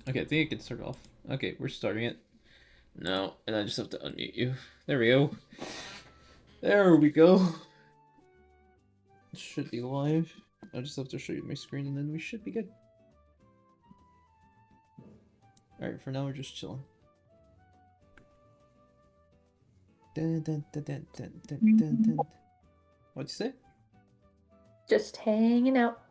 Okay, I think I can start off. Okay, we're starting it. No, and I just have to unmute you. There we go. There we go. It should be live. I just have to show you my screen and then we should be good. Alright, for now we're just chilling. Dun, dun, dun, dun, dun, dun, dun, dun. What'd you say? Just hanging out.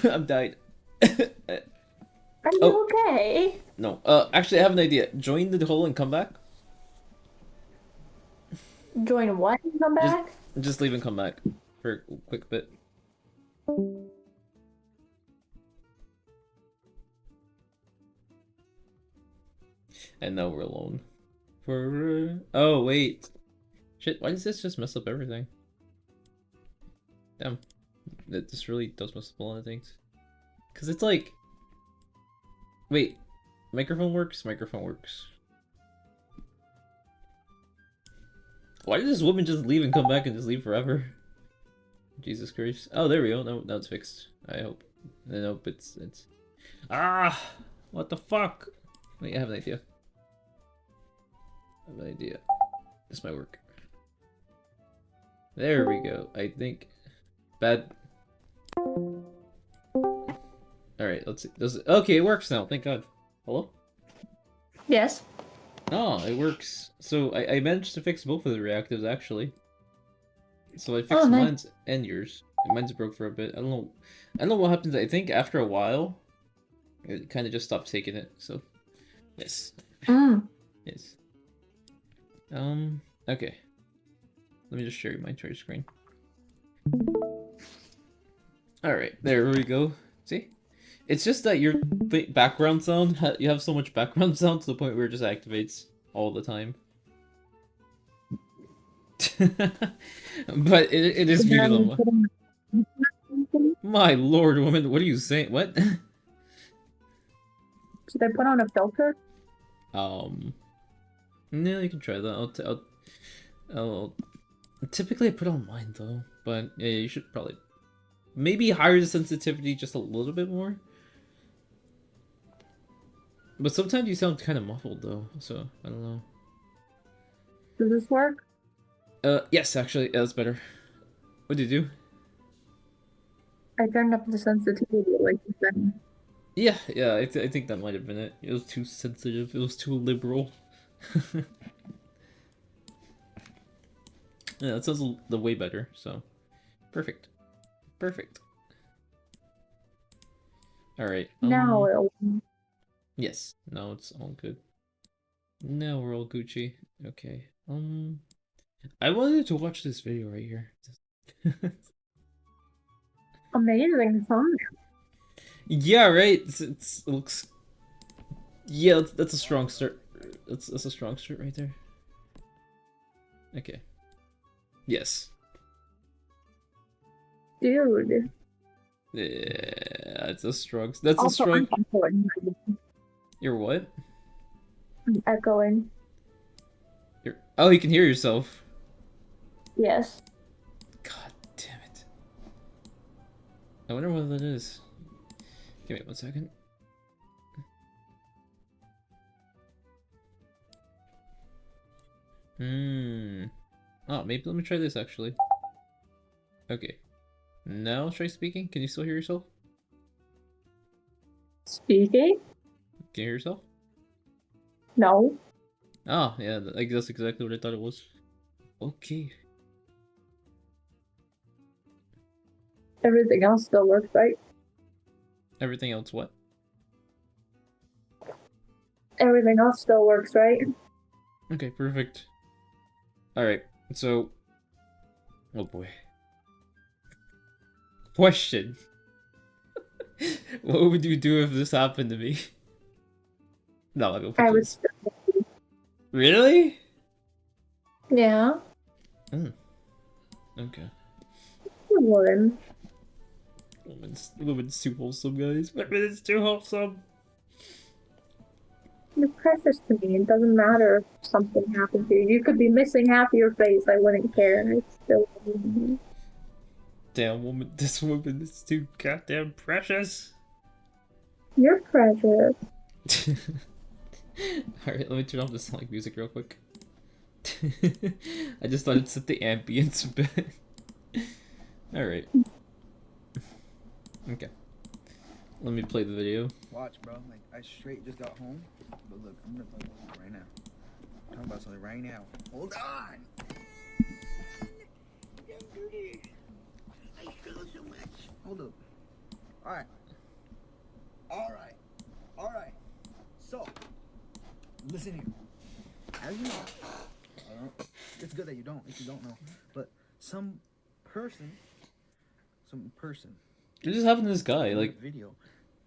I'm dying. Are you okay? No. Actually, I have an idea. Join the hole and come back. Join what and come back? Just leave and come back for a quick bit. And now we're alone. Oh wait, shit! Why does this just mess up everything? Damn, this really does mess up a lot of things. Cause it's like, wait, microphone works. Microphone works. Why did this woman just leave and come back and just leave forever? Jesus Christ! Oh, there we go. Now it's fixed. I hope. I hope it's. Ah! What the fuck? Wait, I have an idea. I have an idea. This might work. There we go. I think. Bad. Alright, let's see. Does it... Okay, it works now. Thank God. Hello? Yes. Oh, it works. So I managed to fix both of the reactives actually. So I fixed Oh, nice. mine's and yours. Mine's broke for a bit. I don't know. I don't know what happens. I think after a while, it kind of just stops taking it. So, yes. Yes. Okay. Let me just share my entire screen. Alright, there we go. See? It's just that your background sound, you have so much background sound to the point where it just activates all the time. But it is beautiful. My lord, woman, what are you saying? What? Should I put on a filter? No, you can try that. I'll typically I put on mine though, but yeah, you should probably maybe higher the sensitivity just a little bit more. But sometimes you sound kind of muffled though, so I don't know. Does this work? Yes, actually, yeah, that's better. What did you do? I turned up the sensitivity like you said. Yeah, I think that might have been it. It was too sensitive. It was too liberal. Yeah, that sounds the way better. So, perfect, perfect. All right. Now it'll... Yes. Now it's all good. Now we're all Gucci. Okay. I wanted to watch this video right here. Amazing thumbnail. Yeah, right. It looks. Yeah, that's a strong start. That's a strong start right there. Okay. Yes. Dude. Yeah, it's a strong. That's Also, a strong. I'm echoing. You're what? I'm echoing. You're. Oh, you can hear yourself. Yes. God damn it. I wonder what that is. Give me 1 second. Oh, maybe let me try this actually. Okay. Now try speaking. Can you still hear yourself? Speaking? Can you hear yourself? No. Oh, yeah, I guess that's exactly what I thought it was. Okay. Everything else still works, right? Everything else what? Everything else still works, right? Okay, perfect. Alright, so... Oh boy. Question. What would you do if this happened to me? No, I'll go put I would this. still... Really? Yeah. Okay. You would. Women's too wholesome, guys. Women's too wholesome. You're precious to me. It doesn't matter if something happened to you. You could be missing half your face. I wouldn't care. I still wouldn't. Damn woman, this woman is too goddamn precious. You're prejudiced. Alright, let me turn off the Sonic music real quick. I just thought it'd set the ambience a bit. Alright. Okay. Let me play the video. Watch, bro. Like, I straight just got home. But look, I'm gonna talk about something right now. I'm talking about something right now. Hold on. Don't do this. I struggle so much. Hold up. Alright. Alright. Alright. So, listen here. As you know, it's good that you don't, if you don't know. But some person, What just happened to this guy? made a Like, video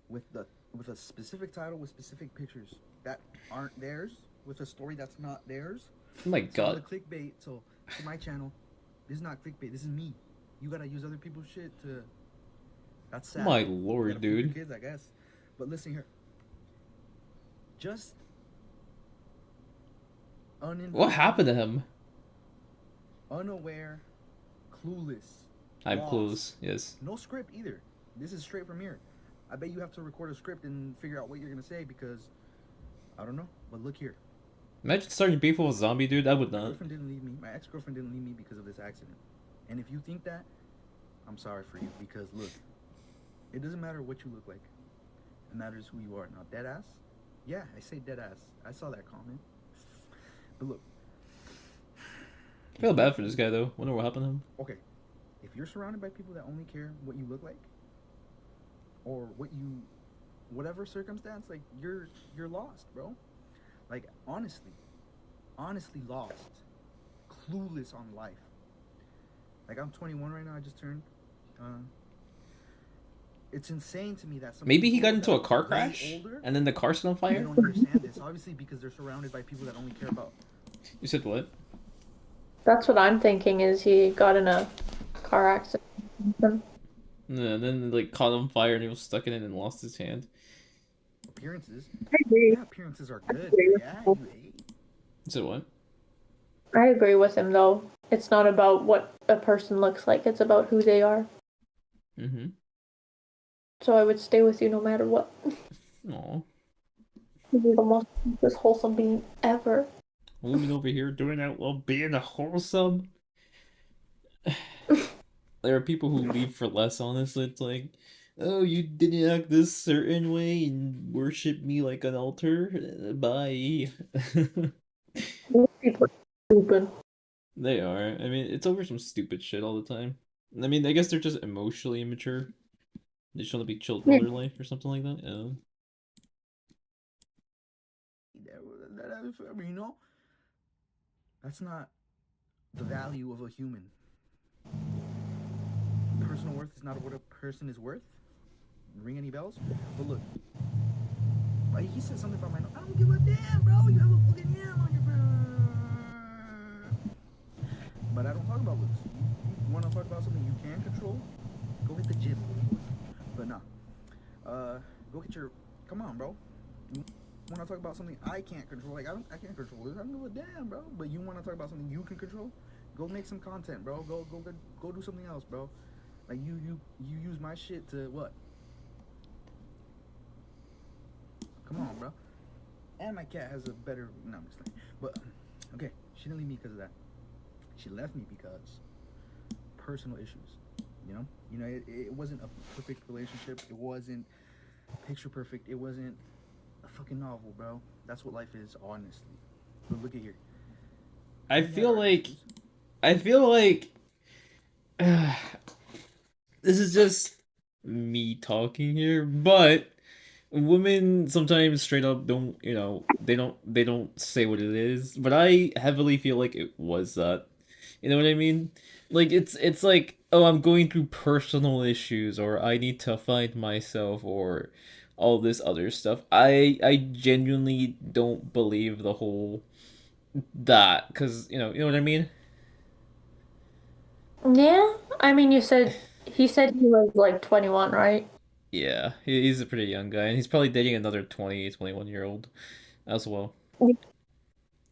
with a specific title with specific pictures that aren't theirs, with a story that's not theirs. oh my So the god. clickbait. So to my channel, this is not clickbait. This is me. You gotta use other people's shit to. That's sad. My You lord, gotta feed your dude. kids, I guess. But listen here. Just What happened to him? unaware, clueless. I'm lost. clueless, yes. No script either. This is straight from here. I bet you have to record a script and figure out what you're gonna say because I don't know. But look here. Imagine starting beef with a zombie, dude. I would My not. girlfriend didn't leave me. My ex-girlfriend didn't leave me because of this accident. And if you think that, I'm sorry for you because look, it doesn't matter what you look like. It matters who you are. Now, dead ass. Yeah, I say dead ass. I saw that comment. But look, I feel bad for this guy, though. Wonder what happened to him. okay, if you're surrounded by people that only care what you look like, or whatever circumstance, like you're lost, bro. Like honestly lost, clueless on life. Like I'm 21 right now. I just turned. It's insane to me that some Maybe he got people into that a car are way crash, older, and then the car set on they fire? don't understand this. Obviously, because they're surrounded by people that only care about. You said what? That's what I'm thinking. Is he got in a car accident? Yeah, and then like caught on fire and he was stuck in it and lost his hand. Appearances. I agree. Yeah, appearances are I good. agree with Yeah, him. You said what? I agree with him though. It's not about what a person looks like. It's about who they are. Mm-hmm. So I would stay with you no matter what. Aw. You're the most wholesome being ever. Woman over here doing out while being a wholesome. There are people who leave for less, honestly. It's like, oh, you didn't act this certain way and worship me like an altar? Bye. Most people are stupid. They are. I mean, it's over some stupid shit all the time. I mean, I guess they're just emotionally immature. They just want to be chilled all Yeah. their life or something like that. Yeah. You know, that's not the value of a human. Personal worth is not what a person is worth. Ring any bells? But look, like he said something about my. I don't give a damn, bro. You have a fucking yam on your phone. But I don't talk about looks. You want to talk about something you can control? Go hit the gym. But nah. Go get your. Come on, bro. You want to talk about something I can't control? Like I can't control this. I don't give a damn, bro. But you want to talk about something you can control? Go make some content, bro. Go do something else, bro. Like you use my shit to what? Come on, bro. And my cat has a better. No, I'm just saying. But okay, she didn't leave me because of that. She left me because personal issues. You know, it wasn't a perfect relationship. It wasn't picture perfect. It wasn't a fucking novel, bro. That's what life is, honestly. But look at here. I We had feel our like. issues. I feel like. This is just me talking here, but women sometimes straight up don't, they don't say what it is, but I heavily feel like it was that. You know what I mean? Like it's like, oh, I'm going through personal issues or I need to find myself or all this other stuff. I genuinely don't believe the whole that cuz you know what I mean? Yeah, I mean, he said he was like 21, right? Yeah, he's a pretty young guy and he's probably dating another 20, 21-year old as well.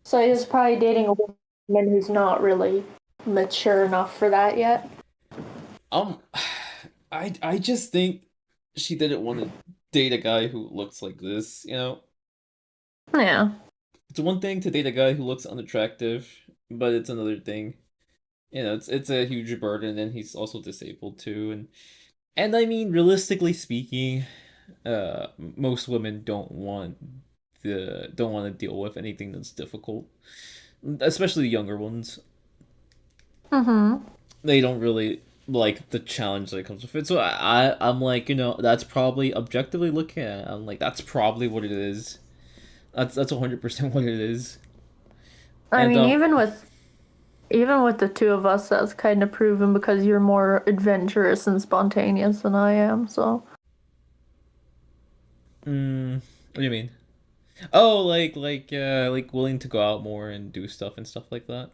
So he was probably dating a woman who's not really mature enough for that yet. Um, I just think she didn't want to. date a guy who looks like this, you know? Yeah. It's one thing to date a guy who looks unattractive, but it's another thing. You know, it's a huge burden, and he's also disabled too, and I mean, realistically speaking, most women don't want to deal with anything that's difficult, especially the younger ones. Mm-hmm. They don't really like the challenge that comes with it. So I'm like, that's probably objectively looking at it, I'm like, that's probably what it is. That's 100% what it is. I And mean, even with the two of us, that's kind of proven because you're more adventurous and spontaneous than I am. So what do you mean? Oh, like willing to go out more and do stuff and stuff like that.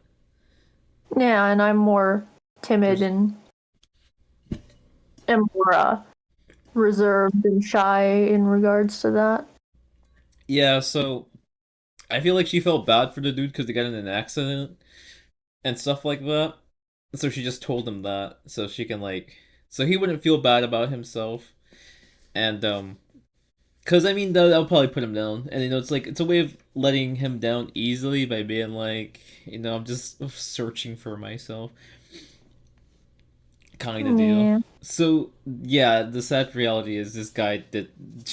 yeah, and I'm more timid There's and more reserved and shy in regards to that. Yeah, so I feel like she felt bad for the dude because they got in an accident and stuff like that. So she just told him that so she can so he wouldn't feel bad about himself. And cuz I mean that'll probably put him down. And it's like it's a way of letting him down easily by being like, I'm just searching for myself kind of deal. Yeah. So, yeah, the sad reality is this guy did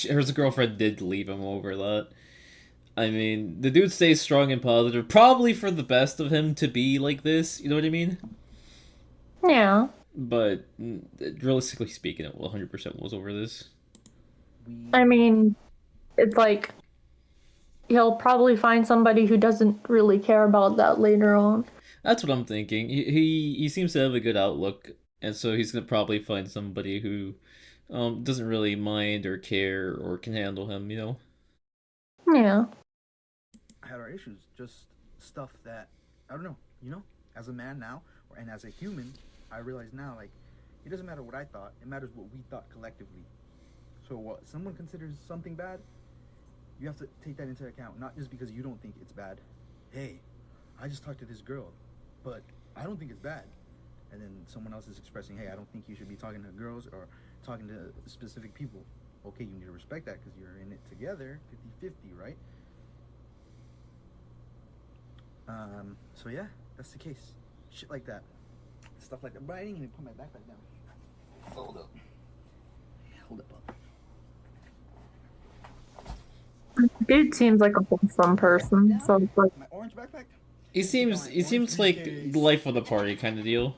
her girlfriend did leave him over that. I mean, the dude stays strong and positive, probably for the best of him to be like this. You know what I mean? Yeah. But realistically speaking, it 100% was over this. I We mean, it's like he'll probably find somebody who doesn't really care about that later on. That's what I'm thinking. He seems to have a good outlook, and so he's gonna probably find somebody who doesn't really mind or care or can handle him. Yeah. had our issues, just stuff that I don't know. As a man now, and as a human, I realize now, like, it doesn't matter what I thought; it matters what we thought collectively. So, what someone considers something bad, you have to take that into account, not just because you don't think it's bad. Hey, I just talked to this girl, but I don't think it's bad. And then someone else is expressing, hey, I don't think you should be talking to girls or talking to specific people. Okay, you need to respect that because you're in it together, 50-50, right? So yeah, that's the case. Shit like that. Stuff like that. But I didn't even put my backpack down. Hold up. Hold up. Dude seems like a wholesome person, so it's like, My orange backpack? He seems like the life of the party kind of deal.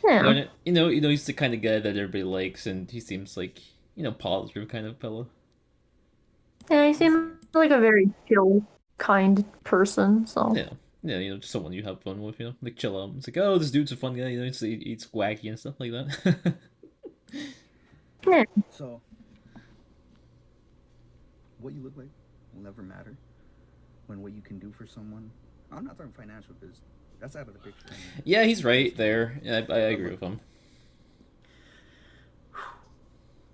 yeah. He's the kind of guy that everybody likes, and he seems like positive kind of fellow. Yeah, he seems like a very chill, kind person, so. Yeah, yeah, just someone you have fun with, like chill out. It's like, oh, this dude's a fun guy, he eats wacky and stuff like that. Yeah. So, what you look like will never matter when what you can do for someone. I'm not talking financial because that's out of the picture. Yeah, he's right there. Yeah, I agree with him.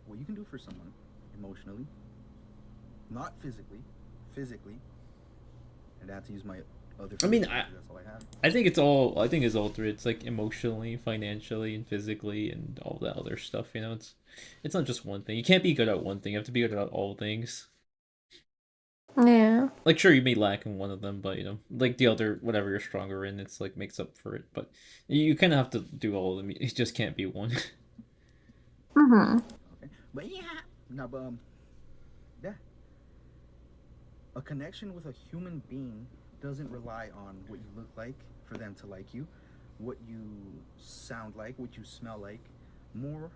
What you can do for someone emotionally, not physically, and I have to use my other. I mean, that's all I have. I think it's all three. It's like emotionally, financially, and physically, and all that other stuff. It's not just one thing. You can't be good at one thing. You have to be good at all things. Yeah. Like, sure, you may lack in one of them, but like the other, whatever you're stronger in, it's like makes up for it. But you kind of have to do all of them. It just can't be one. Mm-hmm. Okay, but yeah, no, but yeah, a connection with a human being doesn't rely on what you look like for them to like you, what you sound like, what you smell like. More,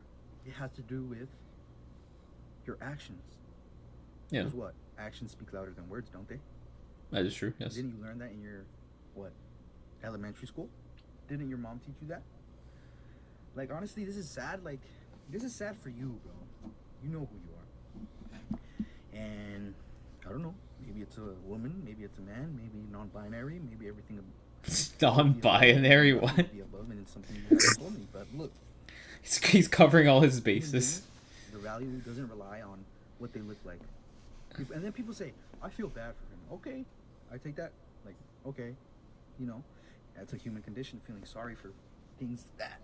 it has to do with your actions. Yeah, Because what? Actions speak louder than words, don't they? that is true. Yes. Didn't you learn that in your, what, elementary school? Didn't your mom teach you that? Like, honestly, this is sad. Like, this is sad for you, bro. You know who you are. And, I don't know. Maybe it's a woman, maybe it's a man, maybe non-binary, maybe everything. Non-binary. What? The above, and it's something you haven't told me. But look, He's covering all his bases. the value doesn't rely on what they look like. And then people say, I feel bad for him. Okay, I take that. Like, okay, that's a human condition, feeling sorry for things that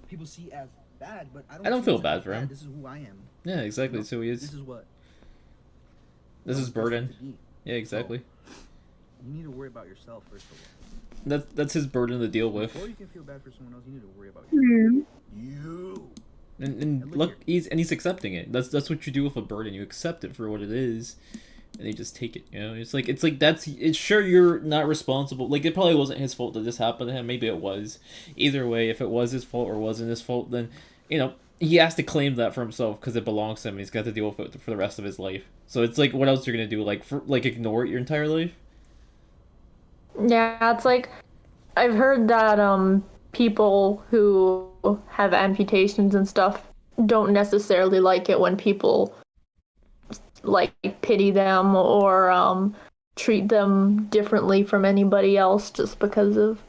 people see as bad, but I I don't feel choose to bad feel for him. This is who I am. Yeah, exactly. You know? So he This is. is what. This I'm is supposed burden. to be. Yeah, exactly. So, you need to worry about yourself first of all. That's his burden to deal with. Before you can feel bad for someone else, you need to worry about yourself. You. And look, he's accepting it. That's what you do with a burden. You accept it for what it is, and you just take it. You know, it's like it's sure you're not responsible. Like it probably wasn't his fault that this happened to him. Maybe it was. Either way, if it was his fault or wasn't his fault, then he has to claim that for himself because it belongs to him. And he's got to deal with it for the rest of his life. So it's like, what else you're gonna do? Like ignore it your entire life? Yeah, it's like I've heard that people who have amputations and stuff don't necessarily like it when people like pity them or treat them differently from anybody else just because of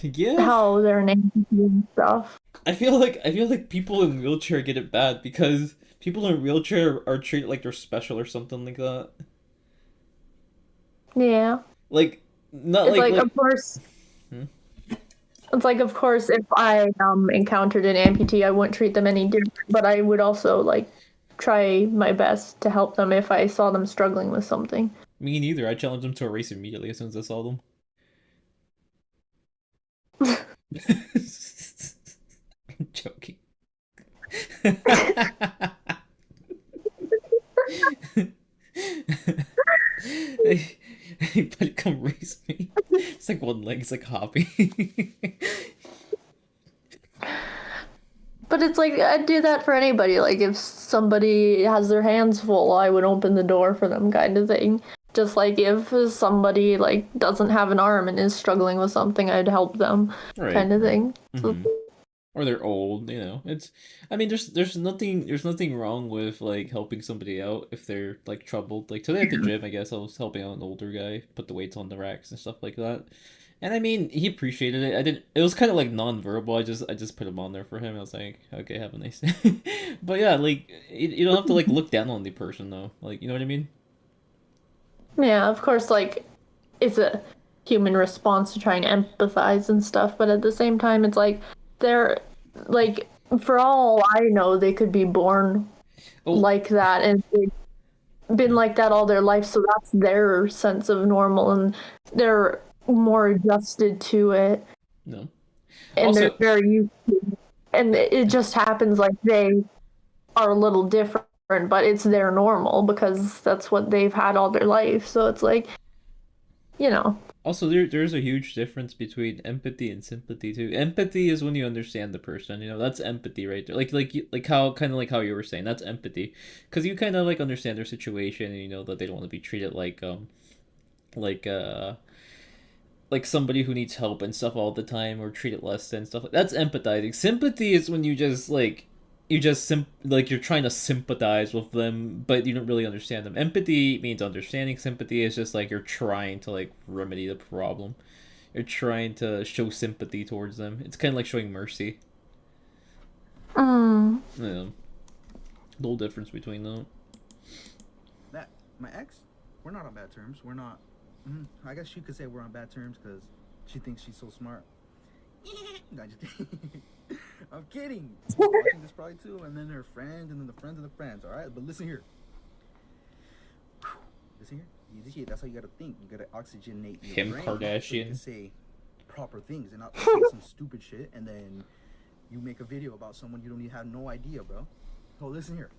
Yeah. how they're an amputee and stuff. I feel like people in wheelchair get it bad because people in wheelchair are treated like they're special or something like that. Yeah. Like not It's like of course. It's like, of course, if I encountered an amputee, I wouldn't treat them any different, but I would also like try my best to help them if I saw them struggling with something. Me neither. I challenged them to a race immediately as soon as I saw them. I'm joking. Anybody come race me? It's like one leg. It's like a hobby. But it's like I'd do that for anybody. Like if somebody has their hands full, I would open the door for them, kind of thing. Just like if somebody like doesn't have an arm and is struggling with something, I'd help them, Right, kind of right. thing. Mhm. Or they're old, it's. I mean, there's nothing wrong with like helping somebody out if they're like troubled. Like today at the gym, I guess I was helping out an older guy put the weights on the racks and stuff like that. And I mean, he appreciated it. I didn't. It was kind of like non-verbal. I just put him on there for him. I was like, okay, have a nice day. But yeah, like you don't have to like look down on the person though. Like you know what I mean? Yeah, of course, like it's a human response to try and empathize and stuff, but at the same time, it's like they're like, for all I know, they could be born like that and they've been like that all their life, so that's their sense of normal and they're more adjusted to it. No. And Also, they're very used to it. And it just happens like they are a little different, but it's their normal because that's what they've had all their life. So it's like, Also, there's a huge difference between empathy and sympathy too. Empathy is when you understand the person. That's empathy right there. Like how kind of like how you were saying. That's empathy, because you kind of like understand their situation and you know that they don't want to be treated like like somebody who needs help and stuff all the time or treated less than stuff. That's empathizing. Sympathy is when you're trying to sympathize with them, but you don't really understand them. Empathy means understanding. Sympathy is just like you're trying to like remedy the problem. You're trying to show sympathy towards them. It's kind of like showing mercy. Yeah. Little difference between them. That my ex, we're not on bad terms. We're not. I guess you could say we're on bad terms because she thinks she's so smart. No, I'm kidding. She's watching this probably too, and then her friends, and then the friends of the friends. All right, but listen here. Listen here. That's how you gotta think. You gotta oxygenate your Kim brain Kardashian. so you can say proper things and not say some stupid shit, and then you make a video about someone you don't even have no idea, bro. So listen here.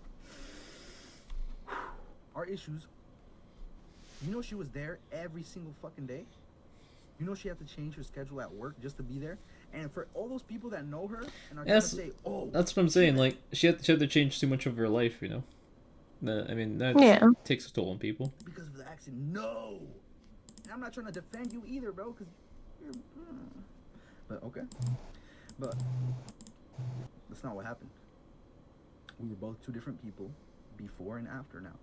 Our issues. You know she was there every single fucking day. You know she had to change her schedule at work just to be there. And for all those people that know her and are trying to say, "Oh," that's what I'm saying. Like she had to change too much of her life. I mean that takes a toll on people. Because of the accident. No, and I'm not trying to defend you either, bro. Because you're. But okay. But that's not what happened. We were both two different people, before and after. Now,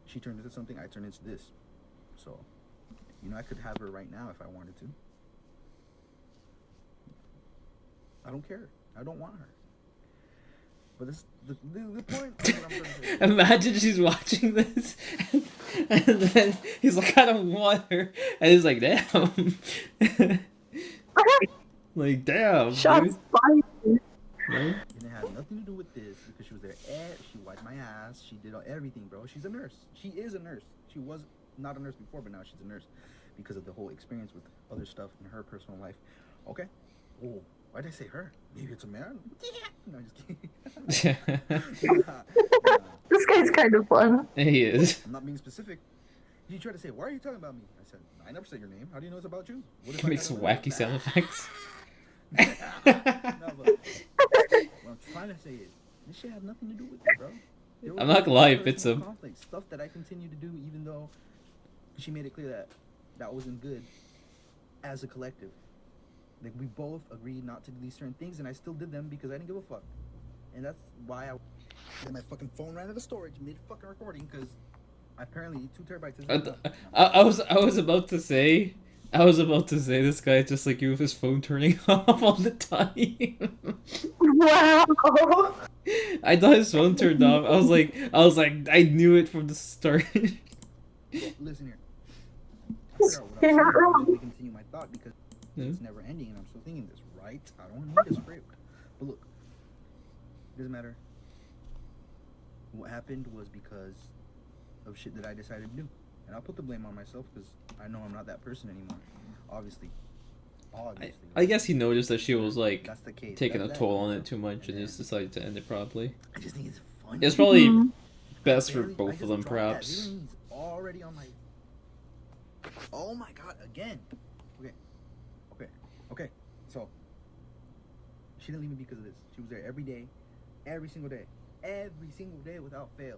she turned into something. I turned into this. So, I could have her right now if I wanted to. I don't care. I don't want her. But this, the point of what I'm trying to say. Imagine she's watching this, and then he's like, "I don't want her," and he's like, "Damn." Like, damn. Shots fired. No? And it had nothing to do with this because she was there. She wiped my ass. She did everything, bro. She's a nurse. She is a nurse. She was not a nurse before, but now she's a nurse because of the whole experience with other stuff in her personal life. Okay. Oh, why did I say her? Maybe it's a man? Yeah. No, just kidding. Nah. This guy's kind of fun. He is. I'm not being specific. You try to say, why are you talking about me? I said, I never said your name. How do you know it's about you? What if He makes wacky sound effects. No, but what I'm trying to say is, this shit had nothing to do with it, bro. There I'm was not gonna lie, if personal it's a... conflict, stuff that I continue to do, even though she made it clear that that wasn't good as a collective. Like, we both agreed not to do these certain things, and I still did them because I didn't give a fuck. And that's why then my fucking phone ran out of storage mid fucking recording because apparently 2 terabytes isn't enough. I was about to say this guy just like you with his phone turning off all the time. Wow. I thought his phone turned off. I was like, I knew it from the start. Listen here. I figured out what I You're was not saying, wrong. but let me continue my thought because Yeah. it's never ending and I'm still thinking this, right? I don't need a script. But look, doesn't matter. What happened was because of shit that I decided to do. And I'll put the blame on myself because I know I'm not that person anymore. Obviously. I guess he noticed that she was like That's the case. taking a That's toll that. on it too much and just decided to end it properly. I just think it's funny. It's probably Mhm. best for Barely- I both just of them, dropped that. perhaps. Villain's already on my. Oh my god! Again. Okay. So she didn't leave me because of this. She was there every day, every single day without fail.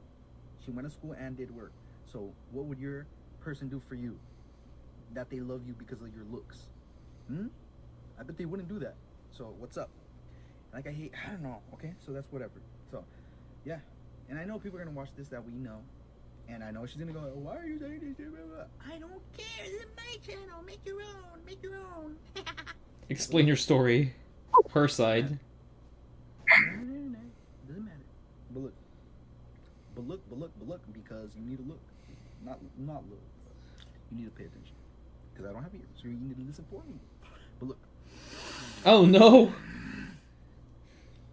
She went to school and did work. So what would your person do for you? That they love you because of your looks? I bet they wouldn't do that. So what's up? Like I don't know. Okay, so that's whatever. So yeah, and I know people are gonna watch this that we know, and I know she's gonna go, why are you saying this? Blah, blah, blah. I don't care. This is my channel. Make your own. Make your own. Explain your story. Her side. Doesn't matter. But look, because you need to look. Not look. You need to pay attention. Because I don't have ears, so you need to listen for me. But look. Oh no!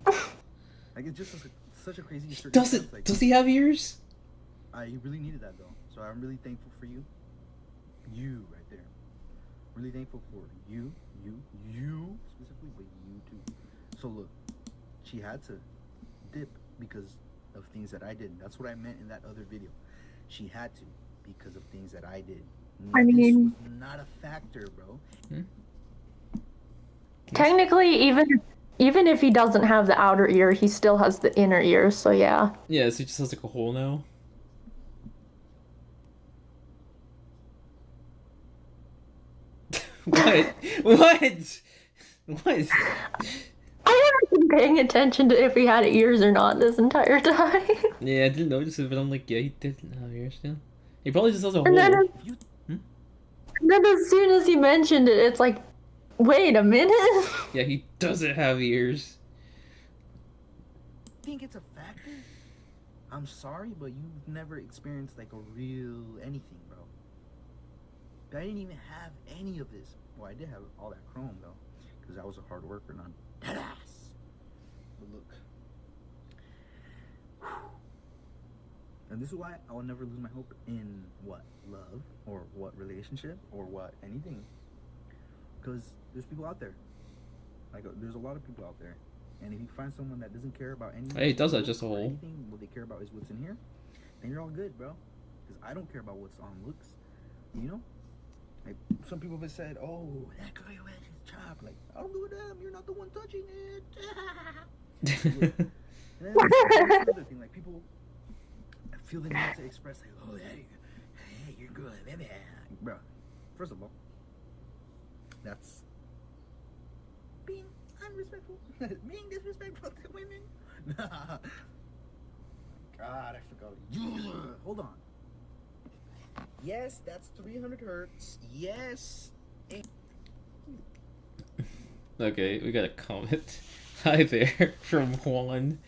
Like, it's just such a crazy Does circumstance. Like, he have ears? I really needed that, though. So I'm really thankful for you. You, right there. Really thankful for you specifically, but you too. So look, she had to dip because of things that I did. That's what I meant in that other video. She had to because of things that I did. I mean- This was not a factor, bro. Technically, even if he doesn't have the outer ear, he still has the inner ear. So yeah. Yeah, so he just has like a hole now. What? What? What? I haven't been paying attention to if he had ears or not this entire time. Yeah, I didn't notice it, but I'm like, yeah, he didn't have ears still. He probably just has a hole. And then, You and then as soon as he mentioned it, it's like, wait a minute. Yeah, he doesn't have ears. think it's a factor? I'm sorry, but you've never experienced like a real anything, bro. I didn't even have any of this. Well, I did have all that chrome though, because I was a hard worker, not dead ass. But look, and this is why I will never lose my hope in what love or what relationship or what anything, because there's people out there. Like there's a lot of people out there, and if you find someone that doesn't care about anything, Hey, it does have just a hole. Anything, what they care about is what's in here. Then you're all good, bro. Because I don't care about what's on looks. You know, like some people have said, "Oh, that girl you had is chopped." Like I don't give a damn. You're not the one touching it. Look, and then there's another thing, like people feel the need to express, like, "Oh, hey, you're good, baby." Bro, first of all, that's being unrespectful, being disrespectful to women. God, I forgot. Hold on. Yes, that's 300 hertz. Yes. Okay, we got a comment. Hi there, from Juan,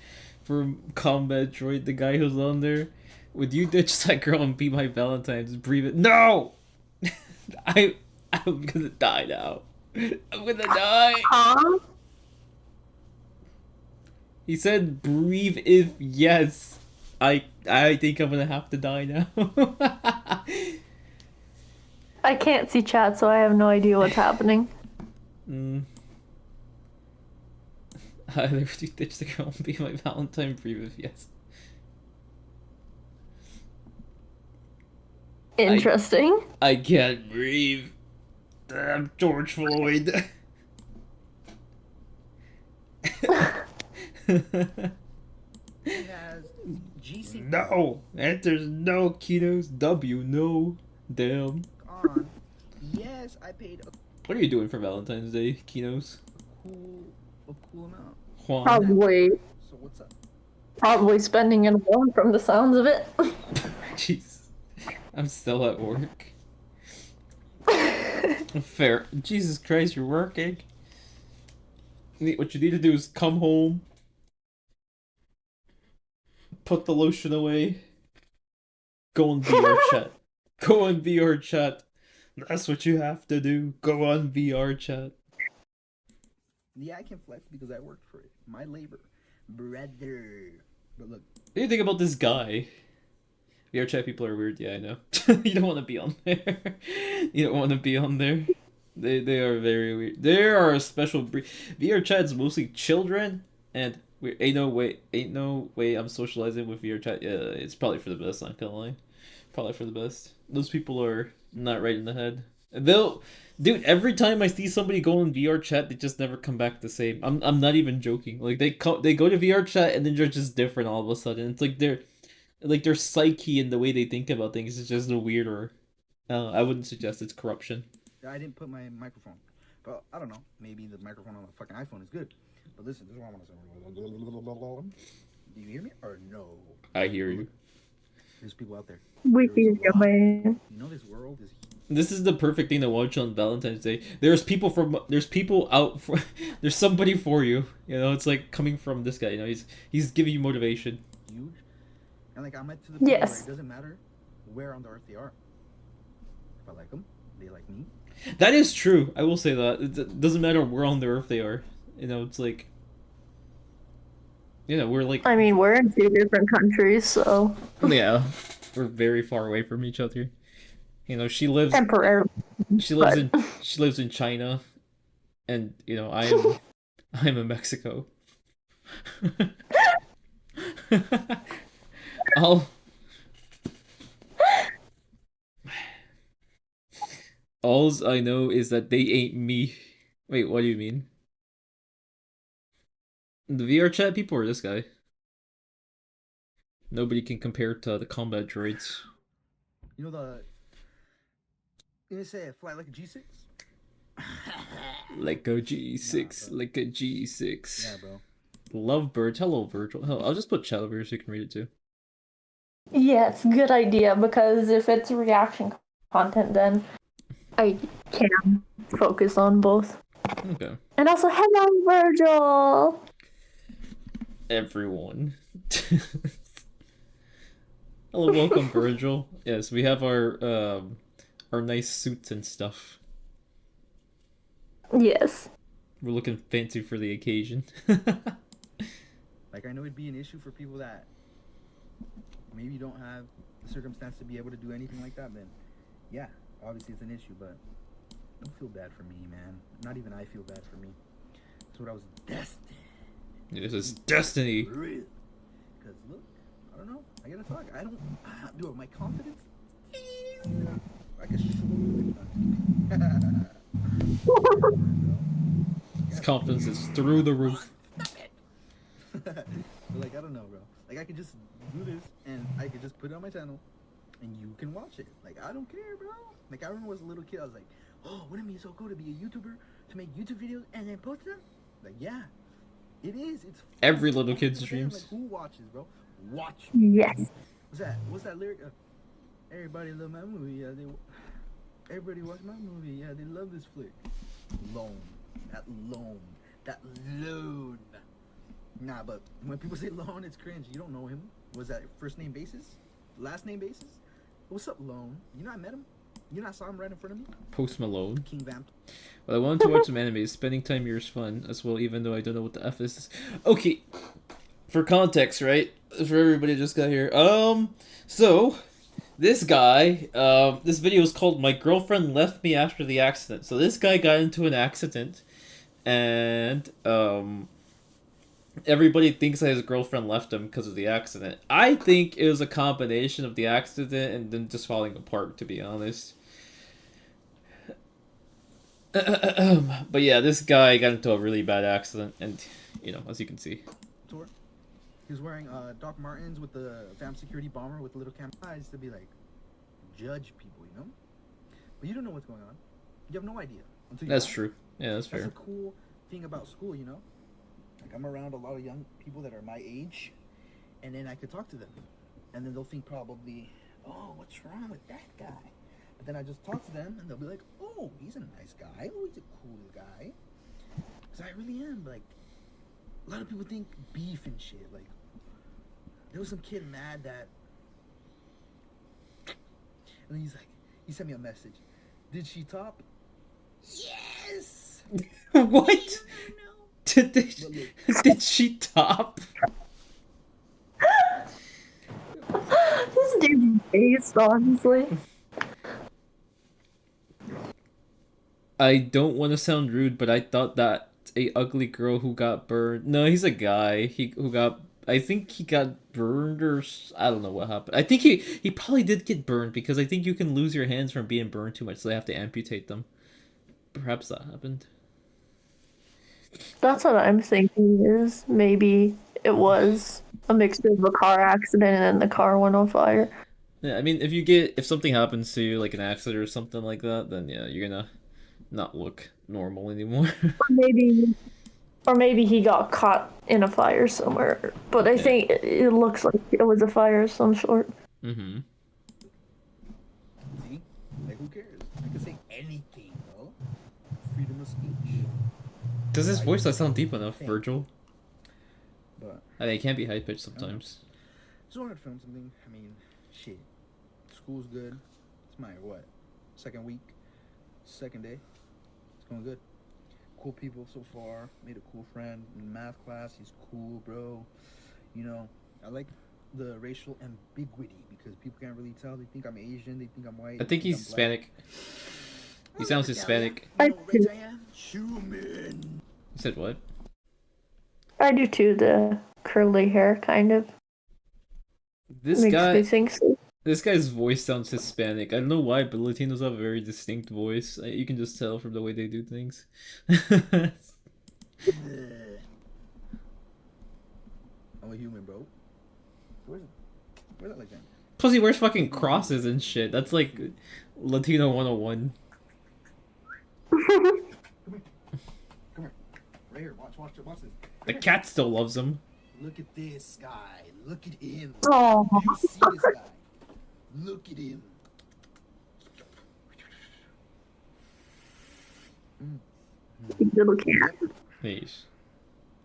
from Combat Droid, the guy who's on there. Would you ditch that girl and be my Valentine? Just breathe it. No! I'm gonna die now. I'm gonna die. Huh? He said breathe if yes. I think I'm gonna have to die now. I can't see chat, so I have no idea what's happening. Either you ditch the girl and be my Valentine, breathe if yes. Interesting. I can't breathe. Damn George Floyd. Has GC No! Enters no Kinos W, no. Damn. on. Yes, I paid What are you doing for Valentine's Day, Kinos? a cool amount. Juan? Probably So what's up? spending it alone from the sounds of it. Jeez. I'm still at work. Fair. Jesus Christ, you're working. What you need to do is come home, put the lotion away, go on VR chat. Go on VR chat. That's what you have to do. Go on VR chat. Yeah, I can flex because I worked for it. My labor, brother. But look, What do you think about this guy? VR chat people are weird. Yeah, I know. You don't want to be on there. You don't want to be on there. They are very weird. They are a special breed. VR chat's mostly children, and ain't no way I'm socializing with VR chat. Yeah, it's probably for the best. Not gonna lie, probably for the best. Those people are not right in the head. Dude, every time I see somebody go on VR chat, they just never come back the same. I'm not even joking. Like they go to VR chat and then they're just different all of a sudden. It's like their psyche and the way they think about things is just weirder. I wouldn't suggest it's corruption. I didn't put my microphone. But I don't know. Maybe the microphone on the fucking iPhone is good. But listen, this is what I want to say. Do you hear me or no? I hear you. There's people out there. We There hear is a you, lot. man. You know this world is. This is the perfect thing to watch on Valentine's Day. There's people out for there's somebody for you. You know, it's like coming from this guy, you know, he's giving you motivation. Huge. And like I'm at to the point Yes. where it doesn't matter where on the earth they are. If I like them, they like me. That is true. I will say that. It doesn't matter where on the earth they are. You know, it's like we're like I mean, we're in two different countries, so yeah, we're very far away from each other. You know, she lives temporarily. she lives in China, and you know, I'm in Mexico. Alls I know is that they ain't me. Wait, what do you mean? The VR chat people or this guy? Nobody can compare to the combat droids. You know they say fly like a G6. Like a G6, Nah, like a G6. Yeah, bro. Lovebirds, hello Virgil. Hell, I'll just put chat over here so you can read it too. Yes, good idea, because if it's reaction content, then I can focus on both. Okay. And also, hello, Virgil! Everyone. Hello, welcome Virgil. Yes, we have our nice suits and stuff. Yes. We're looking fancy for the occasion. Like I know it'd be an issue for people that maybe don't have the circumstance to be able to do anything like that. Then, yeah, obviously it's an issue, but don't feel bad for me, man. Not even I feel bad for me. That's what I was destined. This is destiny. Real. Cause look, I don't know. I gotta talk. I don't do my confidence. I can His confidence is through the roof. But like I don't know, bro. Like I could just do this and I could just put it on my channel and you can watch it. Like I don't care, bro. Like I remember as a little kid, I was like, oh, wouldn't it be so cool to be a YouTuber, to make YouTube videos and then post them? Like yeah, it is. It's Every little kid's Like dreams. who watches, bro? Watch. Yes. What's that lyric? Everybody love my movie. Yeah, everybody watch my movie. Yeah, they love this flick. Loan. That loan. Nah, but when people say Lone, it's cringe. You don't know him. Was that first name basis? Last name basis? What's up, Lone? You know I met him? You know I saw him right in front of me? Post Malone. King Vamp. Well, I wanted to watch some anime. Spending time here is fun as well, even though I don't know what the F is. Okay, for context, right? For everybody just got here. So this guy, this video is called "My Girlfriend Left Me After the Accident." So this guy got into an accident, and everybody thinks that his girlfriend left him because of the accident. I think it was a combination of the accident and then just falling apart, to be honest. But yeah, this guy got into a really bad accident, and as you can see. Tour. He was wearing Doc Martens with the fam security bomber with the little cam eyes to be like, judge people, you know? But you don't know what's going on. You have no idea until you That's die. true. Yeah, that's fair. That's the cool thing about school, you know? Like, I'm around a lot of young people that are my age, and then I could talk to them. And then they'll think probably, oh, what's wrong with that guy? But then I just talk to them, and they'll be like, oh, he's a nice guy. Oh, he's a cool guy. Because I really am. Like, a lot of people think beef and shit. Like, there was some kid mad that... And then he's like, he sent me a message. Did she top? Yes! What? No. Did she top? This dude's based, honestly. I don't want to sound rude, but I thought that a ugly girl who got burned. No, he's a guy. I think he got burned, or I don't know what happened. I think he probably did get burned because I think you can lose your hands from being burned too much, so they have to amputate them. Perhaps that happened. That's what I'm thinking is maybe it was a mixture of a car accident and then the car went on fire. Yeah, I mean, if something happens to you, like an accident or something like that, then yeah, you're gonna not look normal anymore. Or maybe he got caught in a fire somewhere. But I think it looks like it was a fire of some sort. Mm-hmm. See? Like, who cares? I can say anything, bro. Freedom of speech. Does his voice not sound deep enough, Think. Virgil? But I mean, it can't be high pitched sometimes. just wanted to film something. I mean, shit. School's good. It's my, what? Second week? Second day? It's going good. Cool people so far. Made a cool friend in math class. He's cool, bro. You know, I like the racial ambiguity because people can't really tell. They think I'm Asian. They think I'm white. I think he's I'm black. Hispanic. He sounds Hispanic. You know what race I am? Human. You said what? I do too, the curly hair kind of. This Makes guy. me think so. This guy's voice sounds Hispanic. I don't know why, but Latinos have a very distinct voice. You can just tell from the way they do things. I'm a human, bro. Where's that like that? Plus, he wears fucking crosses and shit. That's like Latino 101. Come here. Right here. Watch this. The cat still loves him. Look at this guy. Look at him. Oh, Do you see this guy? Look at him. little cat. Nice.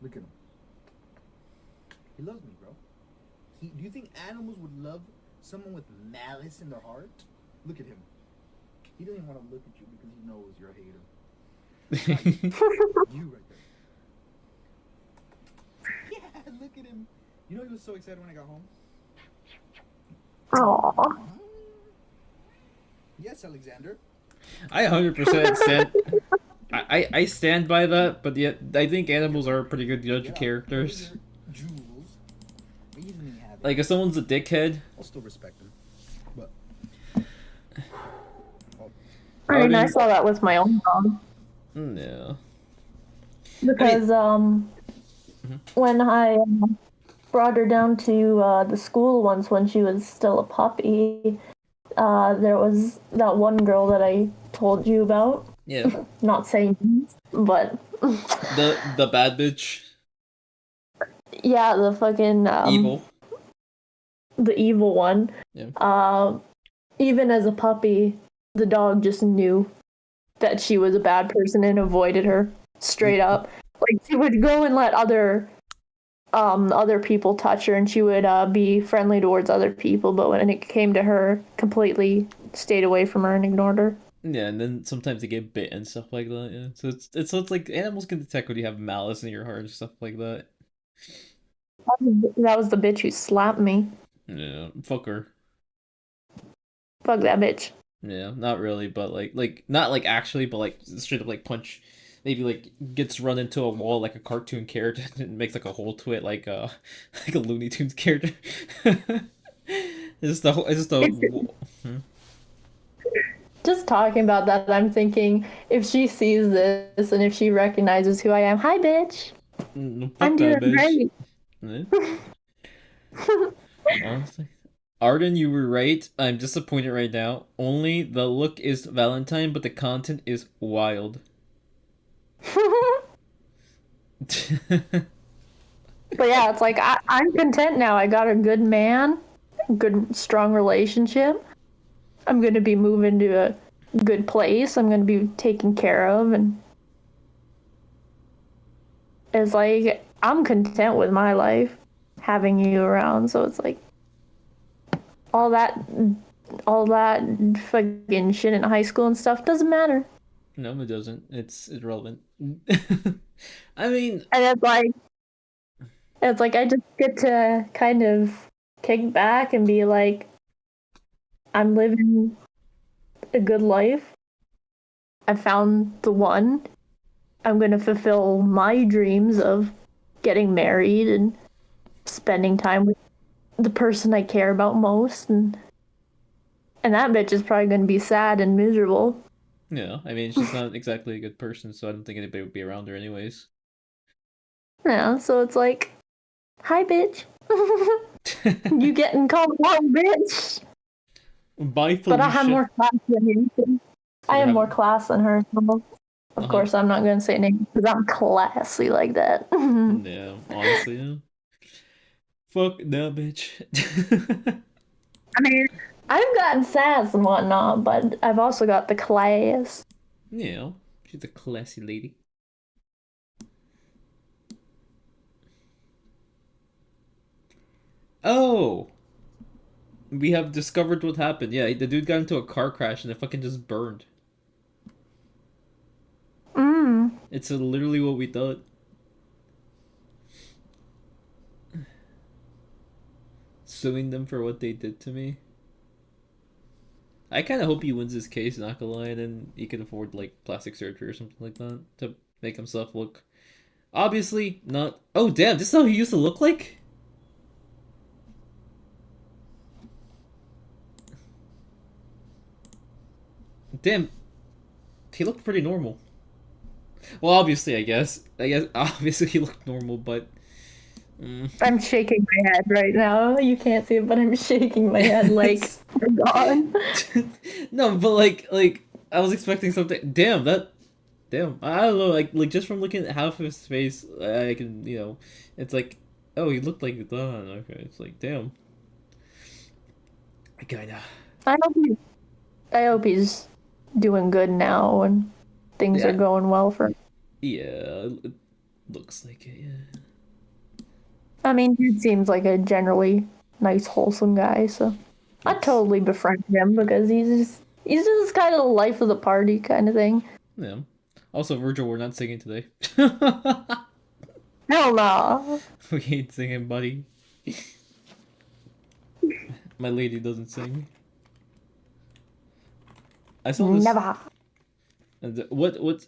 Look at him. He loves me, bro. Do you think animals would love someone with malice in their heart? Look at him. He doesn't even want to look at you because he knows you're a hater. You right there. Yeah, look at him. You know he was so excited when I got home? Aw. Yes, Alexander. I 100% stand. I stand by that, but yet I think animals are a pretty good judge of characters. Jewels. But he didn't even have it. Like if someone's a dickhead, I'll still respect him. But I mean, I saw that with my own dog. yeah. Because when I brought her down to the school once when she was still a puppy, there was that one girl that I told you about. Yeah. Not saying names, but The bad bitch. yeah, the fucking Evil. the evil one. Yeah. Even as a puppy, the dog just knew that she was a bad person and avoided her straight up. Like she would go and let other people touch her, and she would be friendly towards other people, but when it came to her, completely stayed away from her and ignored her. Yeah, and then sometimes they get bit and stuff like that. Yeah, so it's like animals can detect when you have malice in your heart and stuff like that. that was the bitch who slapped me. Yeah, fuck her. Fuck that bitch. Yeah, not really, but like not like actually, but like straight up like punch. Maybe like gets run into a wall like a cartoon character and makes like a hole to it like like a Looney Tunes character. It's just the hmm? Just talking about that, I'm thinking if she sees this and if she recognizes who I am, hi bitch, Fuck I'm that doing bitch. great. Eh, honestly. Arden, you were right. I'm disappointed right now. Only the look is Valentine, but the content is wild. But yeah, it's like I'm content now. I got a good man, good strong relationship. I'm gonna be moving to a good place. I'm gonna be taken care of, and it's like I'm content with my life, having you around. So it's like all that, all that fucking shit in high school and stuff doesn't matter. No, it doesn't. It's irrelevant. I mean, And it's like I just get to kind of kick back and be like, I'm living a good life. I found the one. I'm gonna fulfill my dreams of getting married and spending time with the person I care about most, and that bitch is probably gonna be sad and miserable. yeah, I mean, she's not exactly a good person, so I don't think anybody would be around her anyways. Yeah, so it's like, hi bitch. You getting called wrong, bitch. Bye, But I have Felicia. more class than you. I have more class than her. So of course, I'm not gonna say names because I'm classy like that. Yeah, honestly, yeah. Fuck that bitch. I mean, I've gotten sass and whatnot, but I've also got the class. Yeah, she's a classy lady. Oh, we have discovered what happened. Yeah, the dude got into a car crash and it fucking just burned. Mm. It's literally what we thought. Suing them for what they did to me. I kind of hope he wins this case, not gonna lie, and then he can afford like plastic surgery or something like that to make himself look. Obviously not. Oh damn! This is how he used to look like. Damn, he looked pretty normal. Well, obviously, I guess. Obviously he looked normal, but. I'm shaking my head right now. You can't see it, but I'm shaking my head like we're gone. No, but I was expecting something. Damn that. Damn, I don't know. Like just from looking at half of his face, I can it's like, oh, he looked like that. Okay, it's like, damn. I kinda. I hope he, I hope he's doing good now and things are Yeah, going well for him. yeah. It looks like it. Yeah. I mean, he seems like a generally nice, wholesome guy, so I'd Yes. totally befriend him because he's just kind of the life of the party kind of thing. Yeah. Also, Virgil, we're not singing today. Hell no. We hate singing, buddy. My lady doesn't sing. I saw this. Never. And well,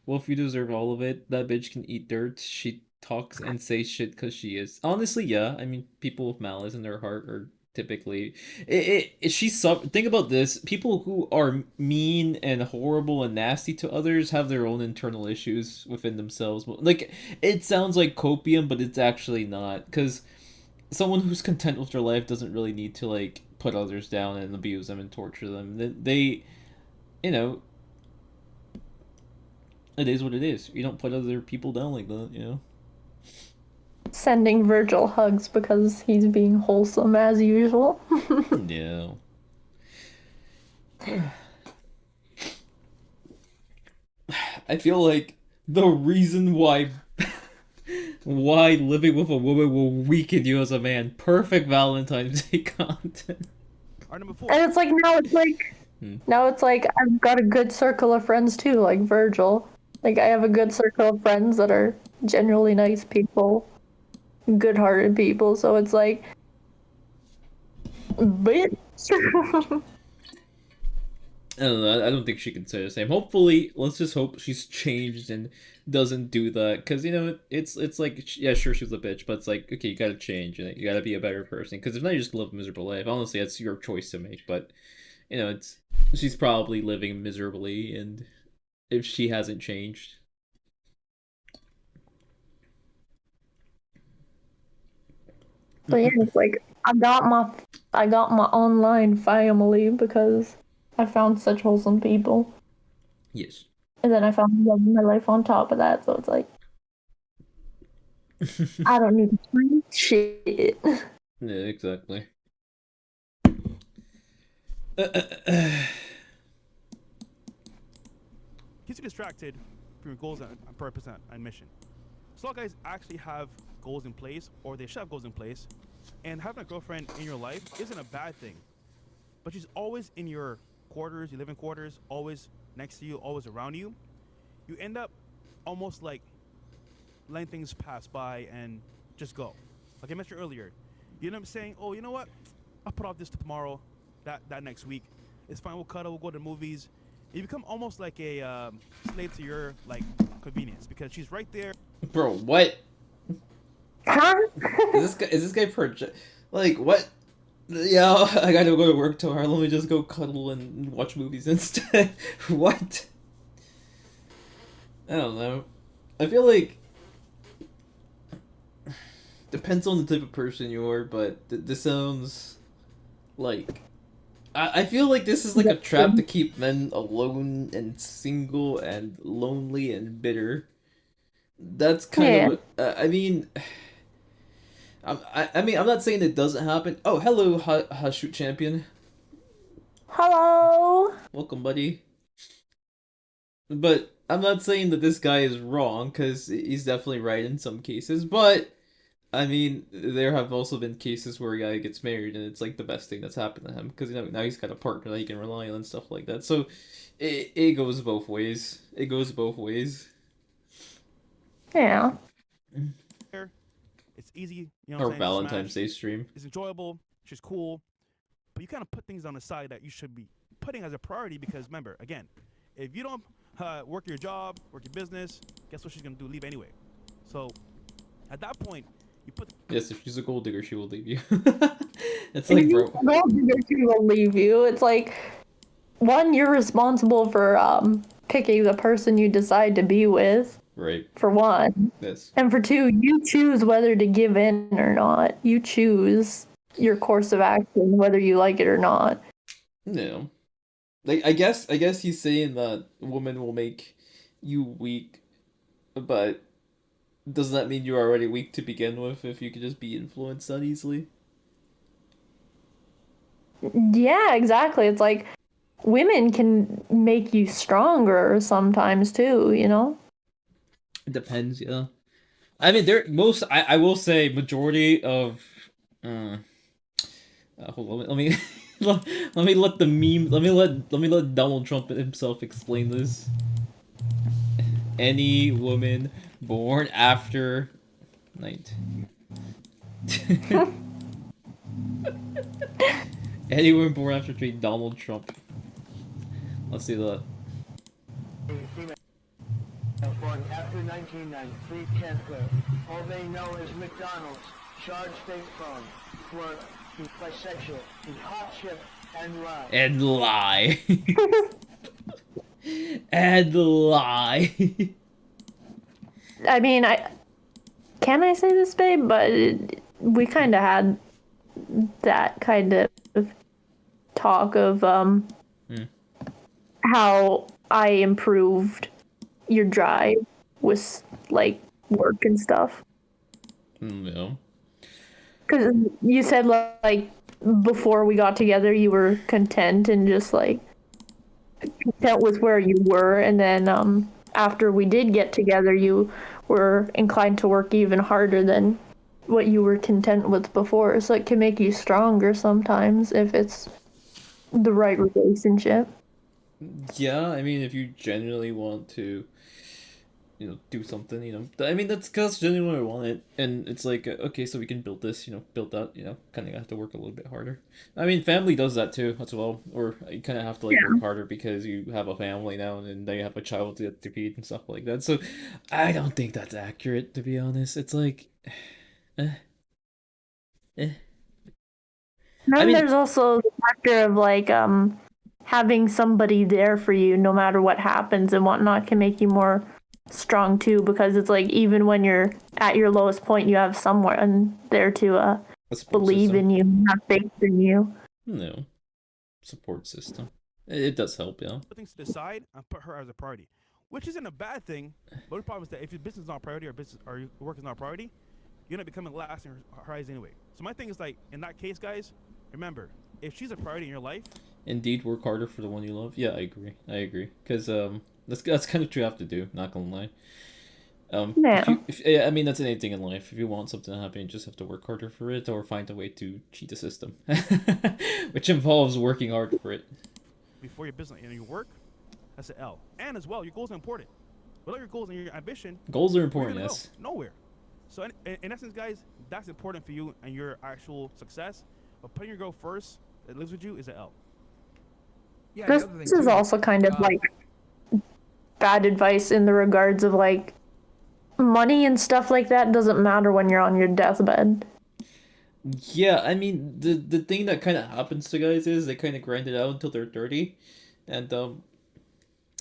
if you deserve all of it, that bitch can eat dirt. She talks and says shit because she is. Honestly, yeah. I mean, people with malice in their heart are typically. Think about this. People who are mean and horrible and nasty to others have their own internal issues within themselves. Like, it sounds like copium, but it's actually not. Because someone who's content with their life doesn't really need to, like, put others down and abuse them and torture them. They you know, it is what it is. You don't put other people down like that. Sending Virgil hugs because he's being wholesome as usual. No. I feel like the reason why living with a woman will weaken you as a man. Perfect Valentine's Day content. Our number 4. And it's like now it's like I've got a good circle of friends too, like Virgil. Like I have a good circle of friends that are generally nice people. good-hearted people. So it's like, bitch. I don't know. I don't think she can say the same. Hopefully, let's just hope she's changed and doesn't do that. Because it's like, yeah, sure, she's a bitch, but it's like, okay, you gotta change. You gotta be a better person. Because if not, you just live a miserable life. Honestly, that's your choice to make. But it's she's probably living miserably, and if she hasn't changed, So yeah, it's like I got my online family because I found such wholesome people. yes. And then I found love in my life on top of that, so it's like I don't need to find shit. Yeah, exactly. Keeps you distracted from your goals and purpose and mission. So a lot of guys actually have goals in place, or they should have goals in place, and having a girlfriend in your life isn't a bad thing. But she's always in your quarters, you live in quarters, always next to you, always around you. You end up almost like letting things pass by and just go. Like I mentioned earlier, you end up saying, "Oh, you know what? I'll put off this to tomorrow, that next week. It's fine. We'll cuddle. We'll go to the movies." You become almost like a slave to your like convenience because she's right there. Bro, what Huh? is this guy project? Like what? Yeah, I gotta go to work tomorrow. Let me just go cuddle and watch movies instead. What? I don't know. I feel like depends on the type of person you are, but this sounds like I feel like this is like a trap to keep men alone and single and lonely and bitter. That's kind Yeah. of what I mean. I mean, I'm not saying it doesn't happen. Oh, hello, shoot champion. Hello. Welcome, buddy. But I'm not saying that this guy is wrong, because he's definitely right in some cases. But I mean, there have also been cases where a guy gets married, and it's like the best thing that's happened to him, because now he's got a partner that he can rely on and stuff like that. So it goes both ways. It goes both ways. Yeah. It's easy, you know what Or I'm saying? to Valentine's smash. Day stream. It's enjoyable. She's cool, but you kind of put things on the side that you should be putting as a priority because remember, again, if you don't work your job, work your business, guess what she's gonna do? Leave anyway. So at that point, you put Yes, if she's a gold digger, she will leave you. It's like, bro. She will leave you. It's like, one, you're responsible for picking the person you decide to be with, Right. for one. Yes. And for two, you choose whether to give in or not. You choose your course of action, whether you like it or not. No. Like I guess he's saying that woman will make you weak, but doesn't that mean you're already weak to begin with if you could just be influenced that easily? Yeah, exactly. It's like women can make you stronger sometimes too, you know? It depends, yeah. I mean, I will say majority of hold on, let me let me let the meme let me let Donald Trump himself explain this. Any woman born after 19 anyone born after Donald Trump. Let's see that. Born after 1993 can't go. All they know is McDonald's, charge state phone, for bisexual, hot chip, and lie. And lie. And lie. I mean, can I say this, babe? But we kind of had that kind of talk of how I improved your drive with like work and stuff. No. Because you said like before we got together, you were content and just like content with where you were, and then after we did get together, you were inclined to work even harder than what you were content with before. So it can make you stronger sometimes if it's the right relationship. Yeah, I mean, if you genuinely want to, do something, I mean, that's genuinely what I wanted, and it's like, okay, so we can build this, build that, kind of have to work a little bit harder. I mean, family does that too, as well, or you kind of have to, like, Yeah. work harder because you have a family now, and then you have a child to feed and stuff like that, so I don't think that's accurate, to be honest. It's like, eh, eh. And I then mean, there's also the factor of like having somebody there for you no matter what happens and whatnot can make you more strong too, because it's like even when you're at your lowest point, you have someone there to a support believe system. in you, have faith in you. No, support system. It does help, yeah. Put things to the side and put her as a priority, which isn't a bad thing. But the problem is that if your business is not a priority or your work is not a priority, you're not becoming last in her eyes anyway. So my thing is like, in that case, guys, remember, if she's a priority in your life, Indeed, work harder for the one you love. Yeah, I agree. Because that's kind of what you have to do. Not gonna lie. Yeah. Yeah, I mean, that's anything in life. If you want something to happen, you just have to work harder for it, or find a way to cheat the system, which involves working hard for it. before your business and your work, that's an L. And as well, your goals are important. Without your goals and your ambition, Goals are where you important, gonna yes. go? Nowhere. So in essence, guys, that's important for you and your actual success. But putting your goal first that lives with you is an L. Yeah, This the other thing is too, also kind of like bad advice in the regards of like money and stuff like that doesn't matter when you're on your deathbed. Yeah, I mean, the thing that kind of happens to guys is they kind of grind it out until they're 30, and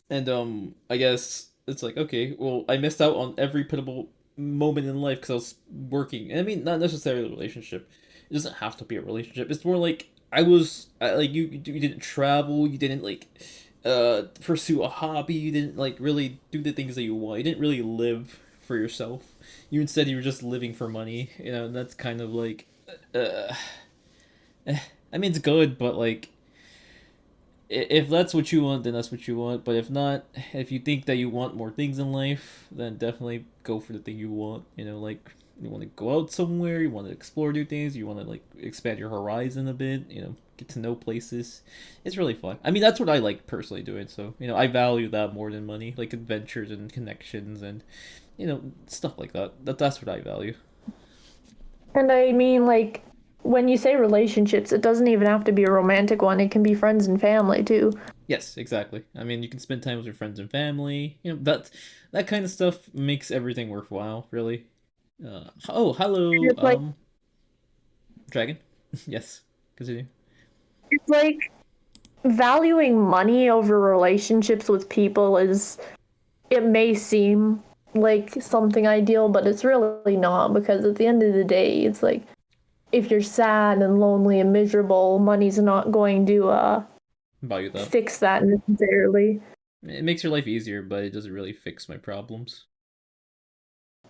I guess it's like, okay, well, I missed out on every pivotal moment in life because I was working. And I mean, not necessarily a relationship. It doesn't have to be a relationship. It's more like like you didn't travel, you didn't like pursue a hobby, you didn't like really do the things that you want. You didn't really live for yourself. You were just living for money, and that's kind of like uh I mean, it's good, but like if that's what you want, then that's what you want. But if not, if you think that you want more things in life, then definitely go for the thing you want. Like you want to go out somewhere, you want to explore new things, you want to like expand your horizon a bit. Get to know places. It's really fun. I mean, that's what I like personally doing. So I value that more than money, like adventures and connections and stuff like that. That's what I value. And I mean, like, when you say relationships, it doesn't even have to be a romantic one. It can be friends and family too. Yes, exactly. I mean, you can spend time with your friends and family. That kind of stuff makes everything worthwhile, really. Oh, hello, It's like Dragon. Yes, continue. it's like valuing money over relationships with people is, it may seem like something ideal, but it's really not, because at the end of the day, it's like if you're sad and lonely and miserable, money's not going to Value that. fix that necessarily. It makes your life easier, but it doesn't really fix my problems.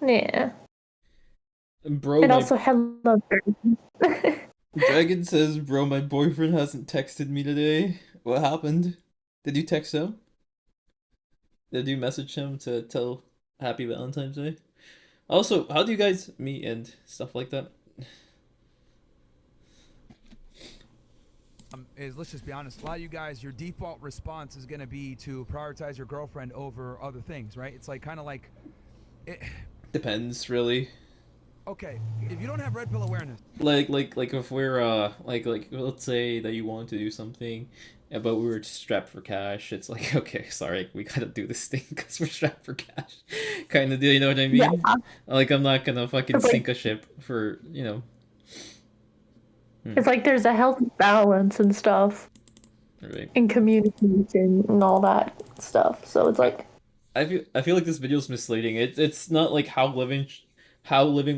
Yeah. Bro, And also, hello. Dragon says, bro, my boyfriend hasn't texted me today. What happened? Did you text him? Did you message him to tell Happy Valentine's Day? Also, how do you guys meet and stuff like that? is, let's just be honest, a lot of you guys, your default response is going to be to prioritize your girlfriend over other things, right? It's like kind of like Depends, really. Okay, if you don't have red pill awareness, Like if we're like let's say that you want to do something, but we were just strapped for cash. It's like, okay, sorry, we gotta do this thing because we're strapped for cash, kind of deal. You know what I mean? Yeah. Like I'm not gonna fucking It's like- sink a ship for It's like there's a healthy balance and stuff, Right. and communication and all that stuff. So it's like, I feel like this video is misleading. It's not like how living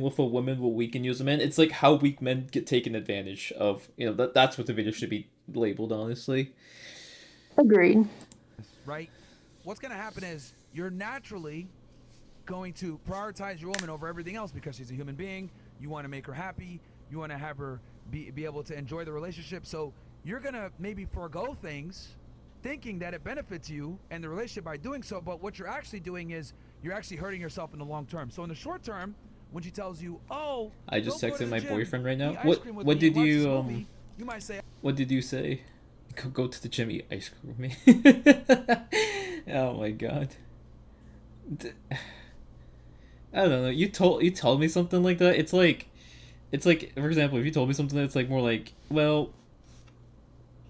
with a woman will weaken you as a man. It's like how weak men get taken advantage of. That's what the video should be labeled, honestly. agreed. right? What's going to happen is you're naturally going to prioritize your woman over everything else because she's a human being. You want to make her happy. You want to have her be able to enjoy the relationship. So you're going to maybe forego things thinking that it benefits you and the relationship by doing so. But what you're actually doing is you're actually hurting yourself in the long term. So in the short term, when she tells you, "Oh, I just don't go to texted the my gym, boyfriend right now. eat ice cream with What me, did watch this you movie," you might say, What did you say? Go to the gym, eat ice cream with me. Oh my god. I don't know. You told me something like that. It's like, for example, if you told me something that's like more like, well,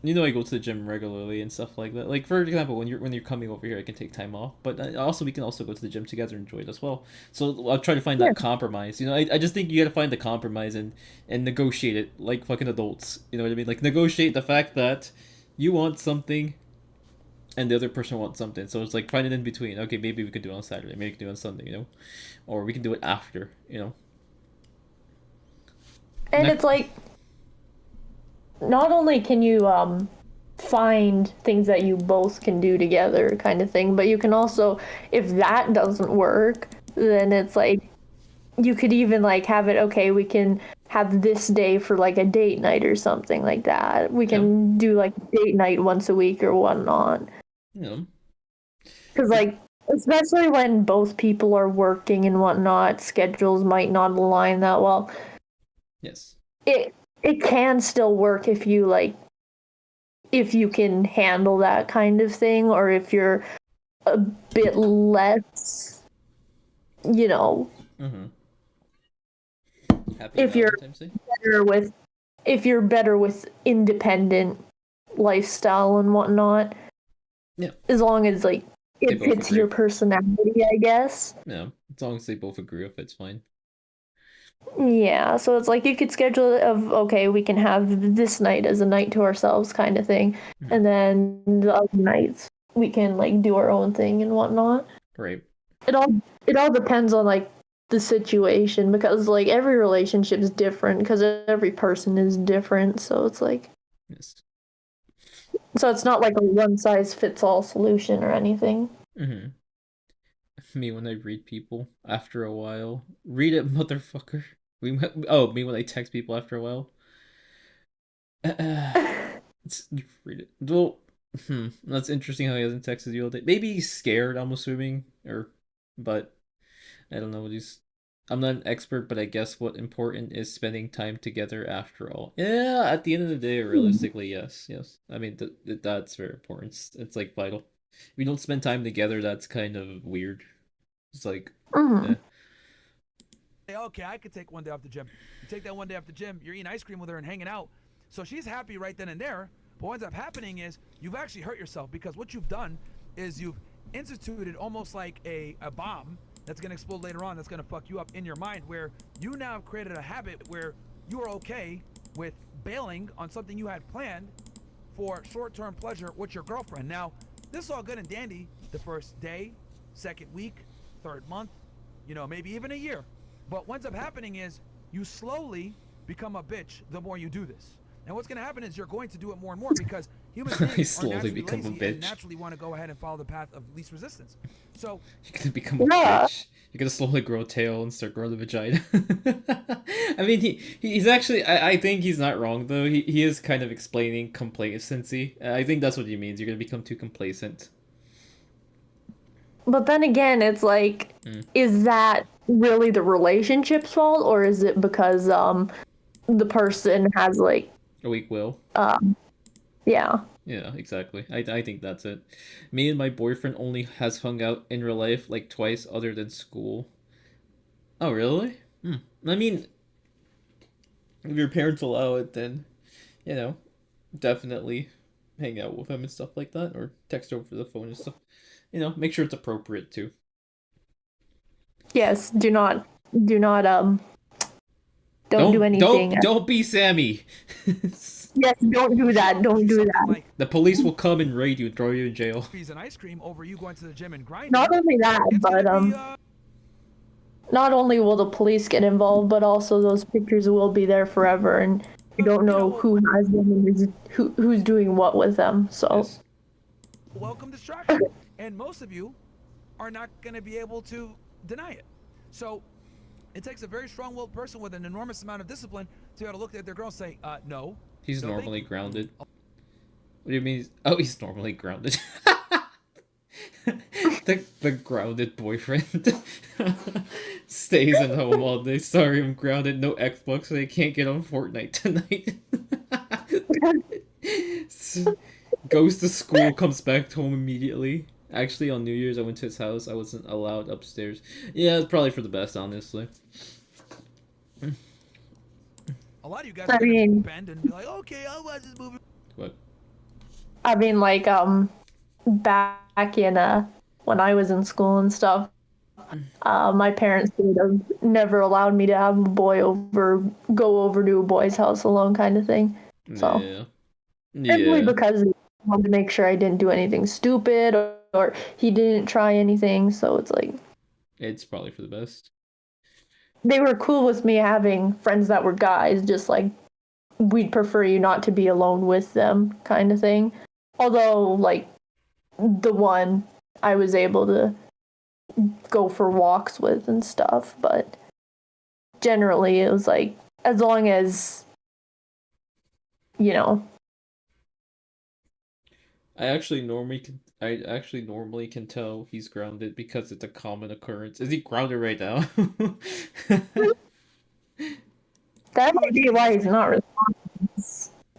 you know, I go to the gym regularly and stuff like that. Like, for example, when you're coming over here, I can take time off, but also we can also go to the gym together and enjoy it as well. So I'll try to find Yeah. that compromise. You know, I just think you gotta find the compromise and negotiate it like fucking adults. You know what I mean? Like negotiate the fact that you want something and the other person wants something. So it's like find it in between. Okay, maybe we could do it on Saturday, maybe we can do it on Sunday, you know, or we can do it after, you know. And Next, it's like, not only can you find things that you both can do together kind of thing, but you can also, if that doesn't work, then it's like you could even like have it, okay, we can have this day for like a date night or something like that. We can do like date night once a week or whatnot. you know, Because like, especially when both people are working and whatnot, schedules might not align that well. yes. It can still work if you like, if you can handle that kind of thing, or if you're a bit less, you know, Mm-hmm. Happy if you're Valentine's Day? better with, if you're better with independent lifestyle and whatnot. Yeah. As long as like They it both fits agree. your personality, I guess. Yeah, as long as they both agree with it's fine. Yeah, so it's like you could schedule it of, okay, we can have this night as a night to ourselves kind of thing, and then the other nights we can like do our own thing and whatnot. Right. It all depends on like the situation, because like every relationship is different because every person is different, so it's like, Yes. so it's not like a one size fits all solution or anything. Mm-hmm. Me when I read people after a while. Read it, motherfucker. Me when I text people after a while. Read it. Well, that's interesting how he hasn't texted you all day. Maybe he's scared, I'm assuming, but I don't know. I'm not an expert, but I guess what important is spending time together after all. Yeah, at the end of the day, realistically, yes. I mean, that's very important. It's like vital. If we don't spend time together, that's kind of weird. It's like, Mhm. Hey, okay, I could take one day off the gym. You take that one day off the gym, you're eating ice cream with her and hanging out. So she's happy right then and there. But what ends up happening is you've actually hurt yourself, because what you've done is you've instituted almost like a bomb that's going to explode later on, that's going to fuck you up in your mind, where you now have created a habit where you are okay with bailing on something you had planned for short-term pleasure with your girlfriend. Now, this is all good and dandy the first day, second week, third month, you know, maybe even a year. But what ends up happening is you slowly become a bitch the more you do this. And what's going to happen is you're going to do it more and more, because human beings are slowly naturally become a lazy bitch. and naturally want to go ahead and follow the path of least resistance. So You're gonna become a Yeah. bitch. You're gonna slowly grow a tail and start growing the vagina. I mean, he's actually. I think he's not wrong though. He is kind of explaining complacency. I think that's what he means. You're gonna become too complacent. But then again, it's like, Mm. is that really the relationship's fault, or is it because the person has like, A weak will. yeah. Yeah, exactly. I think that's it. Me and my boyfriend only has hung out in real life like twice, other than school. Oh, really? I mean, if your parents allow it, then you know, definitely hang out with him and stuff like that, or text over the phone and stuff. You know, make sure it's appropriate too. Yes, don't do anything. Don't be Sammy. Yes, don't do that. Don't do that. like The police will come and raid you and throw you in jail. coffees and ice cream over you going to the gym and grinding. Not only that, It's but gonna be, not only will the police get involved, but also those pictures will be there forever, and you don't know who has them and who's doing what with them. So Yes. welcome distraction. And most of you are not going to be able to deny it. So it takes a very strong-willed person with an enormous amount of discipline to be able to look at their girl and say, no. He's no, thank normally you." grounded. What do you mean? Oh, he's normally grounded. the grounded boyfriend stays at home all day. Sorry, I'm grounded. No Xbox, so I can't get on Fortnite tonight. Goes to school, comes back home immediately. Actually, on New Year's, I went to his house. I wasn't allowed upstairs. Yeah, it's probably for the best, honestly. A lot of you guys I are gonna mean- bend and be like, okay, I'll watch this movie. What? I mean, like, back in, when I was in school and stuff, my parents would have never allowed me to have a go over to a boy's house alone kind of thing. So, Yeah. simply Yeah. because they wanted to make sure I didn't do anything stupid or he didn't try anything. So it's like, It's probably for the best. they were cool with me having friends that were guys, just like, we'd prefer you not to be alone with them kind of thing. Although, like, the one I was able to go for walks with and stuff, but generally it was like, as long as, you know. I actually normally can tell he's grounded because it's a common occurrence. Is he grounded right now? That might be why he's not responding.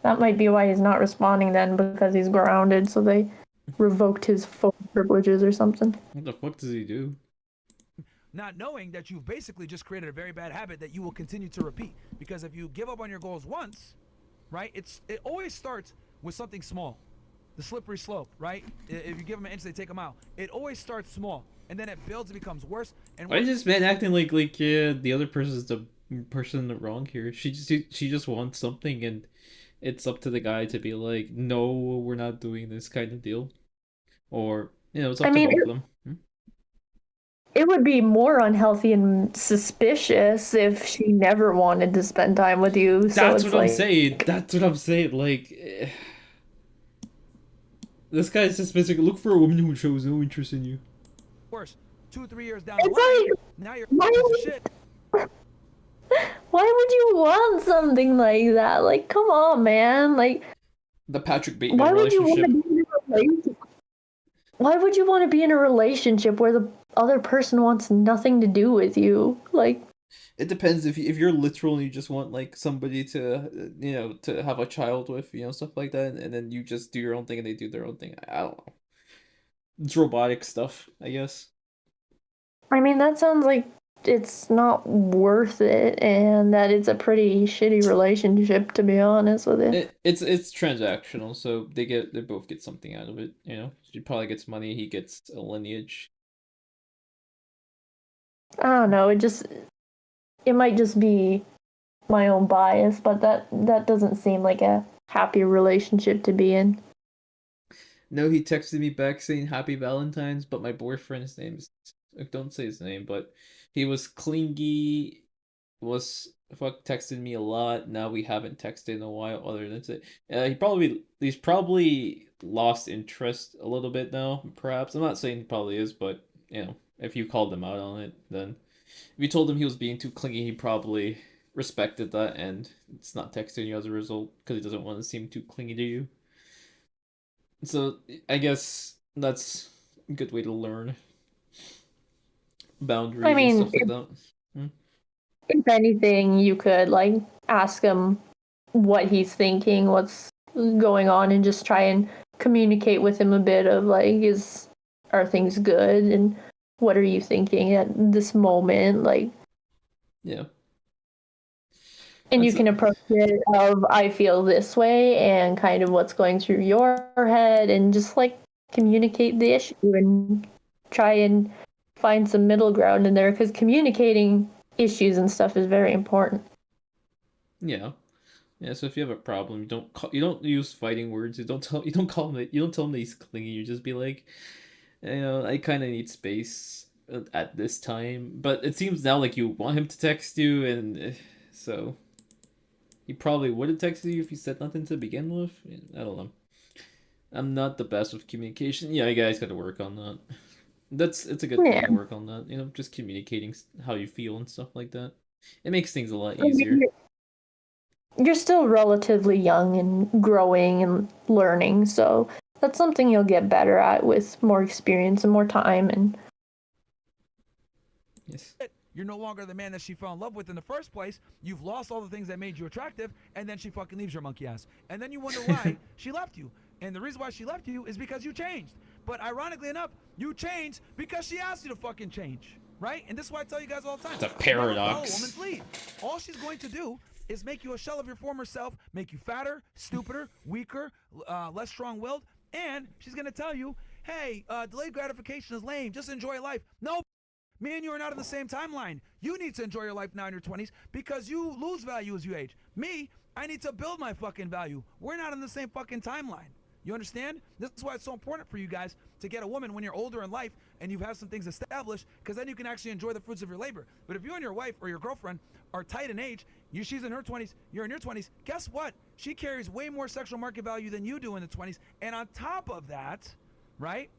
That might be why he's not responding then, because he's grounded, so they revoked his phone privileges or something. What the fuck does he do? Not knowing that you've basically just created a very bad habit that you will continue to repeat. Because if you give up on your goals once, right, it always starts with something small. The slippery slope, right? If you give them an inch, they take them out. It always starts small, and then it builds and becomes worse. And Why is this man acting like yeah, the other person's the person wrong here? She just wants something, and it's up to the guy to be like, no, we're not doing this kind of deal, or it's up to both of them. It would be more unhealthy and suspicious if she never wanted to spend time with you. That's what I'm saying. That's what I'm saying. Like, this guy's just basically look for a woman who shows no interest in you. worse. 2-3 years down the It's line, like, now you're why a piece would- of shit. Why would you want something like that? Like, come on, man. Like, The Patrick Bateman why would you want relationship. to be in a relationship? Why would you want to be in a relationship where the other person wants nothing to do with you? Like, It depends if you're literal and you just want like somebody to to have a child with, stuff like that, and then you just do your own thing and they do their own thing. I don't know. It's robotic stuff, I guess. I mean, that sounds like it's not worth it, and that it's a pretty shitty relationship, to be honest with it. It's transactional, so they both get something out of it. She probably gets money, he gets a lineage. I don't know. It might just be my own bias, but that doesn't seem like a happy relationship to be in. No, he texted me back saying happy Valentine's, but my boyfriend's name is, don't say his name, but he was clingy, texted me a lot. Now we haven't texted in a while, other than say, he's probably lost interest a little bit now, perhaps. I'm not saying he probably is, but if you called him out on it, then if you told him he was being too clingy, he probably respected that, and it's not texting you as a result because he doesn't want to seem too clingy to you. So I guess that's a good way to learn boundaries I mean, and stuff like that. If anything, you could like ask him what he's thinking, what's going on, and just try and communicate with him a bit of like, are things good, and what are you thinking at this moment, like. Yeah. And you That's can a- approach it of, I feel this way, and kind of what's going through your head, and just like communicate the issue and try and find some middle ground in there, because communicating issues and stuff is very important. Yeah. Yeah, so if you have a problem, you don't use fighting words. You don't tell him that he's clingy. You just be like, I kind of need space at this time. But it seems now like you want him to text you, and so he probably would have texted you if you said nothing to begin with. I don't know. I'm not the best with communication. Yeah, you guys got to work on that. It's a good thing Yeah. to work on that. Just communicating how you feel and stuff like that. It makes things a lot I mean, easier. You're still relatively young and growing and learning, so that's something you'll get better at with more experience and more time. And Yes. You're no longer the man that she fell in love with in the first place. You've lost all the things that made you attractive, and then she fucking leaves your monkey ass. And then you wonder why she left you. And the reason why she left you is because you changed. But ironically enough, you change because she asked you to fucking change, right? And this is why I tell you guys all the time. It's a never follow a paradox. woman's lead. All she's going to do is make you a shell of your former self, make you fatter, stupider, weaker, less strong-willed, and she's going to tell you, hey, delayed gratification is lame. Just enjoy life. No, me and you are not in the same timeline. You need to enjoy your life now in your 20s because you lose value as you age. Me, I need to build my fucking value. We're not in the same fucking timeline. You understand? This is why it's so important for you guys to get a woman when you're older in life and you have some things established, because then you can actually enjoy the fruits of your labor. But if you and your wife or your girlfriend are tight in age, she's in her 20s, you're in your 20s, guess what? She carries way more sexual market value than you do in the 20s. And on top of that, right?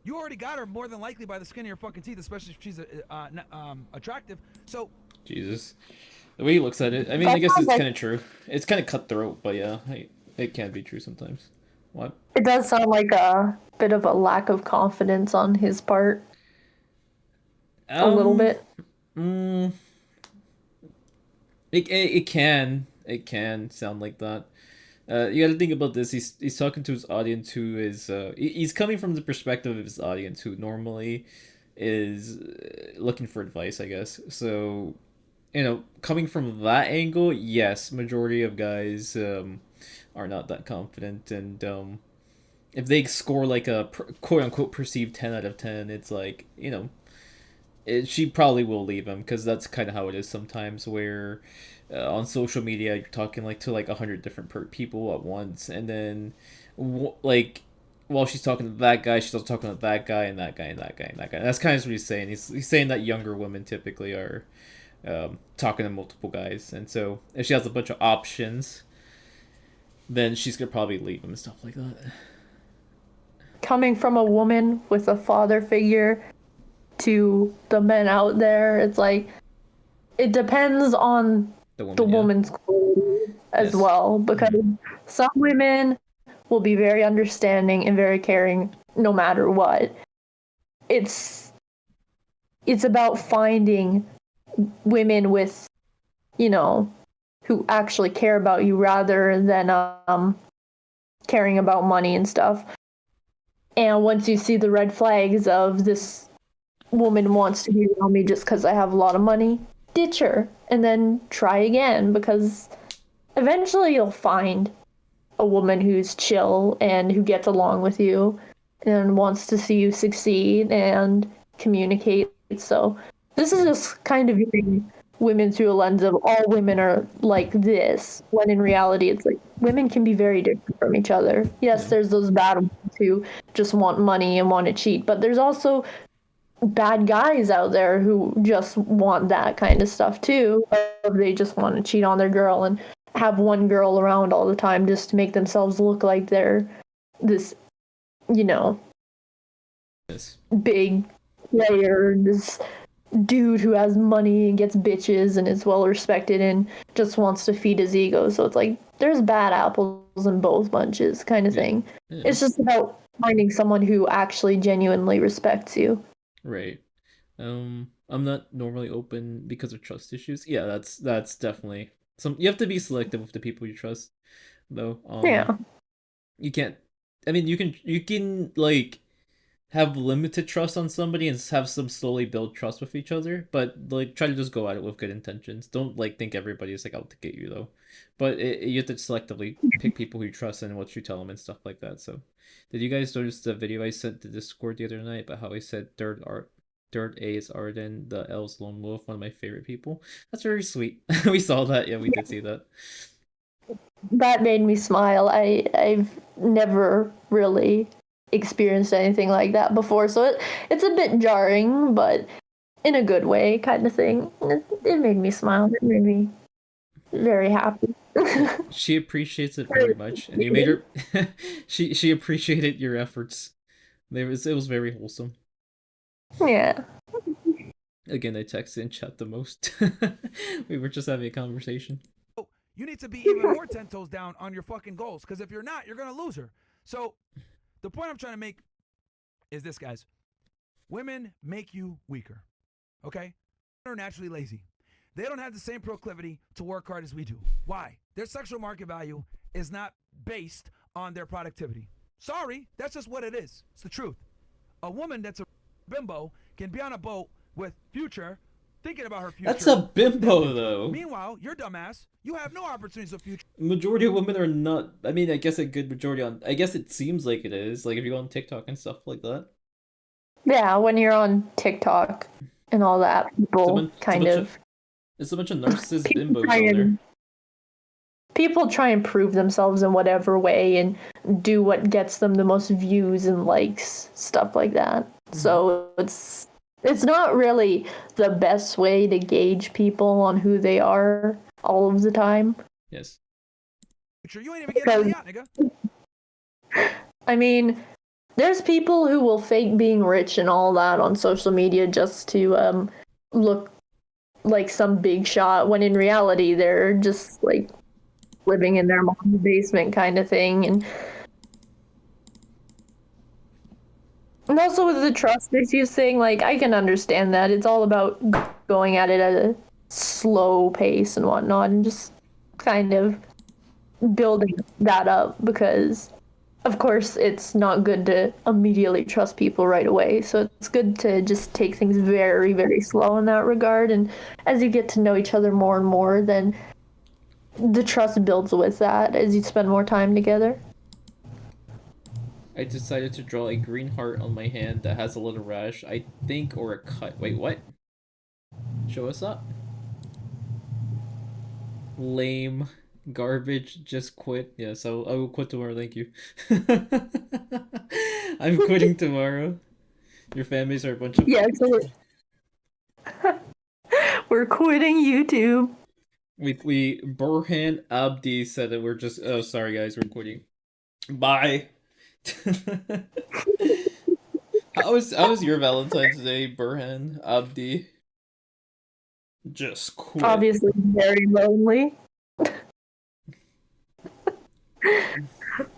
You already got her more than likely by the skin of your fucking teeth, especially if she's attractive. So Jesus. The way he looks at it, I mean, I guess it's kind of true. It's kind of cutthroat, but yeah, it can be true sometimes. What? It does sound like a bit of a lack of confidence on his part. A little bit. It can sound like that. You got to think about this. He's talking to his audience who is he's coming from the perspective of his audience who normally is looking for advice, I guess. So, coming from that angle, yes, majority of guys are not that confident, and if they score like a quote unquote perceived 10 out of 10, it's like, she probably will leave him, because that's kind of how it is sometimes, where on social media you're talking to 100 different people at once, and then while she's talking to that guy, she's also talking to that guy and that guy and that guy and that guy. And that's kind of what he's saying. He's saying that younger women typically are talking to multiple guys, and so if she has a bunch of options, then she's gonna probably leave him and stuff like that. Coming from a woman with a father figure to the men out there, it's like it depends on the woman's quality as well, because some women will be very understanding and very caring no matter what. It's about finding women with, who actually care about you rather than caring about money and stuff. And once you see the red flags of this woman wants to be around me just because I have a lot of money, ditch her and then try again, because eventually you'll find a woman who's chill and who gets along with you and wants to see you succeed and communicate. So this is just kind of viewing women through a lens of all women are like this, when in reality it's like women can be very different from each other. Yes, there's those bad ones who just want money and want to cheat, but there's also bad guys out there who just want that kind of stuff too. They just want to cheat on their girl and have one girl around all the time just to make themselves look like they're this, big player, this dude who has money and gets bitches and is well respected and just wants to feed his ego. So it's like there's bad apples in both bunches kind of thing. Yeah. It's just about finding someone who actually genuinely respects you. Right. I'm not normally open because of trust issues. Yeah, that's definitely you have to be selective with the people you trust, though. Yeah. You can't. I mean, you can have limited trust on somebody and have them slowly build trust with each other, but try to just go at it with good intentions. Don't think everybody is out to get you, though. But you have to selectively pick people who you trust and what you tell them and stuff like that. So, did you guys notice the video I sent to Discord the other night about how I said third A is Arden, the L's Lone Wolf, one of my favorite people? That's very sweet. We saw that. Yeah, we did see that. That made me smile. I've never really experienced anything like that before, so it's a bit jarring, but in a good way kind of thing. It made me smile. It made me very happy. She appreciates it very much, and you made her she appreciated your efforts. It was very wholesome. Yeah. Again, I texted and chat the most. We were just having a conversation. You need to be even more 10 toes down on your fucking goals, because if you're not, you're gonna lose her. So the point I'm trying to make is this, guys. Women make you weaker, okay? They're naturally lazy. They don't have the same proclivity to work hard as we do. Why? Their sexual market value is not based on their productivity. Sorry, that's just what it is. It's the truth. A woman that's a bimbo can be on a boat with Future, thinking about her future. That's a bimbo, though. Meanwhile, you're dumbass. You have no opportunities of future. Majority of women are not. I mean, I guess a good majority on. I guess it seems like it is. Like if you go on TikTok and stuff like that. Yeah, when you're on TikTok and all that, people It's a bunch of narcissist people bimbos on there. People try and prove themselves in whatever way and do what gets them the most views and likes, stuff like that. So it's not really the best way to gauge people on who they are all of the time. Yes. You ain't even getting on the yacht, nigga. I mean, there's people who will fake being rich and all that on social media just to look like some big shot, when in reality they're just like living in their mom's basement kind of thing. And also with the trust issues thing, like, I can understand that. It's all about going at it at a slow pace and whatnot, and just kind of building that up, because of course it's not good to immediately trust people right away. So it's good to just take things very, very slow in that regard. And as you get to know each other more and more, then the trust builds with that as you spend more time together. I decided to draw a green heart on my hand that has a little rash, I think, or a cut. Wait, what? Show us up. Lame. Garbage. Just quit. Yes, I will quit tomorrow, thank you. I'm quitting tomorrow. Your families are a bunch of... Yeah, so we're quitting YouTube. We Burhan Abdi said that we're just... Oh, sorry guys, we're quitting. Bye! How was your Valentine today, Burhan Abdi? Just quit. Obviously very lonely.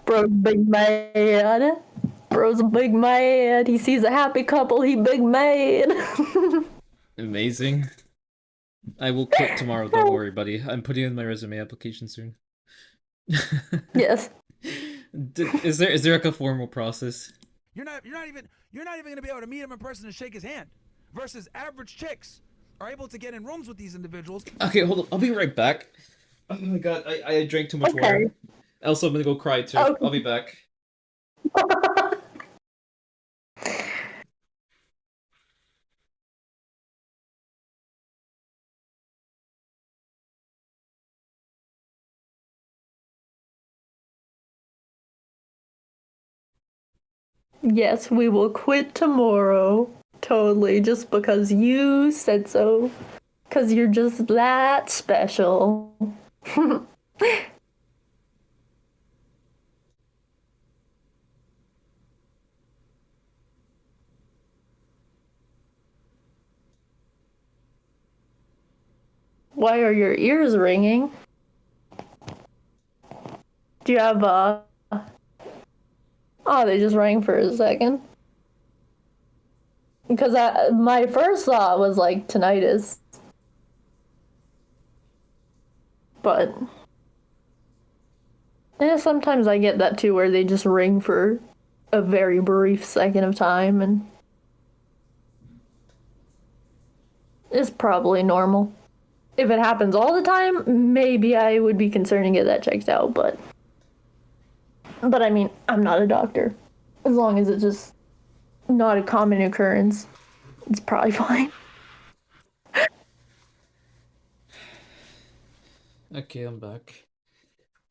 Bro's big mad. Bro's big mad. He sees a happy couple, he big mad. Amazing. I will quit tomorrow, don't worry, buddy. I'm putting in my resume application soon. Yes. Is there like a formal process? You're not even gonna be able to meet him in person and shake his hand. Versus average chicks are able to get in rooms with these individuals. Okay, hold on. I'll be right back. Oh my god, I drank too much water. Also, I'm gonna go cry too. Okay. I'll be back. Yes, we will quit tomorrow. Totally, just because you said so. Because you're just that special. Why are your ears ringing? Do you have Oh, they just rang for a second. Because my first thought was like tinnitus. But yeah, sometimes I get that too, where they just ring for a very brief second of time, and it's probably normal. If it happens all the time, maybe I would be concerned to get that checked out, but I mean, I'm not a doctor. As long as it's just not a common occurrence, it's probably fine. Okay, I'm back.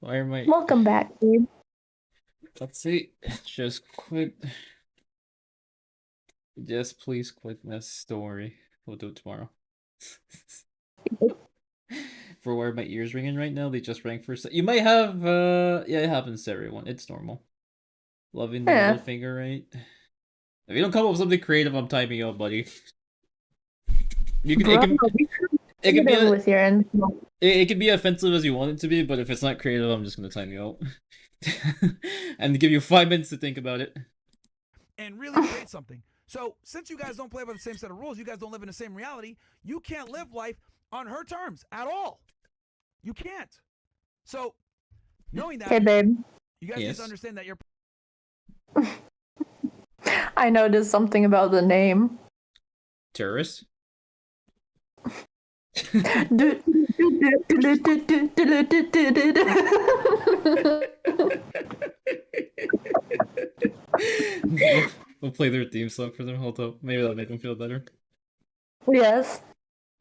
Why am I... Welcome back, babe. Let's see. Just quit. Just please quit this story. We'll do it tomorrow. For where my ears ringing right now, they just rang for a sec. You might have, yeah, it happens to everyone. It's normal. Loving the middle finger, right? If you don't come up with something creative, I'm timing you out, buddy. You can, it can be with your end. It can be offensive as you want it to be, but if it's not creative, I'm just gonna time you out. And give you 5 minutes to think about it. And really create something. So, since you guys don't play by the same set of rules, you guys don't live in the same reality, you can't live life on her terms at all. You can't. So, knowing that, Okay, babe. you guys need to understand that you're... I noticed something about the name. Terrorist? we'll, we'll play their theme song for them. Hold up. Maybe that'll make them feel better. Yes.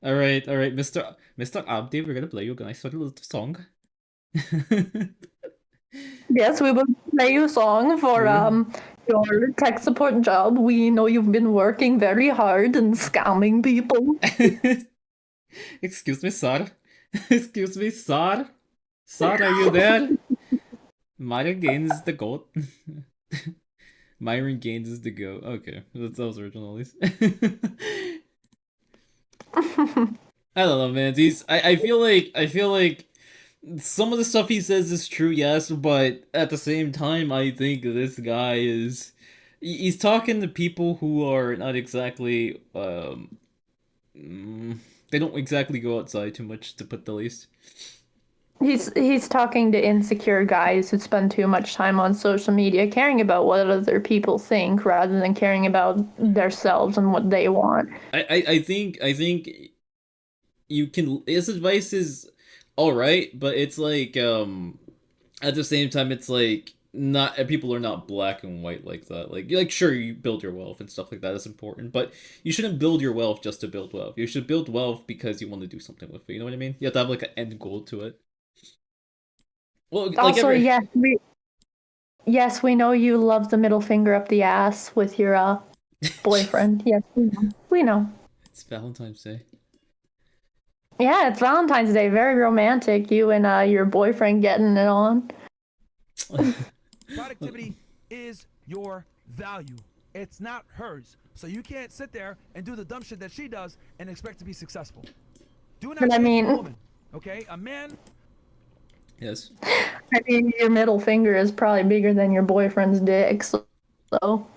Alright, Mr. Abdi, we're gonna play you a nice little song. Yes, we will play you a song for your tech support job. We know you've been working very hard and scamming people. Excuse me, sir. Excuse me, sir. Sir, are you there? Myron Gaines is the goat. Myron Gaines is the goat. Okay, that was original at least. I don't know, man. I feel like some of the stuff he says is true, yes, but at the same time, I think this guy he's talking to people who are not exactly they don't exactly go outside too much, to put the least. He's talking to insecure guys who spend too much time on social media caring about what other people think rather than caring about themselves and what they want. I think you can, his advice is alright, but it's like at the same time it's like not people are not black and white like that. Like sure, you build your wealth and stuff like that is important, but you shouldn't build your wealth just to build wealth. You should build wealth because you want to do something with it. You know what I mean? You have to have like an end goal to it. Well, like Also, yes, we know you love the middle finger up the ass with your boyfriend. Yes, we know. We know. It's Valentine's Day. Yeah, it's Valentine's Day. Very romantic. You and your boyfriend getting it on. Productivity is your value. It's not hers. So you can't sit there and do the dumb shit that she does and expect to be successful. Do not But I chase a mean- woman, okay? A man. Yes. I mean, your middle finger is probably bigger than your boyfriend's dick, so.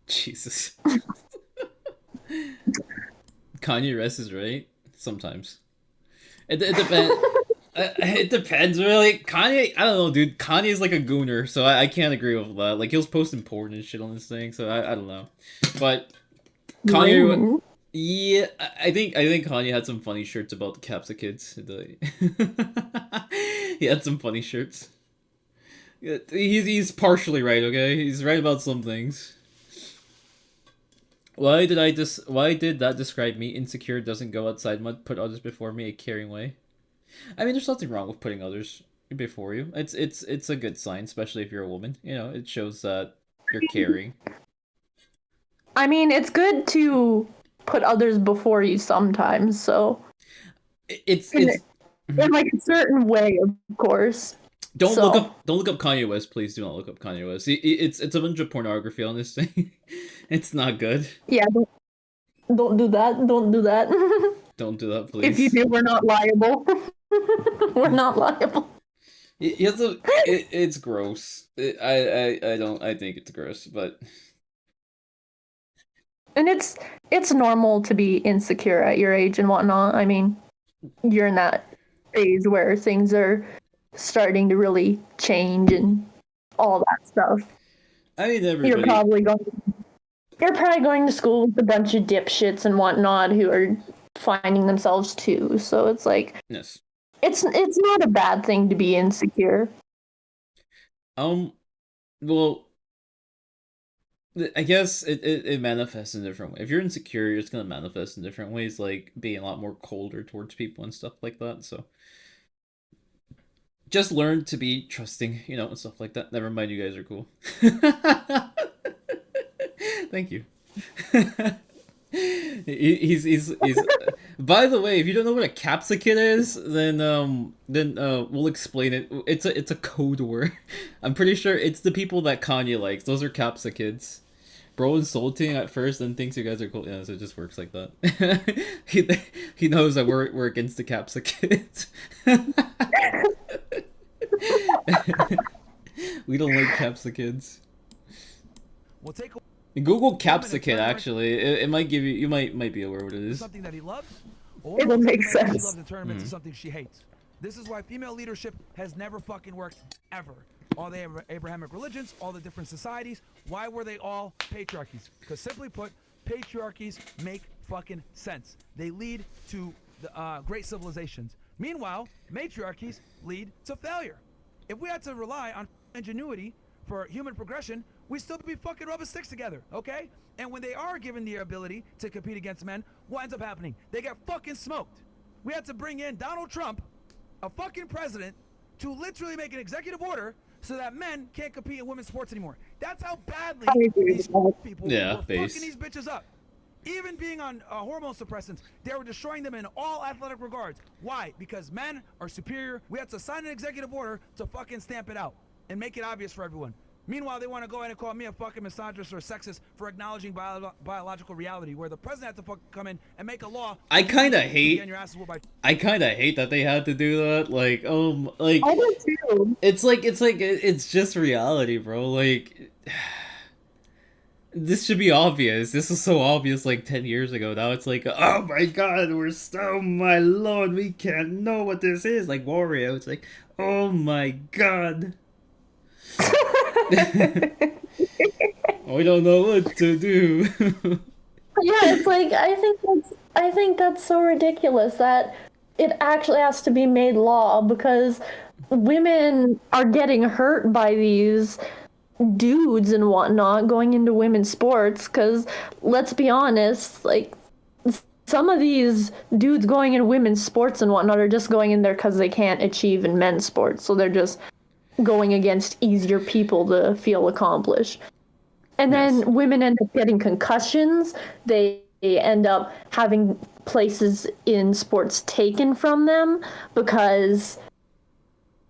Jesus. Kanye West is right. Sometimes. It depends. It depends, really. Kanye, I don't know, dude. Kanye's like a gooner, so I can't agree with that. Like, he was posting porn and shit on this thing, so I don't know. But Kanye, yeah, I think Kanye had some funny shirts about the Capsa kids. He had some funny shirts. He's partially right, okay? He's right about some things. Why did that describe me? Insecure, doesn't go outside much, put others before me, a caring way. I mean, there's nothing wrong with putting others before you. It's a good sign, especially if you're a woman. You know, it shows that you're caring. I mean, it's good to put others before you sometimes, so. It's in like a certain way, of course. Don't look up Kanye West, please. Do not look up Kanye West. It's a bunch of pornography on this thing. It's not good. Yeah, don't do that. Don't do that. Don't do that, please. If you do, we're not liable. We're not liable. It's gross. I think it's gross, but. And it's normal to be insecure at your age and whatnot. I mean, you're in that phase where things are starting to really change and all that stuff. I mean, everybody. You're probably going to school with a bunch of dipshits and whatnot who are finding themselves too. So it's like, yes, it's not a bad thing to be insecure. Well, I guess it manifests in different ways. If you're insecure, it's gonna manifest in different ways, like being a lot more colder towards people and stuff like that. So just learn to be trusting, you know, and stuff like that. Never mind, you guys are cool. Thank you. He's by the way, if you don't know what a capsicum is, then we'll explain it. It's a code word. I'm pretty sure it's the people that Kanye likes. Those are capsikids. Bro insulting at first, then thinks you guys are cool. Yeah, so it just works like that. he knows that we're against the capsikids. We don't like capsikids. We'll take Google capsicum. Actually, it might give you might be aware what it is. something that he loves, or It'll make something that sense. She loves and turn him into something she hates. This is why female leadership has never fucking worked ever. all the Abrahamic religions, all the different societies, why were they all patriarchies? Because simply put, patriarchies make fucking sense. They lead to the great civilizations. Meanwhile, matriarchies lead to failure. If we had to rely on ingenuity for human progression, we still be fucking rubbing sticks together, okay? And when they are given the ability to compete against men, what ends up happening? They get fucking smoked. We had to bring in Donald Trump, a fucking president, to literally make an executive order so that men can't compete in women's sports anymore. That's how badly these people were fucking these bitches up. Even being on hormone suppressants, they were destroying them in all athletic regards. Why? Because men are superior. We had to sign an executive order to fucking stamp it out and make it obvious for everyone. Meanwhile, they want to go ahead and call me a fucking misogynist or sexist for acknowledging biological reality, where the president had to fucking come in and make a law. I kind of hate that they had to do that. Like, like I do too. it's just reality, bro. Like, this should be obvious. This was so obvious like 10 years ago. Now it's like, oh my god, oh my lord, we can't know what this is. Like Wario, it's like, oh my god. We don't know what to do. Yeah, it's like I think that's so ridiculous that it actually has to be made law, because women are getting hurt by these dudes and whatnot going into women's sports. Because let's be honest, like some of these dudes going into women's sports and whatnot are just going in there because they can't achieve in men's sports, so they're just going against easier people to feel accomplished. And then women end up getting concussions. They end up having places in sports taken from them because,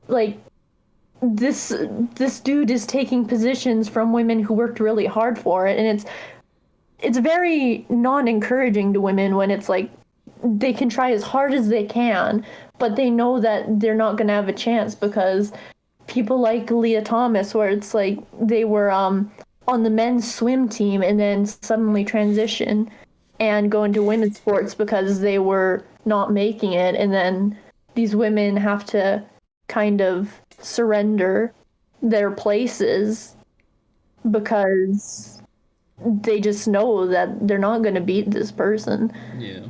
like, this dude is taking positions from women who worked really hard for it, and it's very non-encouraging to women when it's like they can try as hard as they can, but they know that they're not going to have a chance because people like Leah Thomas, where it's like they were on the men's swim team and then suddenly transition and go into women's sports because they were not making it, and then these women have to kind of surrender their places because they just know that they're not going to beat this person. Yeah.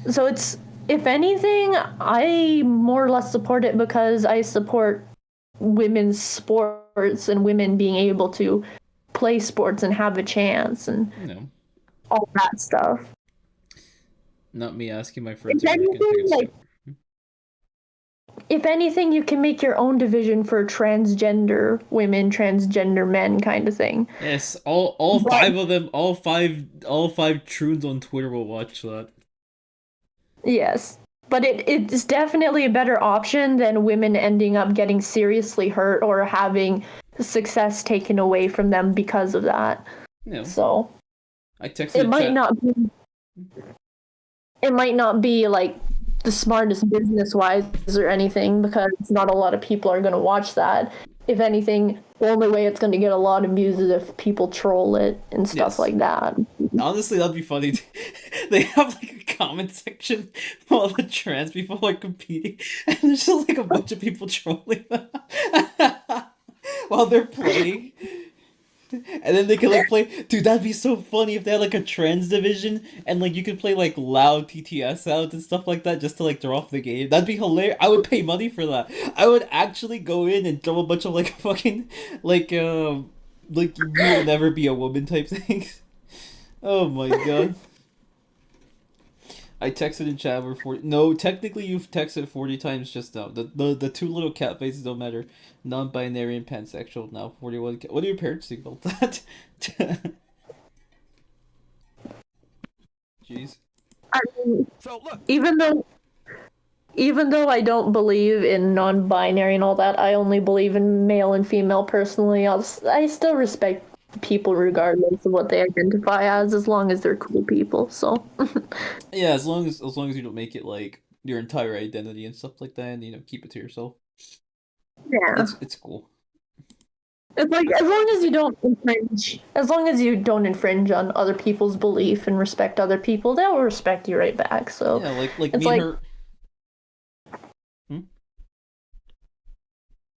So it's, if anything, I more or less support it because I support women's sports and women being able to play sports and have a chance and all that stuff. Not me asking my friends if I can pick a sport. If anything, you can make your own division for transgender women, transgender men kind of thing. Yes, all five of them, all five troons on Twitter will watch that. Yes. But it's definitely a better option than women ending up getting seriously hurt or having success taken away from them because of that. Yeah. So I texted it might not be like the smartest business-wise or anything, because not a lot of people are going to watch that. If anything, the only way it's going to get a lot of views is if people troll it and stuff like that. Honestly, that'd be funny. They have like a comment section while the trans people are competing, and there's just like a bunch of people trolling them while they're playing. And then they can like play. Dude, that'd be so funny if they had like a trans division and like you could play like loud TTS sounds and stuff like that just to like throw off the game. That'd be hilarious. I would pay money for that. I would actually go in and throw a bunch of like fucking like you will never be a woman type things. Oh my god. I texted in chat over 40. No, technically you've texted 40 times just now. The two little cat faces don't matter. Non-binary and pansexual now. 41. What do your parents think about that? Jeez. I mean, so look, even though I don't believe in non-binary and all that, I only believe in male and female personally. I still respect people regardless of what they identify as long as they're cool people. So yeah, as long as you don't make it like your entire identity and stuff like that, and keep it to yourself. Yeah, it's cool. It's like as long as you don't infringe on other people's belief and respect other people, they'll respect you right back. So yeah, like it's me and her.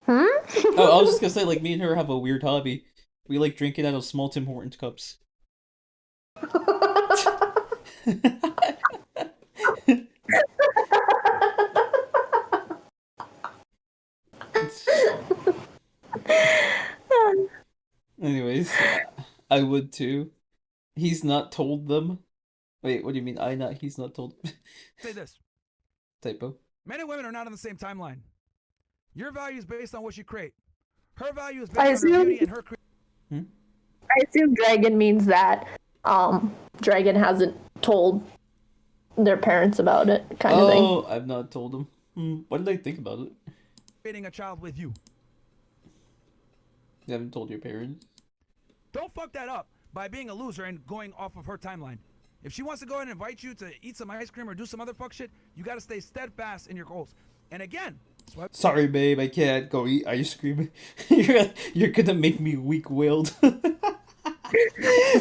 Hmm? Oh, I was just gonna say, like, me and her have a weird hobby. We like drinking out of small Tim Hortons cups. Anyways, I would too. He's not told them. Wait, what do you mean? He's not told. Say this. Typo. Men and women are not on the same timeline. Your value is based on what you create. Her value is I based on her assume- beauty and her creation. I assume Dragon means that Dragon hasn't told their parents about it, kind of thing. Oh, I've not told them. What did I think about it? Creating a child with you. You haven't told your parents? Don't fuck that up by being a loser and going off of her timeline. If she wants to go ahead and invite you to eat some ice cream or do some other fuck shit, you gotta stay steadfast in your goals. And again, Sorry, babe, I can't go eat ice cream. You're gonna make me weak-willed.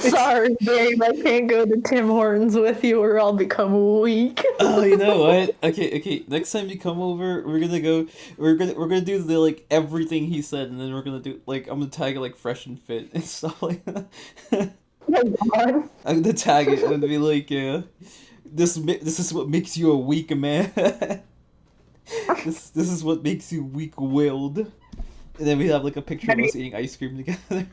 Sorry, babe, I can't go to Tim Hortons with you or I'll become weak. Oh, you know what? Okay. Next time you come over, we're gonna go. We're gonna do the like everything he said, and then we're gonna do like I'm gonna tag it like fresh and fit and stuff like that. Oh my God. I'm gonna tag it and be like, this is what makes you a weak man. this is what makes you weak-willed. And then we have like a picture of us eating ice cream together.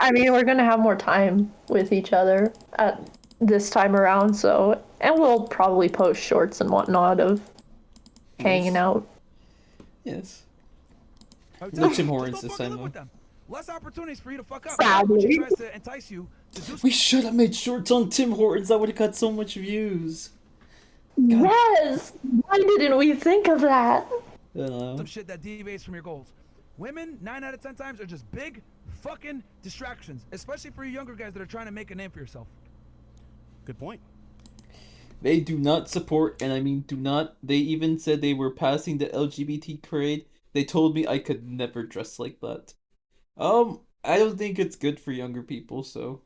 I mean, we're gonna have more time with each other at this time around, so, and we'll probably post shorts and whatnot of hanging out. Yes. I would No tell you, Tim just Hortons don't this fucking time, live though. with them. Less opportunities for you to fuck up. Sadly. When she tries to entice you to do We should have made shorts on Tim Hortons. That would have got so much views. Yes! Why didn't we think of that? I don't know. some shit that deviates from your goals. Women, 9 out of 10 times, are just big fucking distractions, especially for you younger guys that are trying to make a name for yourself. Good point. They do not support, and I mean do not. They even said they were passing the LGBT parade. They told me I could never dress like that. I don't think it's good for younger people, so,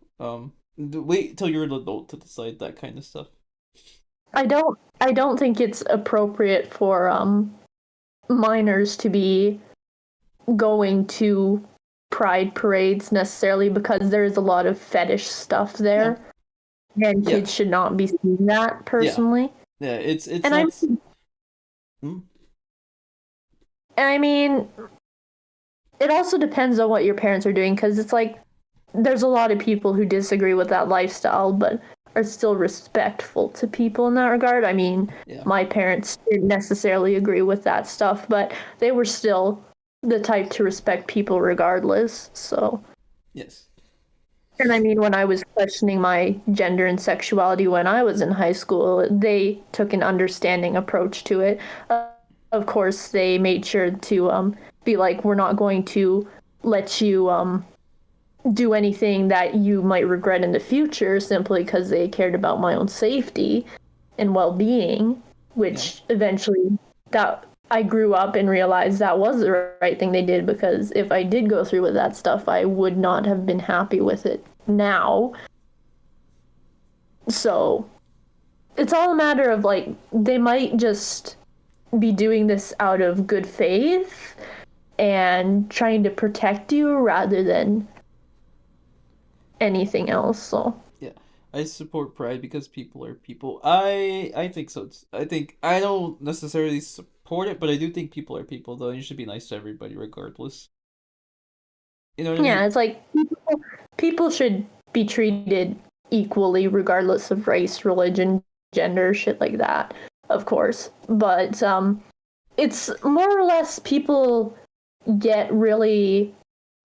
wait till you're an adult to decide that kind of stuff. I don't think it's appropriate for minors to be going to pride parades necessarily because there's a lot of fetish stuff there. And Yeah. kids should not be seeing that personally. Yeah, it's And not... And I mean, it also depends on what your parents are doing, because it's like, there's a lot of people who disagree with that lifestyle, but are still respectful to people in that regard. I mean, Yeah. my parents didn't necessarily agree with that stuff, but they were still the type to respect people regardless, so... Yes. And I mean, when I was questioning my gender and sexuality when I was in high school, they took an understanding approach to it. Of course, they made sure to be like, we're not going to let you do anything that you might regret in the future, simply because they cared about my own safety and well-being, which eventually that I grew up and realized that was the right thing they did, because if I did go through with that stuff, I would not have been happy with it now. So it's all a matter of like, they might just be doing this out of good faith and trying to protect you rather than anything else. So I support pride because people are people. I think so. I don't necessarily support it, but I do think people are people, though, and you should be nice to everybody regardless. You know what I mean? yeah, it's like people should be treated equally regardless of race, religion, gender, shit like that, of course. But it's more or less people get really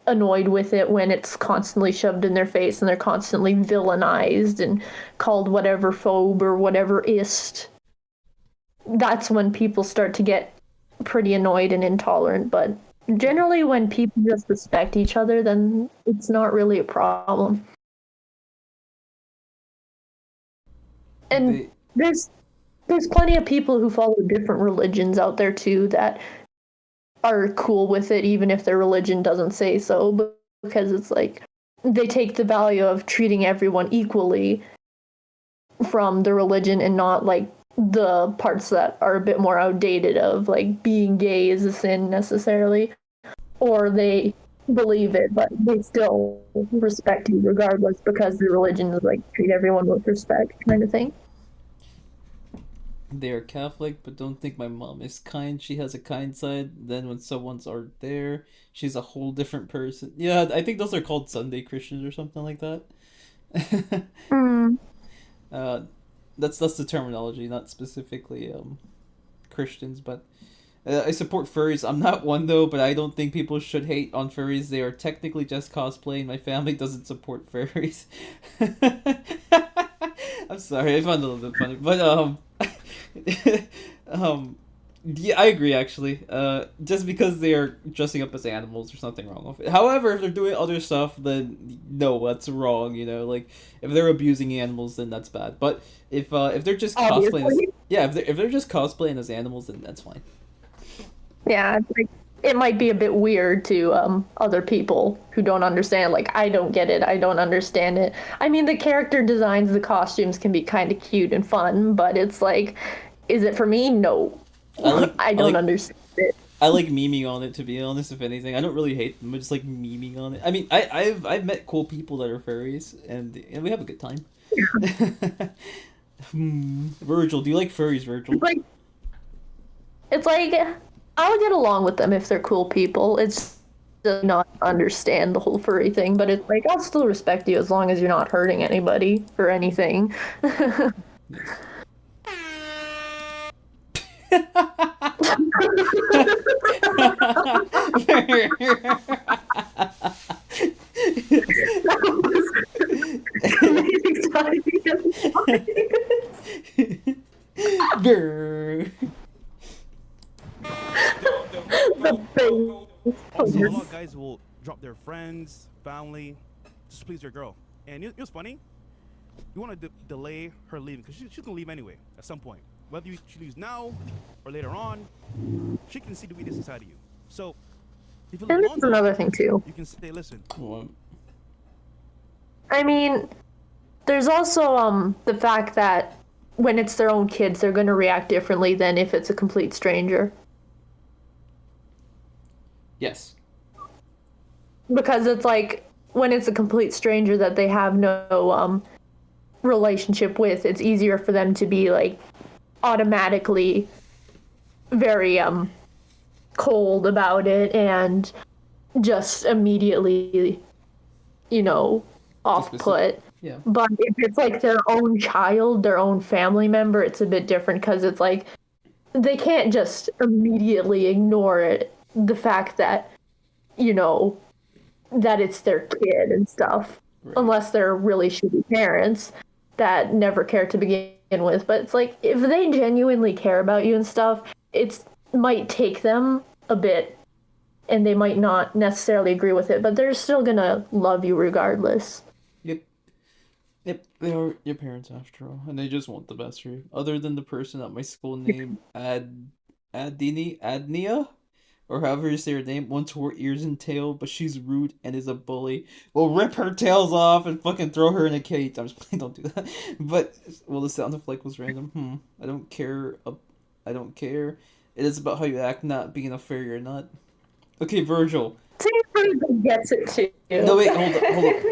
annoyed with it when it's constantly shoved in their face and they're constantly villainized and called whatever phobe or whatever ist. That's when people start to get pretty annoyed and intolerant. But generally, when people just respect each other, then it's not really a problem. And there's plenty of people who follow different religions out there too that are cool with it, even if their religion doesn't say so, because it's like they take the value of treating everyone equally from the religion and not like the parts that are a bit more outdated of like being gay is a sin necessarily, or they believe it but they still respect you regardless because the religion is like treat everyone with respect kind of thing. They are Catholic, but don't think my mom is kind. She has a kind side. Then when someone's aren't there, she's a whole different person. Yeah, I think those are called Sunday Christians or something like that. Mm. uh, that's the terminology, not specifically Christians, but I support furries. I'm not one though, but I don't think people should hate on furries. They are technically just cosplaying. My family doesn't support furries. I'm sorry, I found it a little bit funny, but um, yeah, I agree actually. Just because they are dressing up as animals, there's nothing wrong with it. However, if they're doing other stuff, then no, that's wrong. You know, like if they're abusing animals, then that's bad. But if they're just cosplaying as, Obviously. yeah, if they're just cosplaying as animals, then that's fine. Yeah, it's like it might be a bit weird to other people who don't understand. Like, I don't get it. I don't understand it. I mean, the character designs, the costumes can be kind of cute and fun, but it's like, is it for me? No. I don't understand it. I like memeing on it, to be honest. If anything, I don't really hate them. I just like memeing on it. I mean, I've met cool people that are furries, and we have a good time. Virgil, do you like furries, Virgil? It's like I'll get along with them if they're cool people. It's just not understand the whole furry thing, but it's like I'll still respect you as long as you're not hurting anybody or anything. Grr. The Also, a lot of guys will drop their friends, family, just to please their girl. And it was funny. You want to delay her leaving because she's gonna leave anyway at some point. Whether she leaves now or later on, she can see the weakness inside of you. So if you And leave this is another thing too. you can say, listen. What? I mean, there's also the fact that when it's their own kids, they're going to react differently than if it's a complete stranger. Yes. Because it's like when it's a complete stranger that they have no relationship with, it's easier for them to be like automatically very cold about it and just immediately, off put. Yeah. But if it's like their own child, their own family member, it's a bit different because it's like they can't just immediately ignore it, the fact that, that it's their kid and stuff, Right. unless they're really shitty parents that never cared to begin with. But it's like if they genuinely care about you and stuff, it might take them a bit and they might not necessarily agree with it, but they're still gonna love you regardless. Yep, they are your parents after all, and they just want the best for you. Other than the person at my school named Adnia, or however you say her name, once wore ears and tail, but she's rude and is a bully. We'll rip her tails off and fucking throw her in a cage. I'm just playing, don't do that. But, well, the sound effect was random. I don't care. I don't care. It is about how you act, not being a fairy or not. Okay, Virgil. Gets it too. No, wait, hold up.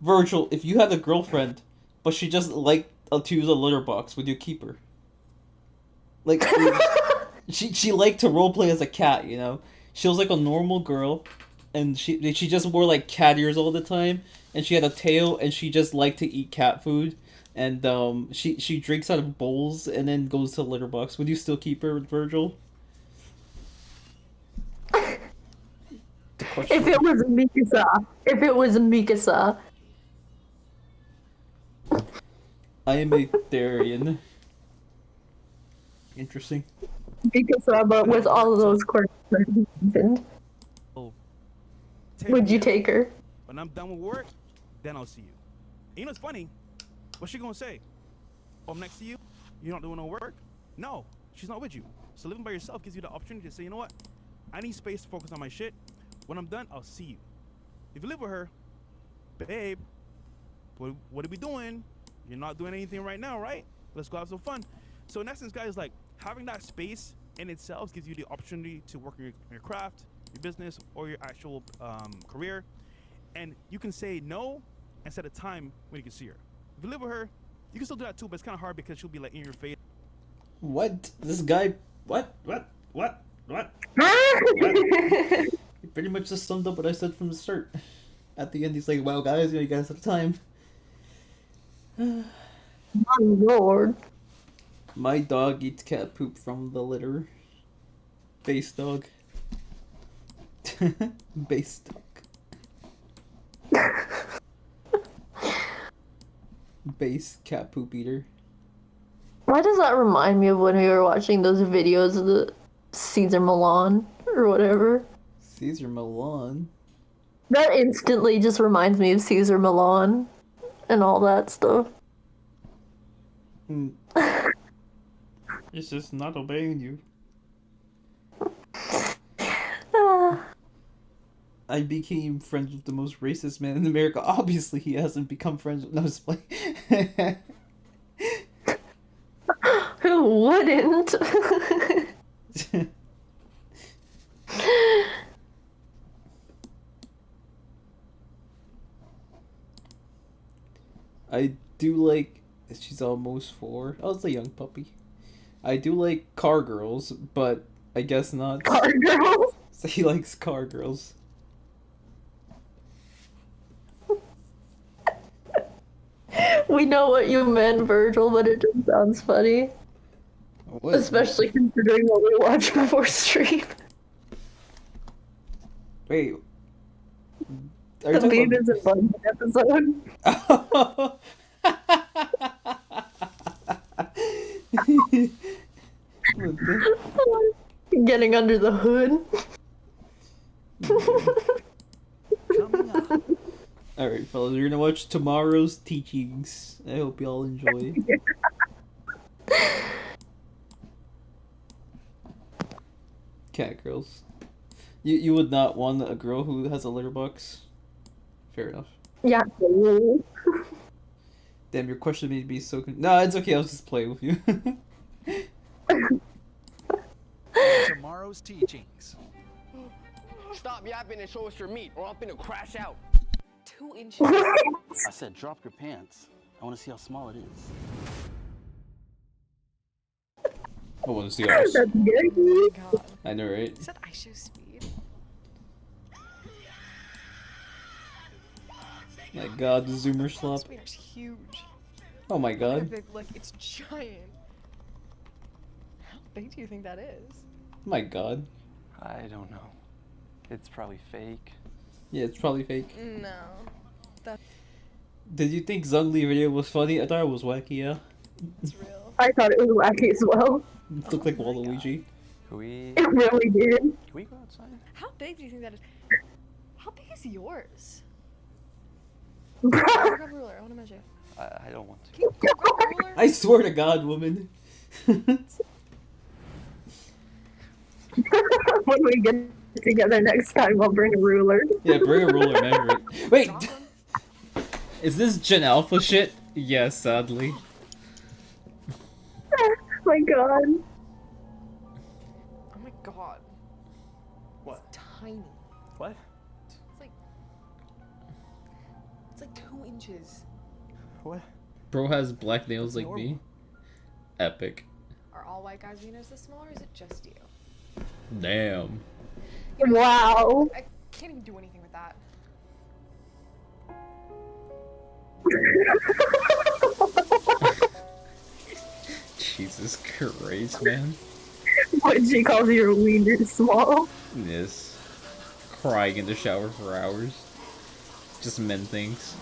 Virgil, if you had a girlfriend, but she just liked to use a litter box, would you keep her? Like, she liked to roleplay as a cat, She was like a normal girl, and she just wore like cat ears all the time, and she had a tail, and she just liked to eat cat food, and she drinks out of bowls and then goes to the litter box. Would you still keep her, Virgil? If it was Mikasa. I am a Therian. Interesting. Mikasa, but with all of those quirks that you mentioned. Oh, Would you take her? When I'm done with work, then I'll see you. And you know what's funny? What's she gonna say? Oh, I'm next to you? You're not doing no work? No, she's not with you. So living by yourself gives you the opportunity to say, you know what? I need space to focus on my shit. When I'm done, I'll see you. If you live with her, babe, what are we doing? You're not doing anything right now, right? Let's go have some fun. So in essence, guys, like having that space in itself gives you the opportunity to work on your craft, your business, or your actual career, and you can say no and set a time when you can see her. If you live with her, you can still do that too, but it's kind of hard because she'll be like in your face. What? This guy? What? What? He pretty much just summed up what I said from the start. At the end, he's like, "Wow, guys, you guys have time." My lord. My dog eats cat poop from the litter. Base dog. Base dog. Base cat poop eater. Why does that remind me of when we were watching those videos of the Caesar Milan or whatever? Caesar Milan. That instantly just reminds me of Caesar Milan and all that stuff. It's just not obeying you. I became friends with the most racist man in America. Obviously, he hasn't become friends with... No, just play. Who wouldn't? I do like... She's almost 4. Oh, it's a young puppy. I do like car girls, but I guess not. Car girls? So he likes car girls. We know what you meant, Virgil, but it just sounds funny. What? Especially considering what we watched before stream. Wait. Are The you talking Beavis and Butthead episode. about... What the... Getting under the hood. Coming up. Alright, fellas, we're gonna watch tomorrow's teachings. I hope y'all enjoy. Cat girls. You would not want a girl who has a litter box? Fair enough. Yeah. Damn, your question made me so No, it's okay, I'll just play with you. Tomorrow's teachings. Stop yapping and show us your meat, or I'm gonna crash out. 2 inches. I said drop your pants. I want to see how small it is. I want to see ours. That's good. Oh my god. I know, right? Is that I show speed? My god, the zoomer slop. Speeder's huge. Oh my god. Like, it's giant. How big do you think that is? My god. I don't know. It's probably fake. Yeah, it's probably fake. No. Did you think Zhongli video was funny? I thought it was wacky, yeah. It's real. I thought it was wacky as well. It looked like Oh my Waluigi. Can we It really did. go outside? How big do you think that is? How big is yours? Bruh. Grab a ruler. I want to measure. I don't want to. Can you grab a ruler? I swear to god, woman. When we get together next time, I'll bring a ruler. Yeah, bring a ruler, measure it. Wait! Drop 'em? Is this Gen Alpha shit? Yes, sadly. Oh my god. Oh my god. What? It's tiny. What? It's like 2 inches. What? Bro has black nails like me. Normal. Epic. Are all white guys' wieners this small, or is it just you? Damn. Wow. I can't even do anything with that. Jesus Christ, man. What did she call your wiener small? Yes. Crying in the shower for hours. Just men things.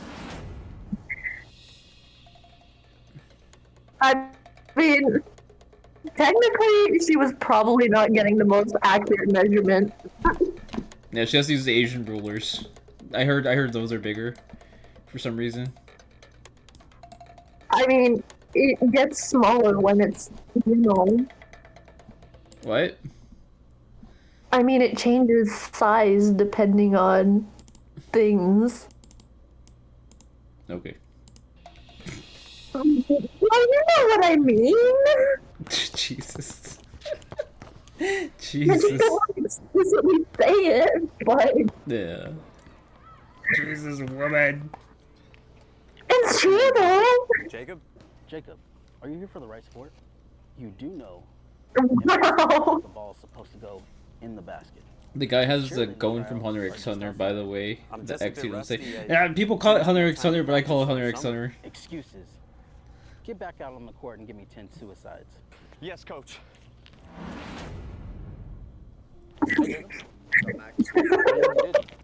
I mean, technically, she was probably not getting the most accurate measurement. Yeah, she has to use the Asian rulers. I heard those are bigger. For some reason. I mean, it gets smaller when it's, you know. What? I mean, it changes size depending on things. Okay. you know what I mean. Jesus. I just Jesus. don't want to explicitly say it, but Yeah. Jesus, woman. it's true though. Jacob? Jacob, are you here for the right sport? You do know Wow. the ball's supposed to go in the basket. The guy has the Cheerleading going from trials Hunter are x just Hunter, as by the bad. way. I'm The just a X bit you don't say. rusty, Yeah, people call it Hunter x Time Hunter, to but I call it practice Hunter all x summer. Hunter. Excuses. Get back out on the court and give me 10 suicides. Yes, coach.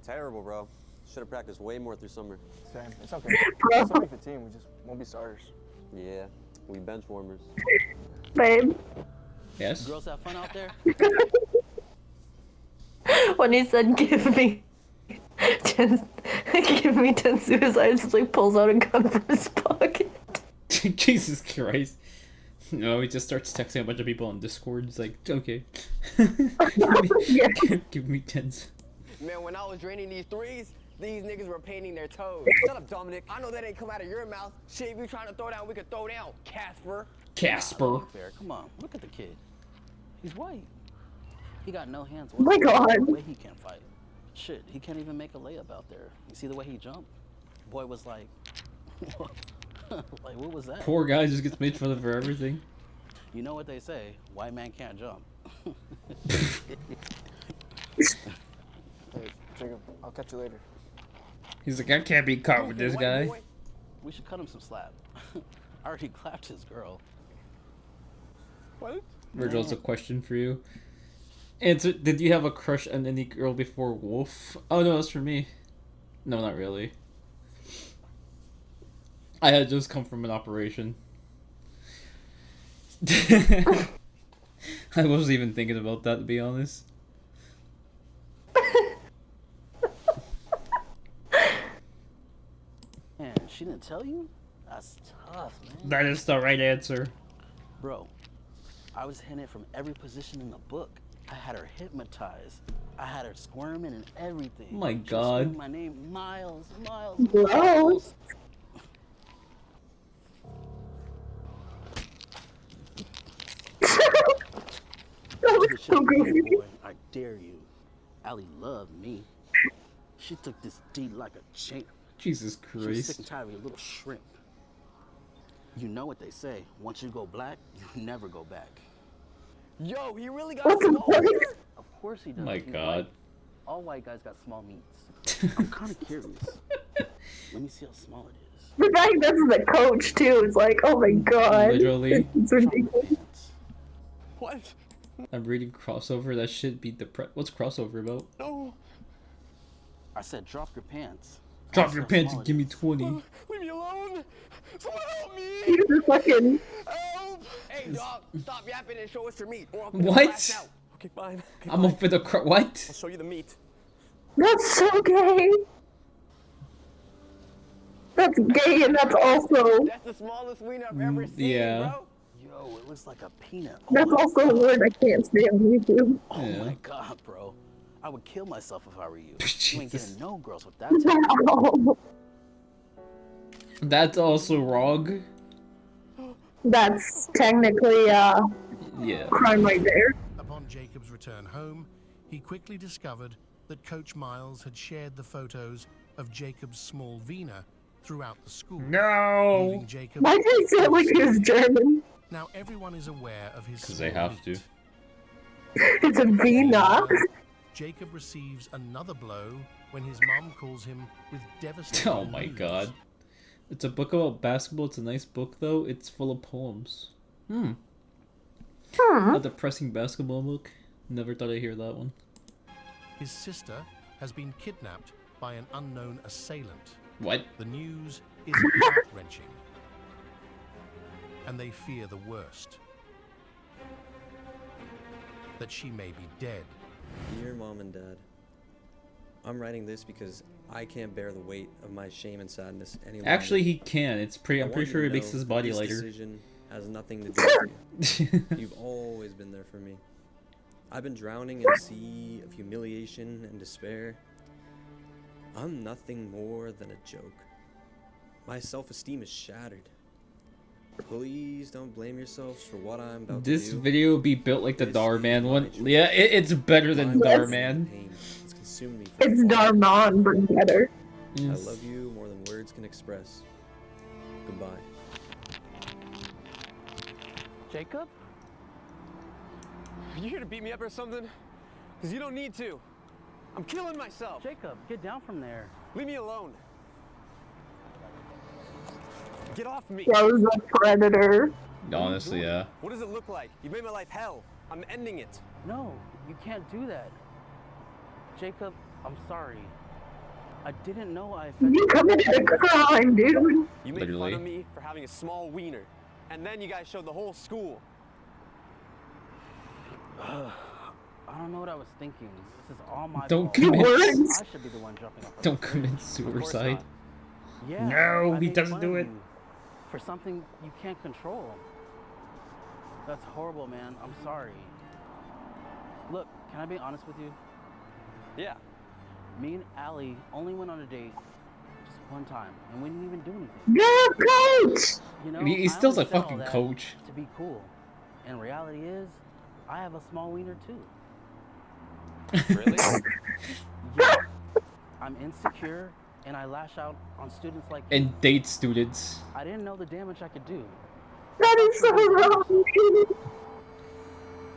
Terrible, bro. Should have practiced way more through summer. Same. It's okay. We're still make the team. We just won't be starters. Yeah, we bench warmers. Babe, Yes? Girls have fun out there? when he said give me 10, give me 10 suicides, he like pulls out a gun from his pocket. Jesus Christ. No, he just starts texting a bunch of people on Discord. It's like, okay. give me tens. Man, when I was draining these threes, these niggas were painting their toes. Shut up, Dominic. I know that ain't come out of your mouth. Shit, if you trying to throw down, we could throw down. Casper. Casper. Fair. Come on, look at the kid. He's white. He got no hands. Oh my God. No way he can't fight. Shit, he can't even make a layup out there. You see the way he jumped? Boy was like, like what was that? Poor guy just gets made fun of for everything. You know what they say? White man can't jump. Hey, Jacob, I'll catch you later. He's like, I can't be caught with this guy. We should cut him some slack. I already clapped his girl. What? Virgil's a question for you. Answer, did you have a crush on any girl before Wolf? Oh no, that's for me. No, not really. I had just come from an operation. I wasn't even thinking about that, to be honest. Man, she didn't tell you? That's tough, man. That is the right answer. Bro, I was hitting it from every position in the book. I had her hypnotized. I had her squirming and everything. Oh my She was God. screaming my name, Miles, Miles, Gross. Miles. That was Shit, so goofy. boy, I dare you. Allie loved me. She took this D like a champ. Jesus She was sick Christ. and tired of your little shrimp. You know what they say. Once you go black, you never go back. Yo, he really got What the small fuck? here? Of course he does. My He's God. white. All white guys got small meats. I'm kind of curious. Let me see how small it is. The fact this is a coach too, it's like, oh my God. Literally. It's ridiculous. Pants. What? I'm reading crossover. That should be what's crossover about? No. I said drop your pants. Drop That's your how pants small and it give me is. 20. Leave me alone. Someone help me. He's just fucking. Help. Hey, dog, stop yapping and show us your meat. Or I'm What? gonna blast out. Okay, fine. Okay, I'm fine. up for the what? I'll show you the meat. That's so gay. That's gay and that's also. That's the smallest wiener I've ever seen, yeah. bro. Yo, it looks like a peanut. Oh That's my also a word I can't say on YouTube. Oh Yeah. my God, bro. I would kill myself if I were you. You ain't Jesus. getting no girls with that type. Wow. That's also wrong. That's technically Yeah. crime right there. Upon Jacob's return home, he quickly discovered that Coach Miles had shared the photos of Jacob's small Vina throughout the school. No. Leaving Jacob. Why did he say it like he was German? Now everyone is aware of his. Because they small have meat. to. It's a Vina. Jacob receives another blow when his mom calls him with devastating Oh my news. God. It's a book about basketball. It's a nice book, though. It's full of poems. A depressing basketball book. Never thought I'd hear that one. His sister has been kidnapped by an unknown assailant. What? The news is heart-wrenching, and they fear the worst. That she may be dead. Dear Mom and Dad, I'm writing this because I can't bear the weight of my shame and sadness any longer. Actually, he can. It's pretty. I I'm want pretty you sure to it makes know his body this lighter. decision has nothing to do with you. You've always been there for me. I've been drowning in a sea of humiliation and despair. I'm nothing more than a joke. My self-esteem is shattered. Please don't blame yourselves for what I'm about This to do. video will be built like the This Darman is one. my choice. Yeah, it's better than My life Darman. and pain. It's consumed me for It's far too long. Darman, but better. I Yes. love you more than words can express. Goodbye. Jacob? Are you here to beat me up or something? Because you don't need to. I'm killing myself. Jacob, get down from there. Leave me alone. Get off me. Rose the Predator. Honestly, yeah. What does it look like? You made my life hell. I'm ending it. No, you can't do that. Jacob, I'm sorry. I didn't know I offended You committed a crime, dude. You made Literally. fun of me for having a small wiener. And then you guys showed the whole school. I don't know what I was thinking. This is all my Don't fault. commit. I should be the one jumping off. Don't commit suicide. Yeah. No, I he made doesn't fun do of it. you for something you can't control. That's horrible, man. I'm sorry. Look, can I be honest with you? Yeah. Me and Allie only went on a date just one time, and we didn't even do anything. You're a coach! You know, He's I still only a said all fucking that coach. to be cool. And reality is, I have a small wiener too. Really? Yeah. I'm insecure, and I lash out on students like you. And date students. I didn't know the damage I could do. That is so wrong, dude.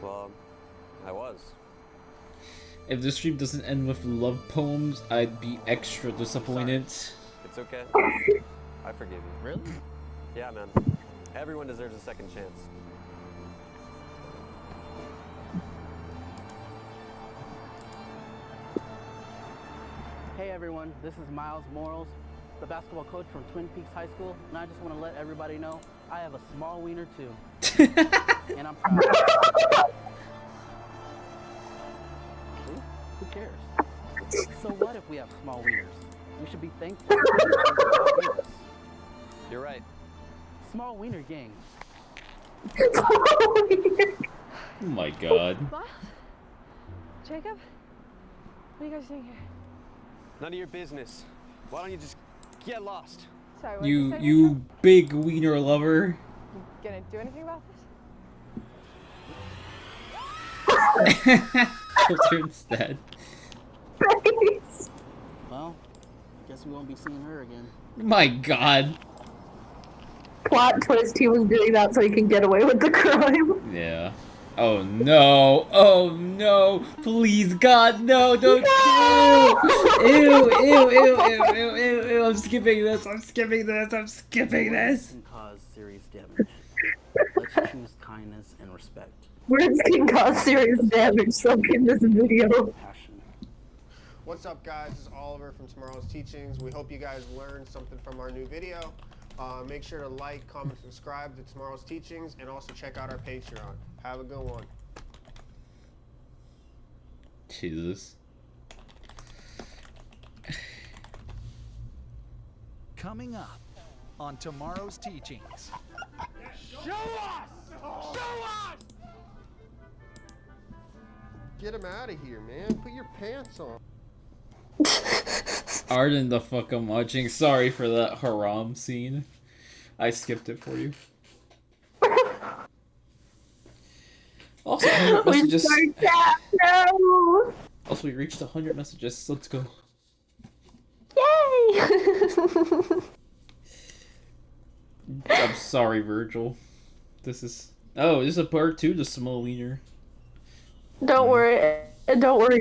Well, I was. If the stream doesn't end with love poems, I'd be extra disappointed. It's okay. I forgive you. Really? Yeah, man. Everyone deserves a second chance. Hey everyone, this is Miles Morals, the basketball coach from Twin Peaks High School, and I just want to let everybody know I have a small wiener too. And I'm proud of it. See? Who cares? So what if we have small wieners? We should be thankful. You're right. Small wiener gang. Oh my god. Miles? Jacob? What are you guys doing here? None of your business. Why don't you just get lost? Sorry, what did you say? You big wiener lover. You gonna do anything about this? Children's dead. Well, guess we won't be seeing her again. My god. Plot twist, he was doing that so he can get away with the crime. Yeah. Oh no. Oh no. Please, God, no. Don't. Ew. Ew, ew, ew, ew, ew, ew, ew. I'm skipping this. I'm skipping this. I'm skipping this. Can cause serious damage. Let's choose kindness and respect. Words can cause serious damage, so in this video. Passion. What's up, guys? This is Oliver from Tomorrow's Teachings. We hope you guys learned something from our new video. Make sure to like, comment, subscribe to Tomorrow's Teachings, and also check out our Patreon. Have a good one. Jesus. Coming up on Tomorrow's Teachings. Show us! Show us! Get him out of here, man. Put your pants on. Arden the fuck I'm watching. Sorry for that haram scene. I skipped it for you. Also, 100 messages. No! Also, we reached 100 messages. Let's go. Yay! I'm sorry, Virgil. This is... Oh, this is a part 2 to Small Wiener. Don't worry,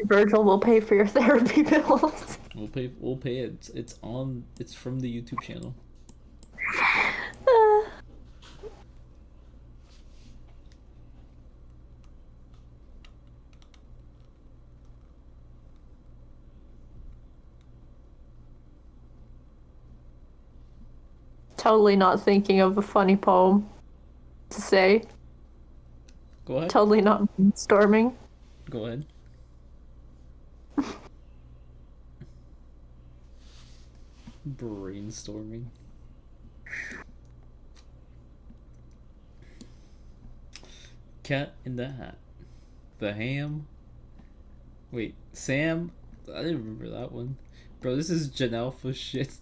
Virgil will pay for your therapy bills. We'll pay it. It's from the YouTube channel. Totally not thinking of a funny poem to say. Go ahead. Totally not brainstorming. Go ahead. Brainstorming. Cat in the Hat. The Ham. Wait, Sam? I didn't remember that one. Bro, this is Gen Alpha shit.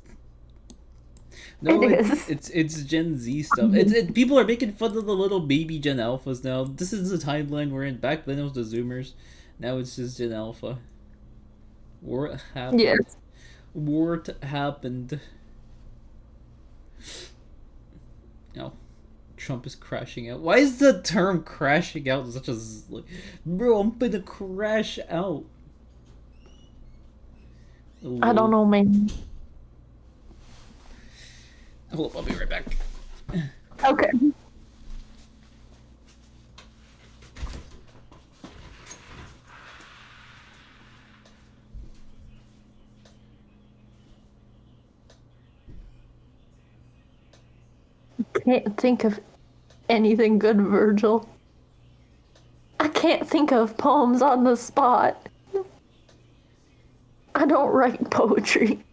No, It it's Gen Z stuff. People are making fun of the little baby Gen Alphas now. This is the timeline we're in. Back then it was the Zoomers. Now it's just Gen Alpha. What happened? Yes. What happened? No. Trump is crashing out. Why is the term crashing out such a... Like, bro, I'm gonna crash out. I don't know, man. Hold up, I'll be right back. Okay. Can't think of anything good, Virgil. I can't think of poems on the spot. I don't write poetry.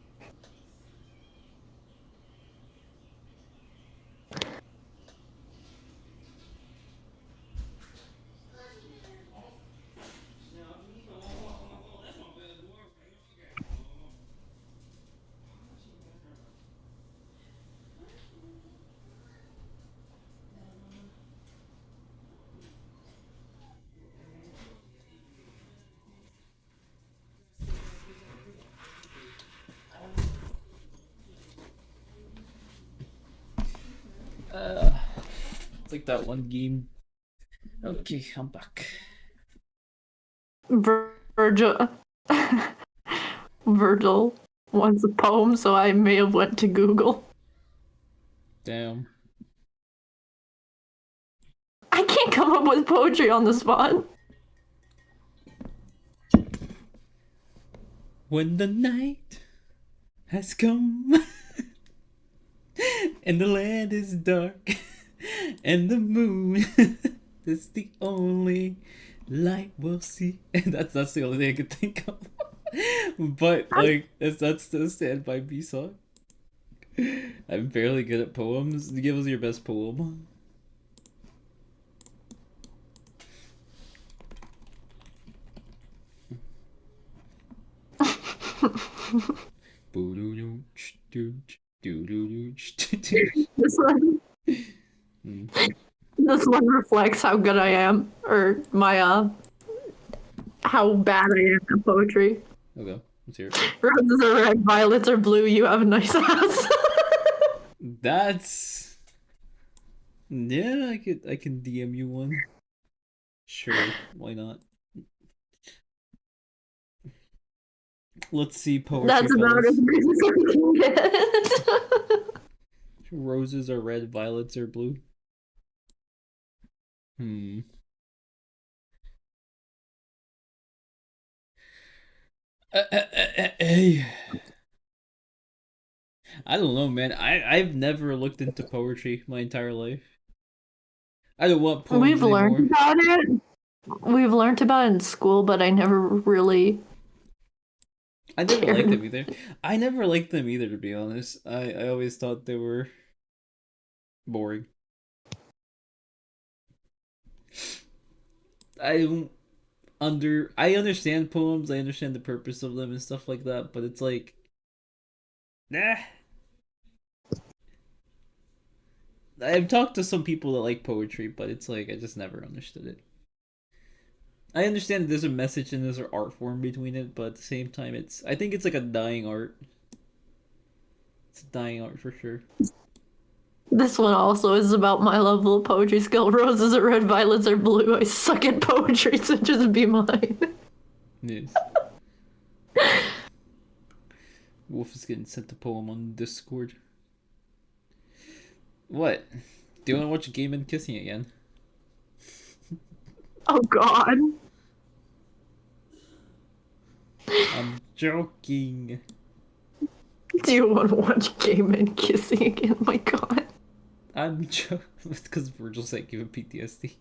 It's like that one game. Okay, I'm back. Virgil. Virgil wants a poem, so I may have went to Google. Damn. I can't come up with poetry on the spot. When the night has come and the land is dark and the moon is the only light we'll see. And that's the only thing I could think of. But like that's the Stand By Me song. I'm fairly good at poems. Give us your best poem. This one. This one reflects how good I am, or my how bad I am at poetry. Okay, let's hear it. Roses are red, violets are blue. You have a nice ass. That's... Yeah, I can DM you one. Sure, why not? Let's see poetry. That's about as good as I can get. Roses are red, violets are blue. Hey. I don't know, man. I've never looked into poetry my entire life. I don't want poems We've anymore. learned about it. We've learned about it in school, but I never really. I never liked them either. I never liked them either, to be honest. I always thought they were boring. I understand poems. I understand the purpose of them and stuff like that, but it's like, nah. I've talked to some people that like poetry, but it's like I just never understood it. I understand there's a message and there's an art form between it, but at the same time, I think it's like a dying art. It's a dying art for sure. This one also is about my level of poetry skill. Roses are red, violets are blue. I suck at poetry, so just be mine. Yes. Wolf is getting sent a poem on Discord. What? Do you want to watch Game and Kissing again? Oh god. I'm joking. Do you want to watch Game and Kissing again? My god. I'm joking. It's because Virgil's like giving PTSD.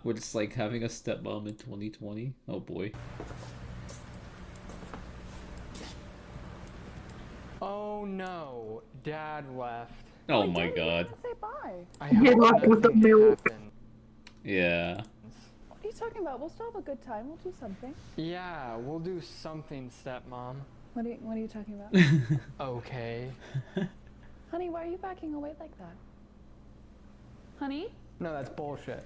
What it's like having a stepmom in 2020? Oh boy. Oh no, Dad left. Oh my god. Say bye. I Good hope luck with the nothing milk. happened. Yeah. are you talking about? We'll still have a good time. We'll do something. Yeah, we'll do something, stepmom. What are you talking about? Okay. Honey, why are you backing away like that? Honey? No, that's bullshit.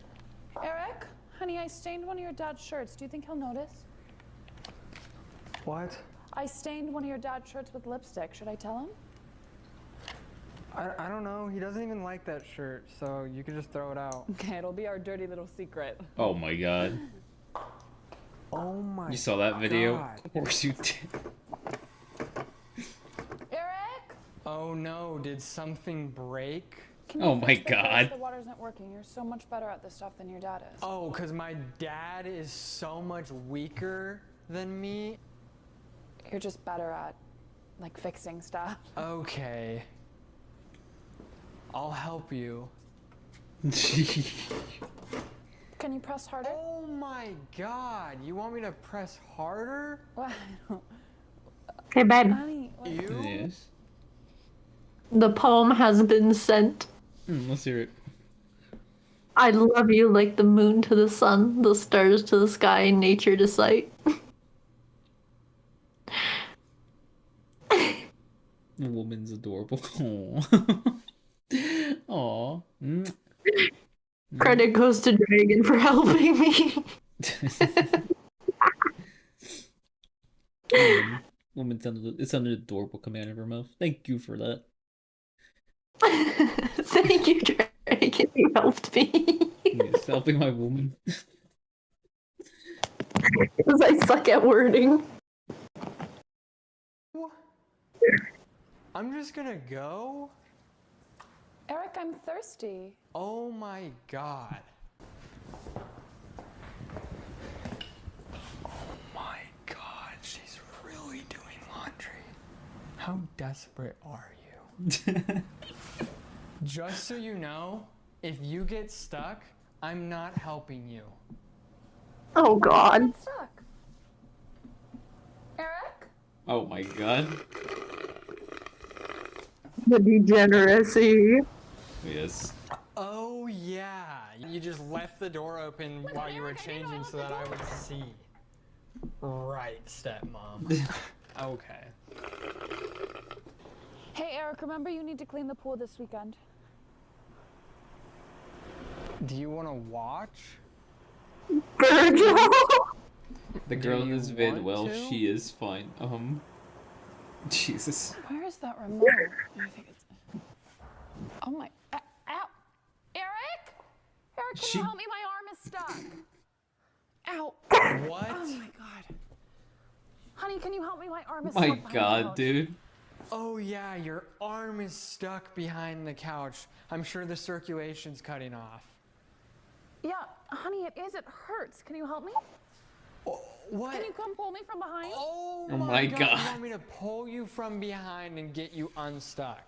Eric? Honey, I stained one of your dad's shirts. Do you think he'll notice? What? I stained one of your dad's shirts with lipstick. Should I tell him? I don't know. He doesn't even like that shirt, so you could just throw it out. Okay, it'll be our dirty little secret. Oh my god. Oh my You saw that video? God. Of course you did. Eric? Oh no, did something break? Can Oh you my fix the fridge? God. The water's not working. You're so much better at this stuff than your dad is. Oh, because my dad is so much weaker than me? You're just better at, like, fixing stuff. Okay. I'll help you. Can you press harder? Oh my god, you want me to press harder? Well, Hey, babe. honey, You? Yes. The poem has been sent. Let's hear it. I love you like the moon to the sun, the stars to the sky, and nature to sight. The woman's adorable. Aw. Credit goes to Dragon for helping me. Woman sounded adorable coming out of her mouth. Thank you for that. Thank you, Dragon. You helped me. Yes, helping my woman. Because I suck at wording. I'm just gonna go? Eric, I'm thirsty. Oh my god. Oh my god, she's really doing laundry. How desperate are you? Just so you know, if you get stuck, I'm not helping you. Oh god. I'm stuck. Eric? Oh my god. The degeneracy. Yes. Oh yeah, you just left the door open while you were changing so that I would see. Right, stepmom. Okay. Hey, Eric, remember you need to clean the pool this weekend. Do you want to watch? Virgil! The girl in you this vid, want well, to? she is fine. Jesus. Where is that remote? I think it's... Oh my... Ow! Eric? Eric, can you help me? My arm is stuck. Ow. What? Oh my god. Honey, can you help me? My arm is My stuck behind the god, couch. dude. Oh yeah, your arm is stuck behind the couch. I'm sure the circulation's cutting off. Yeah, honey, it is. It hurts. Can you help me? What? Can you come pull me from behind? Oh my god. god. You want me to pull you from behind and get you unstuck?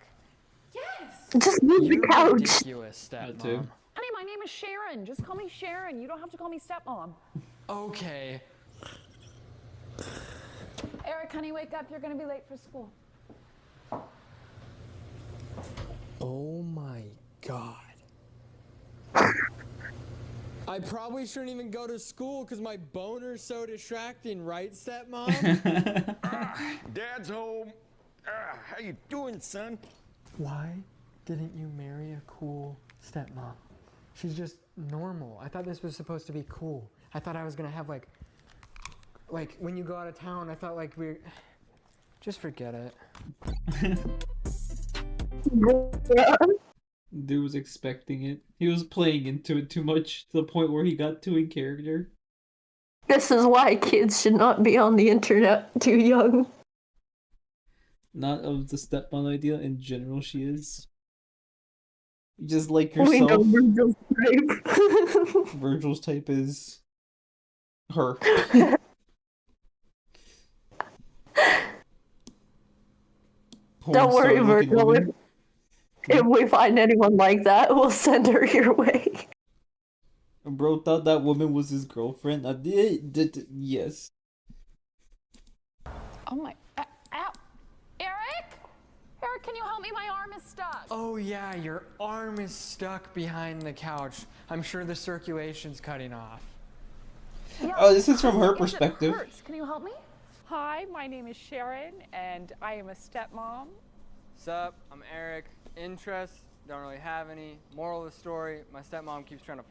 Yes. Just move the You're couch. ridiculous, stepmom. too. Honey, my name is Sharon. Just call me Sharon. You don't have to call me stepmom. Okay. Eric, honey, wake up. You're gonna be late for school. Oh my god. I probably shouldn't even go to school because my boner's so distracting, right, stepmom? Dad's home. How you doing, son? Why didn't you marry a cool stepmom? She's just normal. I thought this was supposed to be cool. I thought I was gonna have like when you go out of town, I thought like we're... Just forget it. Dude was expecting it. He was playing into it too much to the point where he got too in character. This is why kids should not be on the internet too young. Not of the stepmom idea, in general she is. You just like We know yourself. Virgil's type. Virgil's type is her. Don't worry, Porn-star-looking Virgil. woman. If we find anyone like that, we'll send her your way. Bro thought that woman was his girlfriend. I did. Yes. Oh my... Ow! Eric? Eric, can you help me? My arm is stuck. Oh yeah, your arm is stuck behind the couch. I'm sure the circulation's cutting off. Oh, this is from her It perspective. hurts. Can you help me? Hi, my name is Sharon, and I am a stepmom. Sup, I'm Eric. Interests, don't really have any. Moral of the story, my stepmom keeps trying to me.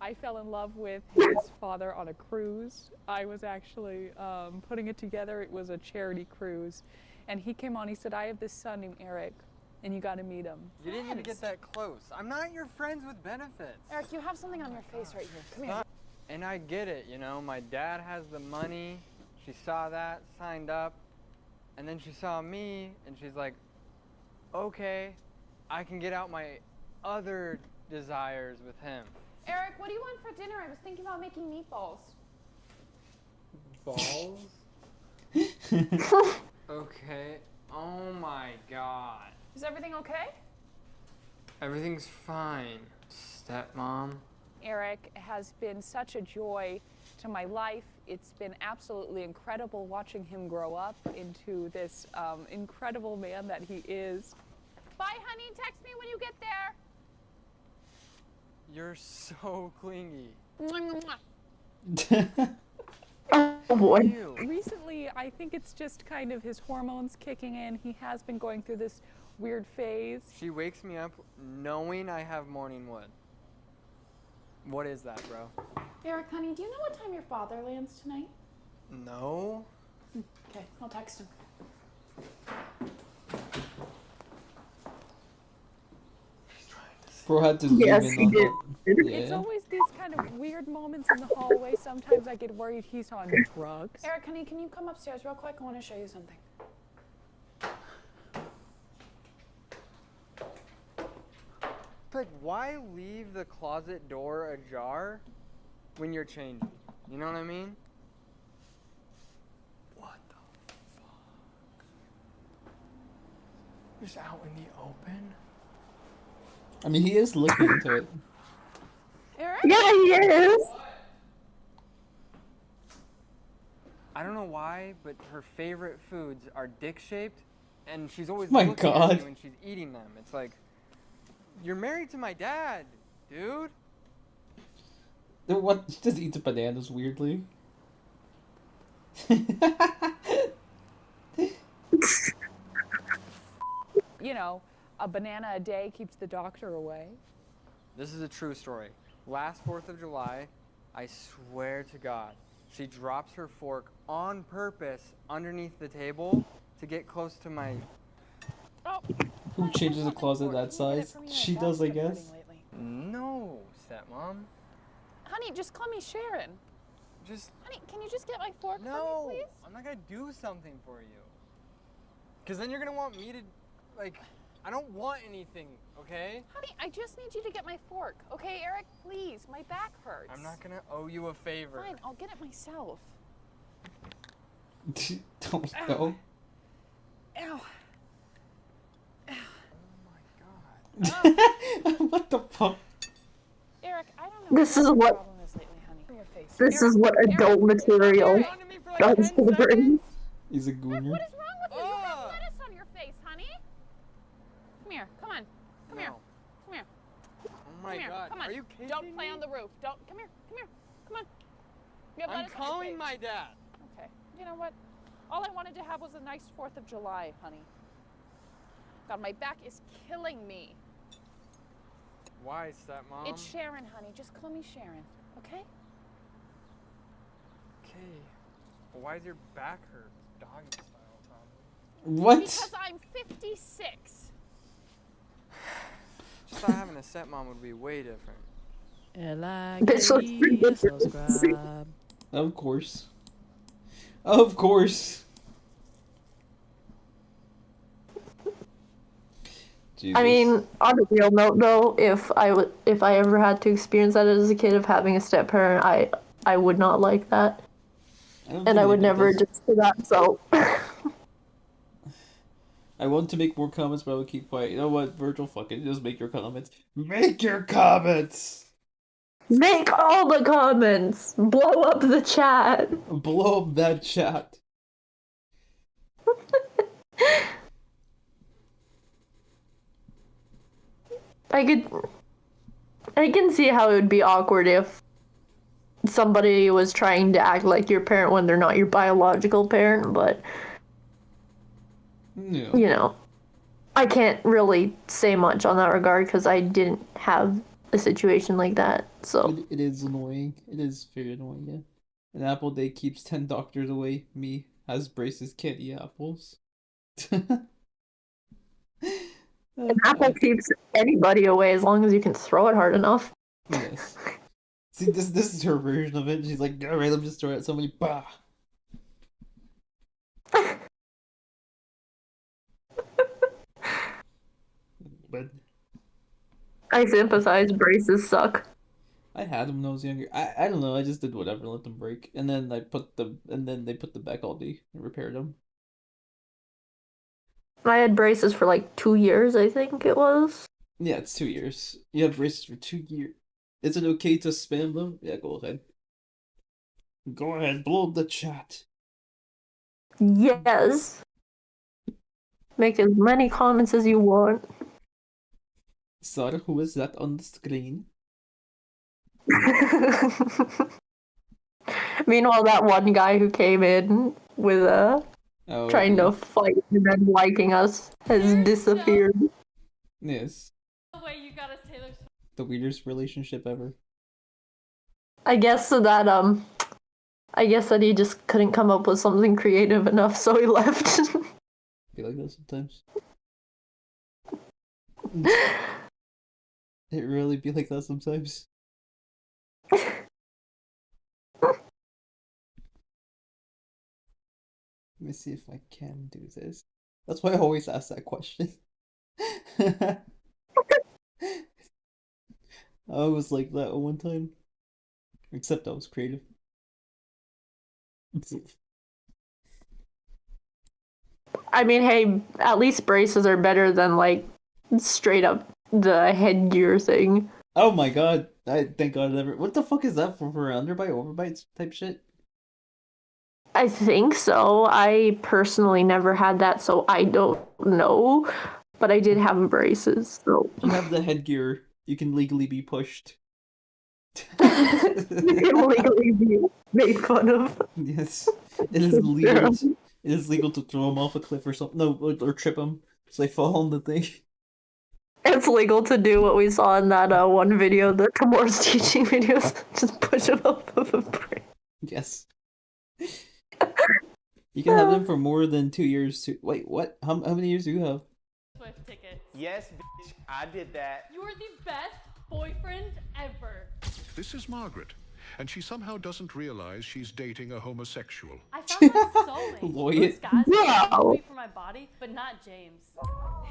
I fell in love with his father on a cruise. I was actually putting it together. It was a charity cruise. And he came on, he said, I have this son named Eric, and you gotta meet him. You didn't even get that close. I'm not your friends with benefits. Eric, you have something on your face right here. Come here. And I get it, you know, my dad has the money. She saw that, signed up, and then she saw me, and she's like, okay, I can get out my other desires with him. Eric, what do you want for dinner? I was thinking about making meatballs. Balls? Okay. Oh my god. Is everything okay? Everything's fine, stepmom. Eric has been such a joy to my life. It's been absolutely incredible watching him grow up into this incredible man that he is. Bye, honey. Text me when you get there. You're so clingy. Oh boy. Recently, I think it's just kind of his hormones kicking in. He has been going through this weird phase. She wakes me up knowing I have morning wood. What is that, bro? Eric, honey, do you know what time your father lands tonight? No. Okay, I'll text him. Bro had to zoom Yes, in he on did. that. It's Yeah. always these kind of weird moments in the hallway. Sometimes I get worried he's on drugs. Eric, honey, can you come upstairs real quick? I want to show you something. Like, why leave the closet door ajar when you're changing? You know what I mean? What the fuck? Just out in the open? I mean, he is looking into it. Eric? Yeah, he is. I don't know why, but her favorite foods are dick-shaped, and she's always My looking at God. me when she's eating them. It's like, you're married to my dad, dude. What? He just eats bananas weirdly. You know, a banana a day keeps the doctor away. This is a true story. Last 4th of July, I swear to God, she drops her fork on purpose underneath the table to get close to my... Oh. Who changes a closet that size? She does, I guess. No, stepmom. Honey, just call me Sharon. Just... Honey, can you just get my fork No, for me, please? I'm not gonna do something for you. Because then you're gonna want me to, like... I don't want anything, okay? Honey, I just need you to get my fork. Okay, Eric, please. My back hurts. I'm not gonna owe you a favor. Fine, I'll get it myself. Don't go. Ow. What the fuck? Eric, I don't know This what is your what problem is lately, honey. Your face. this is what adult material does to the brain. He's a gooner. What is wrong with you? You have lettuce on your face, honey. Come here. Come on. Come here. Come here. Oh my Come here. God, Come on. are you kidding Don't play me? on the roof. Don't. Come here. Come here. Come on. You have I'm lettuce on your calling face. my dad. Okay. You know what? All I wanted to have was a nice 4th of July, honey. God, my back is killing me. Why, stepmom? It's Sharon, honey. Just call me Sharon, okay? Okay. Well, why does your back hurt? Doggy style, probably. What? Because I'm 56. Just thought having a stepmom would be way different. This was subscribe. Of course. Of course. Jesus. I mean, on a real note though, if I ever had to experience that as a kid of having a step parent, I would not like that. And I would never adjust to that, so I want to make more comments, but I will keep quiet. You know what, Virgil? Fuck it. Just make your comments. Make your comments! make all the comments. Blow up the chat. Blow up that chat. I can see how it would be awkward if somebody was trying to act like your parent when they're not your biological parent, but Yeah. you know, I can't really say much on that regard because I didn't have a situation like that. So It is annoying. It is very annoying, yeah. An apple day keeps 10 doctors away. Me has braces, can't eat apples. an apple keeps anybody away as long as you can throw it hard enough. Yes. See, this is her version of it. She's like, alright, let me just throw it at somebody. Bah! But I sympathize. Braces suck. I had them when I was younger. I don't know. I just did whatever, let them break, and then they put them back all day and repaired them. I had braces for like 2 years, I think it was. Yeah, it's 2 years. You have braces for 2 years. Is it okay to spam them? Yeah, go ahead. Go ahead, blow up the chat. Yes. Make as many comments as you want. Sarah, who is that on the screen? Meanwhile, that one guy who came in with trying to fight and then liking us has disappeared. Yes. The way you got us Taylor Swift. The weirdest relationship ever. I guess that he just couldn't come up with something creative enough, so he left. Be like that sometimes. It really be like that sometimes. Let me see if I can do this. That's why I always ask that question. I was like that one time. Except I was creative. I mean, hey, at least braces are better than like straight up the headgear thing. Oh my god. I thank god I never. What the fuck is that for underbite, overbites type shit? I think so. I personally never had that, so I don't know. But I did have braces, so. If you have the headgear, you can legally be pushed. You can legally be made fun of. Yes. It is legal. It is legal to throw them off a cliff or something. No, or trip them so they fall on the thing. It's legal to do what we saw in that one video, the Tomorrow's Teaching videos. Just push them off of a bridge. Yes. You can have them for more than 2 years. Wait, what? How many years do you have? Swift tickets. Yes, bitch, I did that. You are the best boyfriend ever. This is Margaret, and she somehow doesn't realize she's dating a homosexual. I found my soulmate. Lloyd. Most guys Wow. want me for my body, but not James.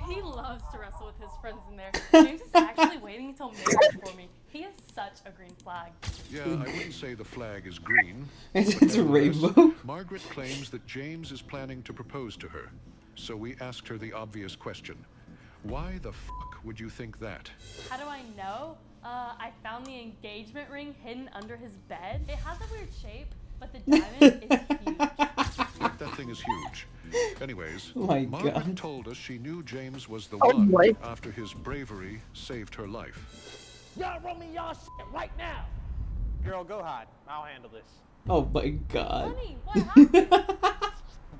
He loves to wrestle with his friends in there. James is actually waiting until marriage for me. He is such a green flag. Yeah, I wouldn't say the flag is green. It's but a nevertheless, rainbow. Margaret claims that James is planning to propose to her. So we asked her the obvious question. Why the fuck would you think that? How do I know? I found the engagement ring hidden under his bed. It has a weird shape, but the diamond is huge. That thing is huge. Anyways, Oh my Margaret God. told us she knew James was the Oh one boy. after his bravery saved her life. Y'all roll me y'all shit right now. Girl, go hide. I'll handle this. Oh my god. Honey, what happened?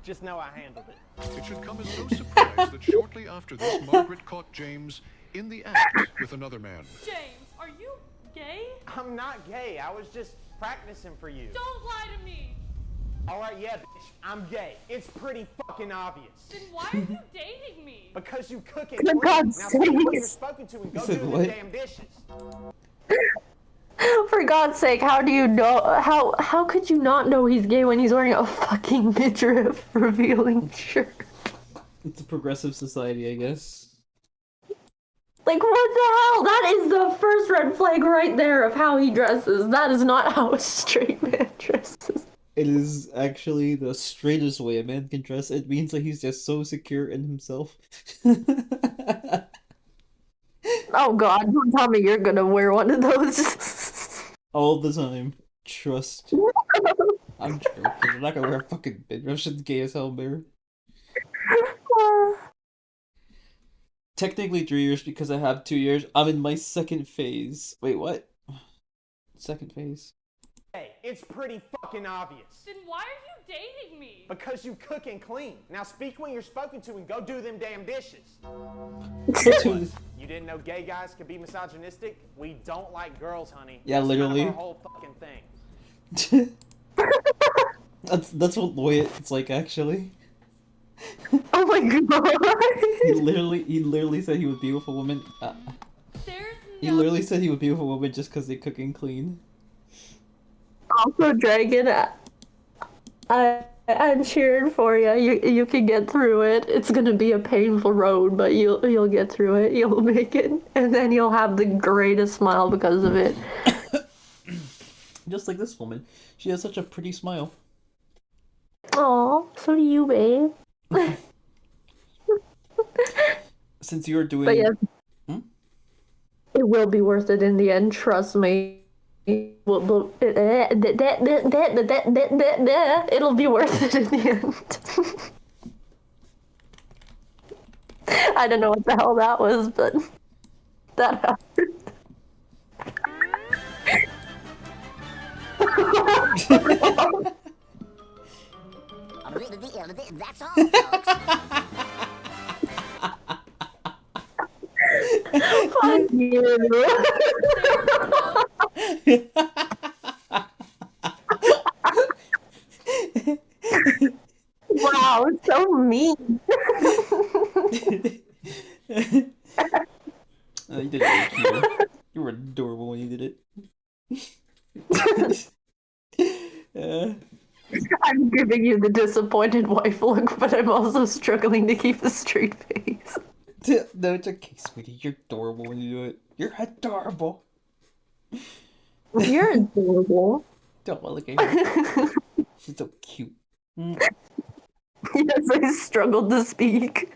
Just know I handled it. It should come as no surprise that shortly after this, Margaret caught James in the act with another man. James, are you gay? I'm not gay. I was just practicing for you. Don't lie to me. All right, yeah, bitch. I'm gay. It's pretty fucking obvious. Then why are you dating me? Because you cook it For clean. God's Now see who you're sakes. spoken to and go said do what? the damn dishes. For God's sake, how do you know? How could you not know he's gay when he's wearing a fucking midriff revealing shirt? It's a progressive society, I guess. Like, what the hell? That is the first red flag right there of how he dresses. That is not how a straight man dresses. It is actually the straightest way a man can dress. It means that he's just so secure in himself. Oh God, don't tell me you're gonna wear one of those. All the time. Trust. I'm joking. I'm not gonna wear a fucking midriff. Shit's gay as hell, bear. Technically 3 years because I have 2 years. I'm in my second phase. Wait, what? Second phase. Hey, It's pretty fucking obvious. Then why are you dating me? Because you cook and clean. Now speak when you're spoken to and go do them damn dishes. You didn't know gay guys could be misogynistic? We don't like girls, honey. Yeah, That's literally. kind of our whole fucking thing. That's what it's like actually. Oh my god. He literally said he would be with a woman. He literally said he would be with a woman just because they cook and clean. Also, Dragon, I'm cheering for you. You can get through it. It's gonna be a painful road, but you'll get through it. You'll make it, and then you'll have the greatest smile because of it. Just like this woman, she has such a pretty smile. Aw, so do you, babe. Since you're doing, But yeah, it will be worth it in the end. Trust me. It'll be worth it in the end. I don't know what the hell that was, but that happened. That's all, folks. Fuck you. Wow, so mean. You did it, cute. You were adorable when you did it. I'm giving you the disappointed wife look, but I'm also struggling to keep a straight face. No, it's okay, sweetie. You're adorable when you do it. You're adorable. You're adorable. Don't look at her. She's so cute. Yes, I struggled to speak.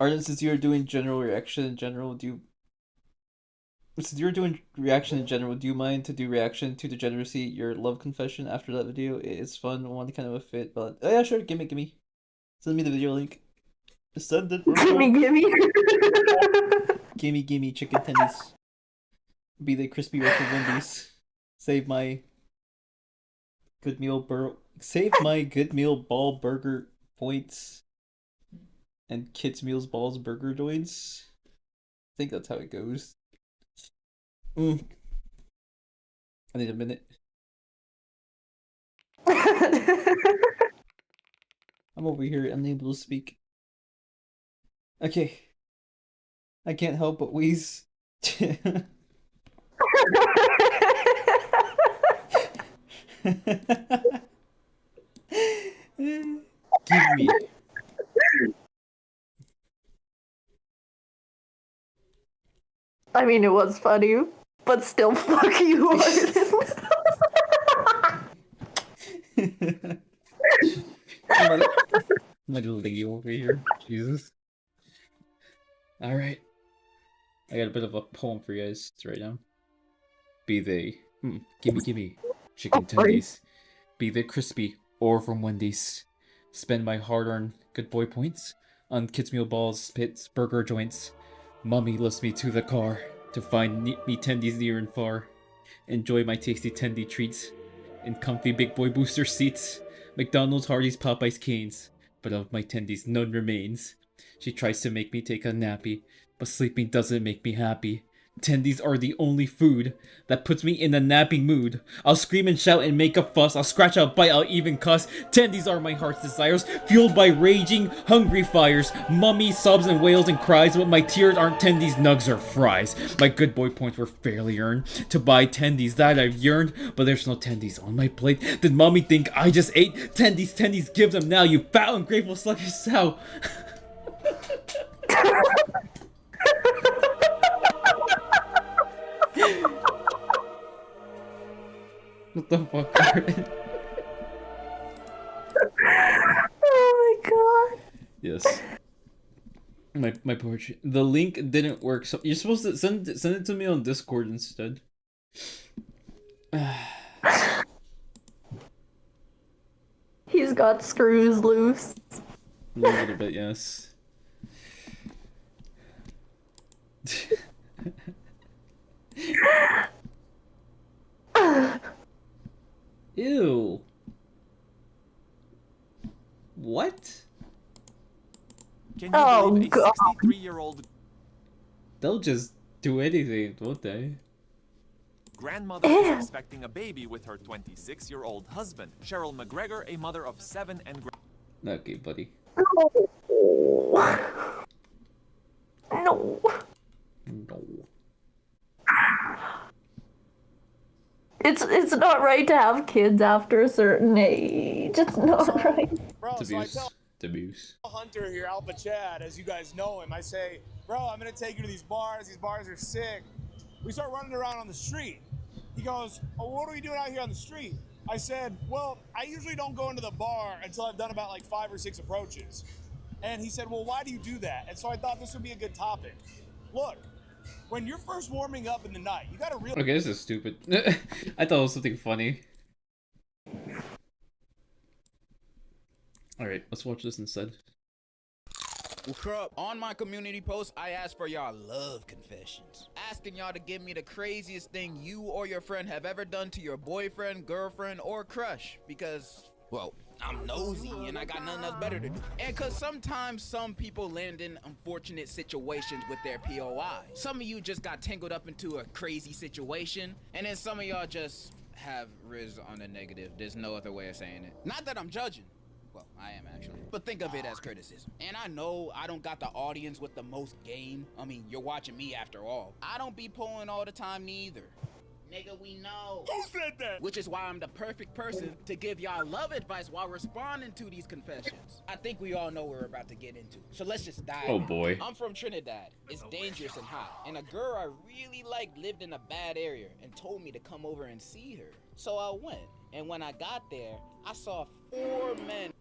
Arden, since you're doing general reaction in general, since you're doing reaction in general, do you mind to do reaction to Degeneracy, your love confession after that video? It's fun. I want to kind of a fit, but oh yeah, sure. Gimme. Send me the video link. Send it. Gimme chicken tendies. Be they crispy or from Wendy's. Save my good meal ball burger points. And kids meals balls burger joints. I think that's how it goes. I need a minute. I'm over here unable to speak. Okay. I can't help but wheeze. Give me. I mean, it was funny, but still, fuck you, Arden. My little lady over here. Jesus. Alright. I got a bit of a poem for you guys right now. Be they. Gimme. Chicken tendies. Be they crispy or from Wendy's. Spend my hard-earned good boy points on kids meal balls, pits, burger joints. Mommy lifts me to the car to find me tendies near and far. Enjoy my tasty tendy treats in comfy big boy booster seats. McDonald's, Hardee's, Popeyes, Cane's, but of my tendies none remains. She tries to make me take a nappy, but sleeping doesn't make me happy. Tendies are the only food that puts me in a napping mood. I'll scream and shout and make a fuss. I'll scratch, I'll bite, I'll even cuss. Tendies are my heart's desires, fueled by raging, hungry fires. Mummy sobs and wails and cries, but my tears aren't tendies, nugs, or fries. My good boy points were fairly earned to buy tendies that I've yearned, but there's no tendies on my plate. Did mommy think I just ate? Tendies, give them now, you fat ungrateful sluggish sow. What the fuck, Arden? Oh my god. Yes. My poetry. The link didn't work, so you're supposed to send it to me on Discord instead. He's got screws loose. A little bit, yes. Oh believe a god. 63-year-old They'll just do anything, won't they? grandmother is expecting a baby with her 26-year-old husband? Cheryl McGregor, a mother of 7 and Okay, buddy. No. No. It's not right to have kids after a certain age. It's not right. Bro, It's so I abuse. tell It's abuse. Hunter here, Alpha Chad, as you guys know him, I say, bro, I'm gonna take you to these bars are sick. We start running around on the street. He goes, oh, what are we doing out here on the street? I said, well, I usually don't go into the bar until I've done about like 5 or 6 approaches. And he said, well, why do you do that? And so I thought this would be a good topic. Look, when you're first warming up in the night, you gotta realize. Okay, this is stupid. I thought it was something funny. Alright, let's watch this instead. Well, crap, on my community post, I asked for y'all love confessions. Asking y'all to give me the craziest thing you or your friend have ever done to your boyfriend, girlfriend, or crush. Because, well, I'm nosy and I got nothing else better to do. And cause sometimes some people land in unfortunate situations with their POI. Some of you just got tangled up into a crazy situation, and then some of y'all just have Riz on the negative. There's no other way of saying it. Not that I'm judging. Well, I am actually. But think of it as criticism. And I know I don't got the audience with the most game. I mean, you're watching me after all. I don't be pulling all the time neither. Nigga, we know. Who said that? Which is why I'm the perfect person to give y'all love advice while responding to these confessions. I think we all know what we're about to get into. So let's just dive Oh in. boy. I'm from Trinidad. It's dangerous and hot. And a girl I really liked lived in a bad area and told me to come over and see her. So I went. And when I got there, I saw 4 men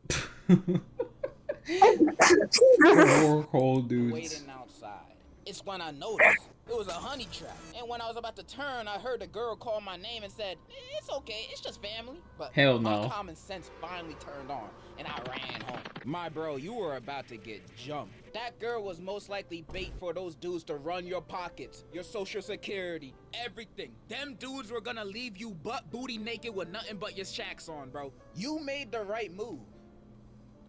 4 cold dudes. waiting outside. It's when I noticed it was a honey trap. And when I was about to turn, I heard a girl call my name and said, it's okay, it's just family. But Hell my no. common sense finally turned on, and I ran home. My bro, you were about to get jumped. That girl was most likely bait for those dudes to run your pockets, your social security, everything. Them dudes were gonna leave you butt booty naked with nothing but your shacks on, bro. You made the right move.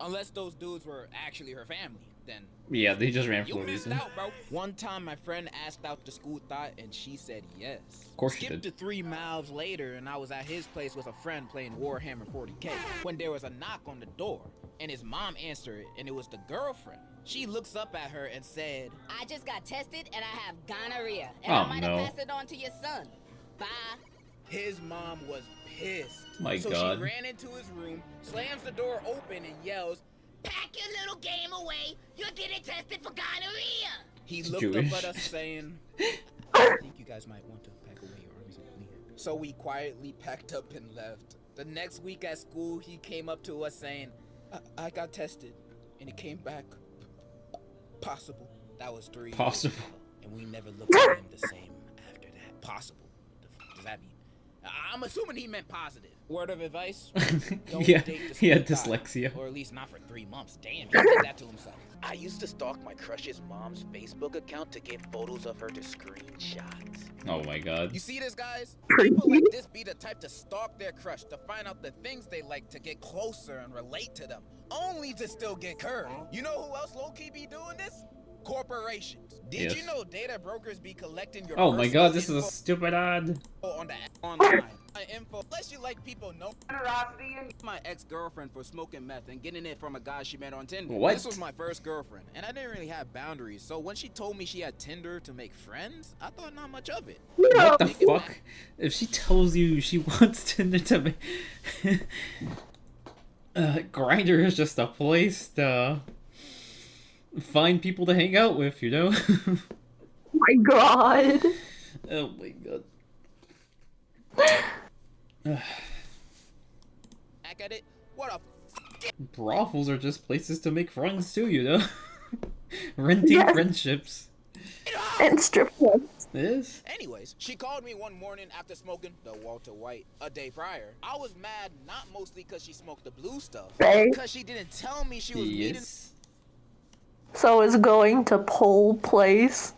Unless those dudes were actually her family, then Yeah, they just ran you for a missed reason. out, bro. One time my friend asked out the school thought and she said yes. Of course she Skip did. to 3 miles later and I was at his place with a friend playing Warhammer 40K when there was a knock on the door and his mom answered it and it was the girlfriend. She looks up at her and said, I just got tested and I have gonorrhea. And Oh, I might no. have passed it on to your son. Bye. his mom was pissed. My so God. she ran into his room, slams the door open and yells, Pack your little game away. You're getting tested for gonorrhea. He looked Jewish. up at us saying, I think you guys might want to pack away your arms and leave. So we quietly packed up and left. The next week at school, he came up to us saying, I got tested and it came back possible. That was 3 years Possible. ago, and we never looked at him the same after that. Possible. The fuck does that mean? I'm assuming he meant positive. Word of advice? Don't Yeah, date the he had school guy, dyslexia. Or at least not for 3 months. Damn, he did that to himself. I used to stalk my crush's mom's Facebook account to get photos of her to screenshot. Oh my god. You see this, guys? People like this be the type to stalk their crush, to find out the things they like, to get closer and relate to them, only to still get curved. You know who else low-key be doing this? Corporations. Did you Yes. know data brokers be collecting your Oh my personal god, this is a info stupid ad. on the online? My info, unless you like people know my ex-girlfriend for smoking meth and getting it from a guy she met on Tinder. What? This was my first girlfriend, and I didn't really have boundaries. So when she told me she had Tinder to make friends, I thought not much of it. What the fuck? If she tells you she wants Tinder to make... Grindr is just a place to find people to hang out with, you know? My god. Oh my god. Back at it. What a Brothels are just places to make friends too, you know? Renting Yes. friendships. And strip clubs. Yes. Anyways, she called me one morning after smoking the Walter White a day prior. I was mad not mostly because she smoked the blue stuff, Right. because she didn't tell me she was meeting. Yes. So is going to Pole Place.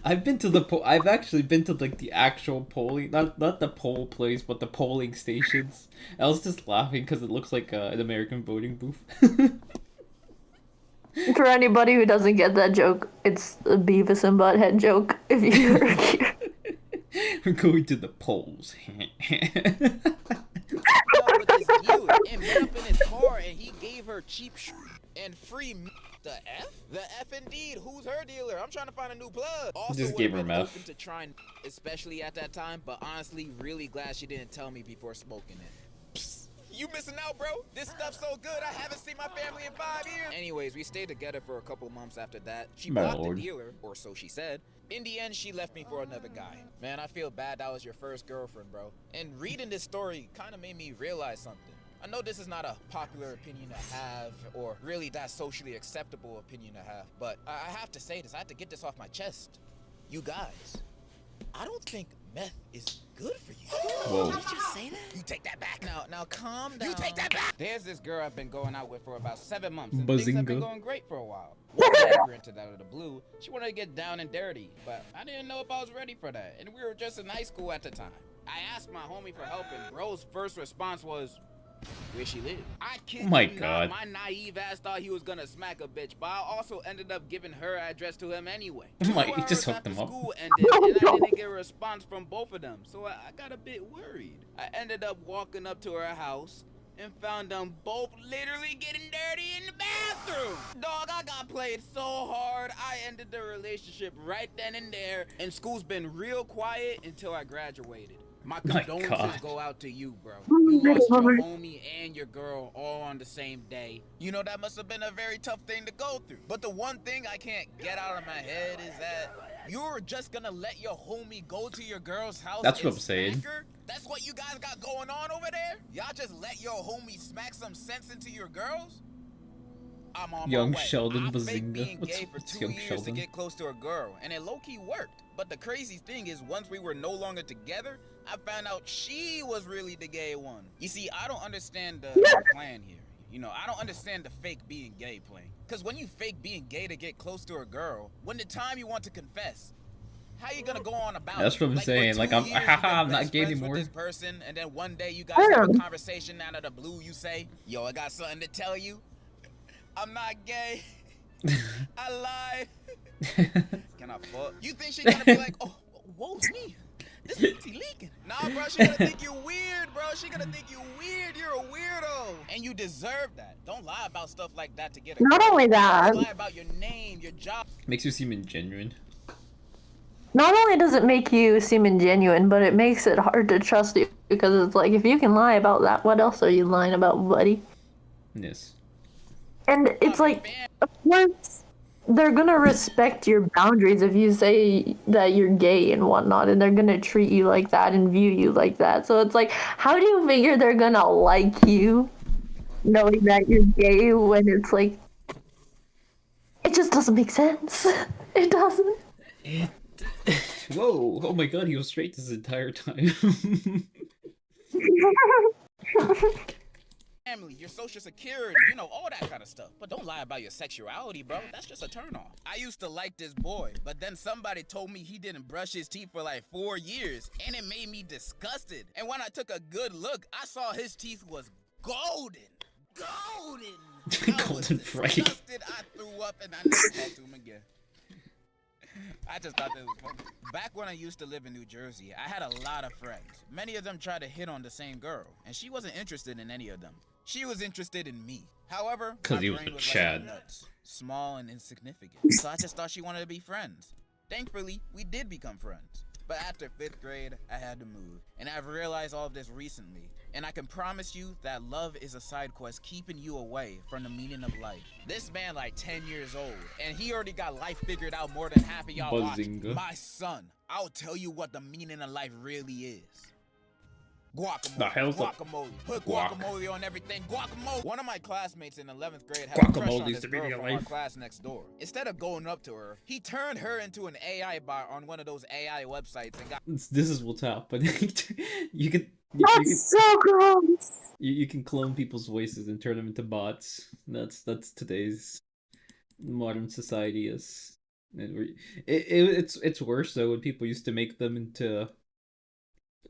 I've been to the I've actually been to like the actual polling, not the poll place, but the polling stations. I was just laughing because it looks like an American voting booth. For anybody who doesn't get that joke, it's a Beavis and Butthead joke. If you were here. We're going to the polls. With his dealer and met up in his car, and he gave her cheap and free. The F? The F indeed. Who's her dealer? I'm trying to find a new plug. Also, Just gave her meth. open to trying, especially at that time, but honestly, really glad she didn't tell me before smoking it. Psst, you missing out, bro? This stuff's so good. I haven't seen my family in 5 years. Anyways, we stayed together for a couple of months after that. She My blocked lord. the dealer, or so she said. In the end, she left me for another guy. Man, I feel bad that was your first girlfriend, bro. And reading this story kind of made me realize something. I know this is not a popular opinion to have, or really that socially acceptable opinion to have, but I have to say this. I have to get this off my chest. You guys, I don't think meth is good for you. Whoa. Did you just say that? You take that back. Now calm down. You take that back. There's this girl I've been going out with for about 7 months, and things have been Bazinga. going great for a while. One day, granted out of the blue, she wanted to get down and dirty, but I didn't know if I was ready for that, and we were just in high school at the time. I asked my homie for help, and bro's first response was, where she live. I kid Oh my you God. not, my naive ass thought he was gonna smack a bitch, but I also ended up giving her address to him anyway. Oh my, 2 he just hours hooked after them up. school ended, and I didn't get a response from both of them, so I got a bit worried. I ended up walking up to her house and found them both literally getting dirty in the bathroom. Dog, I got played so hard, I ended the relationship right then and there, and school's been real quiet until I graduated. My My condolences God. go out to you, bro. You lost your homie and your girl all on the same day. You know, that must have been a very tough thing to go through. But the one thing I can't get out of my head is that you're just gonna let your homie go to your girl's house. That's what and I'm saying. smack her? That's what you guys got going on over there? Y'all just let your homie smack some sense into your girls? I'm on Young my way. Sheldon I faked Bazinga. being What's- gay for what's 2 young years Sheldon? to get close to a girl, and it low-key worked. But the crazy thing is, once we were no longer together, I found out she was really the gay one. You see, I don't understand the plan here. You know, I don't understand the fake being gay plan. Because when you fake being gay to get close to a girl, when the time you want to confess, how you gonna go on about That's it? what I'm Like, for saying. 2 Like, I'm, years, you've haha, been I'm not best gay friends with anymore. this person, and then one day you guys have a conversation out of the blue. You say, "Yo, I got something to tell you. I'm not gay. I lied." Can I fuck? You think she gonna be like, "Oh, woe's me. This pussy leaking"? Nah, bro. She gonna think you weird, bro. She gonna think you weird. You're a weirdo, and you deserve that. Don't lie about stuff like that to get a Not girl. only that- Don't lie about your name, your job. Makes you seem ingenuine. Not only does it make you seem ingenuine, but it makes it hard to trust you because it's like if you can lie about that, what else are you lying about, buddy? Yes. And it's like, of course, they're gonna respect your boundaries if you say that you're gay and whatnot, and they're gonna treat you like that and view you like that. So it's like, how do you figure they're gonna like you, knowing that you're gay when it's like, it just doesn't make sense. It doesn't. Whoa! Oh my God, he was straight this entire time. Family, your social security, you know, all that kind of stuff. But don't lie about your sexuality, bro. That's just a turnoff. I used to like this boy, but then somebody told me he didn't brush his teeth for like 4 years, and it made me disgusted. And when I took a good look, I saw his teeth was golden. Golden! I was Golden bright. disgusted. I threw up and I never talked to him again. I just thought that was funny. Back when I used to live in New Jersey, I had a lot of friends. Many of them tried to hit on the same girl, and she wasn't interested in any of them. She was interested in me. However, 'Cause my he was brain a was Chad. like nuts, small and insignificant. So I just thought she wanted to be friends. Thankfully, we did become friends. But after 5th grade, I had to move. And I've realized all of this recently. And I can promise you that love is a side quest keeping you away from the meaning of life. This man like 10 years old, and he already got life figured out more than half of y'all watching. Bazinga. My son, I'll tell you what the meaning of life really is. Guacamole. The hell's up? Guacamole. Put Guac. guacamole on everything. Guacamole. One of my classmates in 11th grade had a crush on Guacamole's this the girl meaning of from our life. class next door. Instead of going up to her, he turned her into an AI bot on one of those AI websites and got This is what's happening. You can. That's so gross. You can clone people's voices and turn them into bots. That's today's modern society is. It's worse though when people used to make them into,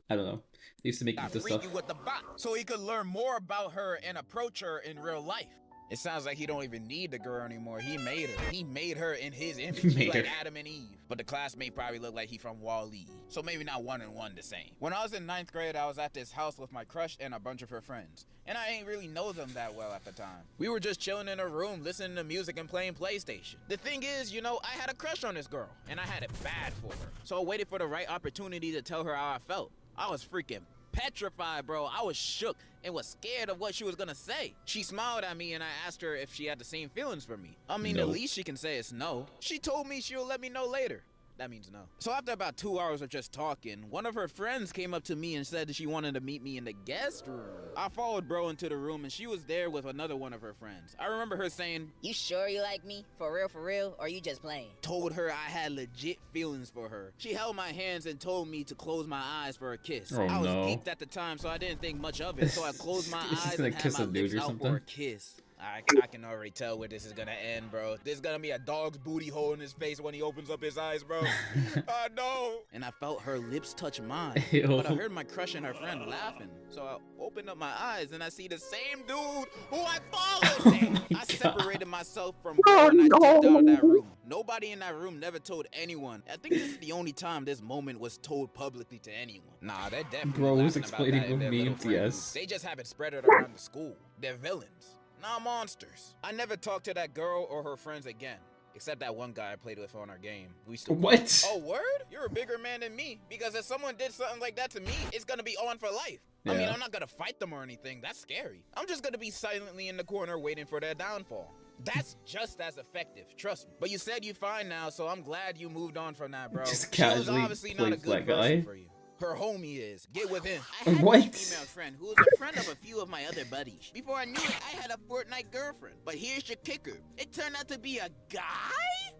I don't know. They used to make got into freaky stuff. with the bot so he could learn more about her and approach her in real life. It sounds like he don't even need the girl anymore. He made her. He made her in his image. He Made like her. Adam and Eve. But the classmate probably looked like he from Wall-E. So maybe not one and one the same. When I was in 9th grade, I was at this house with my crush and a bunch of her friends. And I ain't really know them that well at the time. We were just chilling in a room, listening to music and playing PlayStation. The thing is, you know, I had a crush on this girl. And I had it bad for her. So I waited for the right opportunity to tell her how I felt. I was freaking petrified, bro. I was shook and was scared of what she was gonna say. She smiled at me and I asked her if she had the same feelings for me. I mean, No. the least she can say is no. She told me she'll let me know later. That means no. So after about 2 hours of just talking, one of her friends came up to me and said that she wanted to meet me in the guest room. I followed bro into the room and she was there with another one of her friends. I remember her saying, You sure you like me? For real? Or you just playing? told her I had legit feelings for her. She held my hands and told me to close my eyes for a kiss. Oh, I was no. geeked at the time, so I didn't think much of it. So I closed my She's eyes gonna and had kiss my a dude lips or out something. for a kiss. I can already tell where this is gonna end, bro. There's gonna be a dog's booty hole in his face when he opens up his eyes, bro. I know. And I felt her lips touch mine. Ew. But I heard my crush and her friend laughing. So I opened up my eyes and I see the same dude who I followed. I separated myself from bro and I dipped out of that room. Nobody in that room never told anyone. I think this is the only time this moment was told publicly to anyone. Nah, they're definitely Bro was laughing about explaining that in with their little memes, friend yes. group. They just haven't spread it around the school. They're villains, not monsters. I never talked to that girl or her friends again. Except that one guy I played with on our game. We still What? Oh, word? You're a bigger man than me. Because if someone did something like that to me, it's gonna be on for life. I mean, Yeah. I'm not gonna fight them or anything. That's scary. I'm just gonna be silently in the corner waiting for their downfall. That's just as effective, trust me. But you said you're fine now, so I'm glad you moved on from that, bro. Just She was casually obviously not a plays good that person guy. for you. Her homie is. Get with him. I had What? this female friend who was a friend of a few of my other buddies. Before I knew it, I had a Fortnite girlfriend. But here's your kicker. It turned out to be a guy?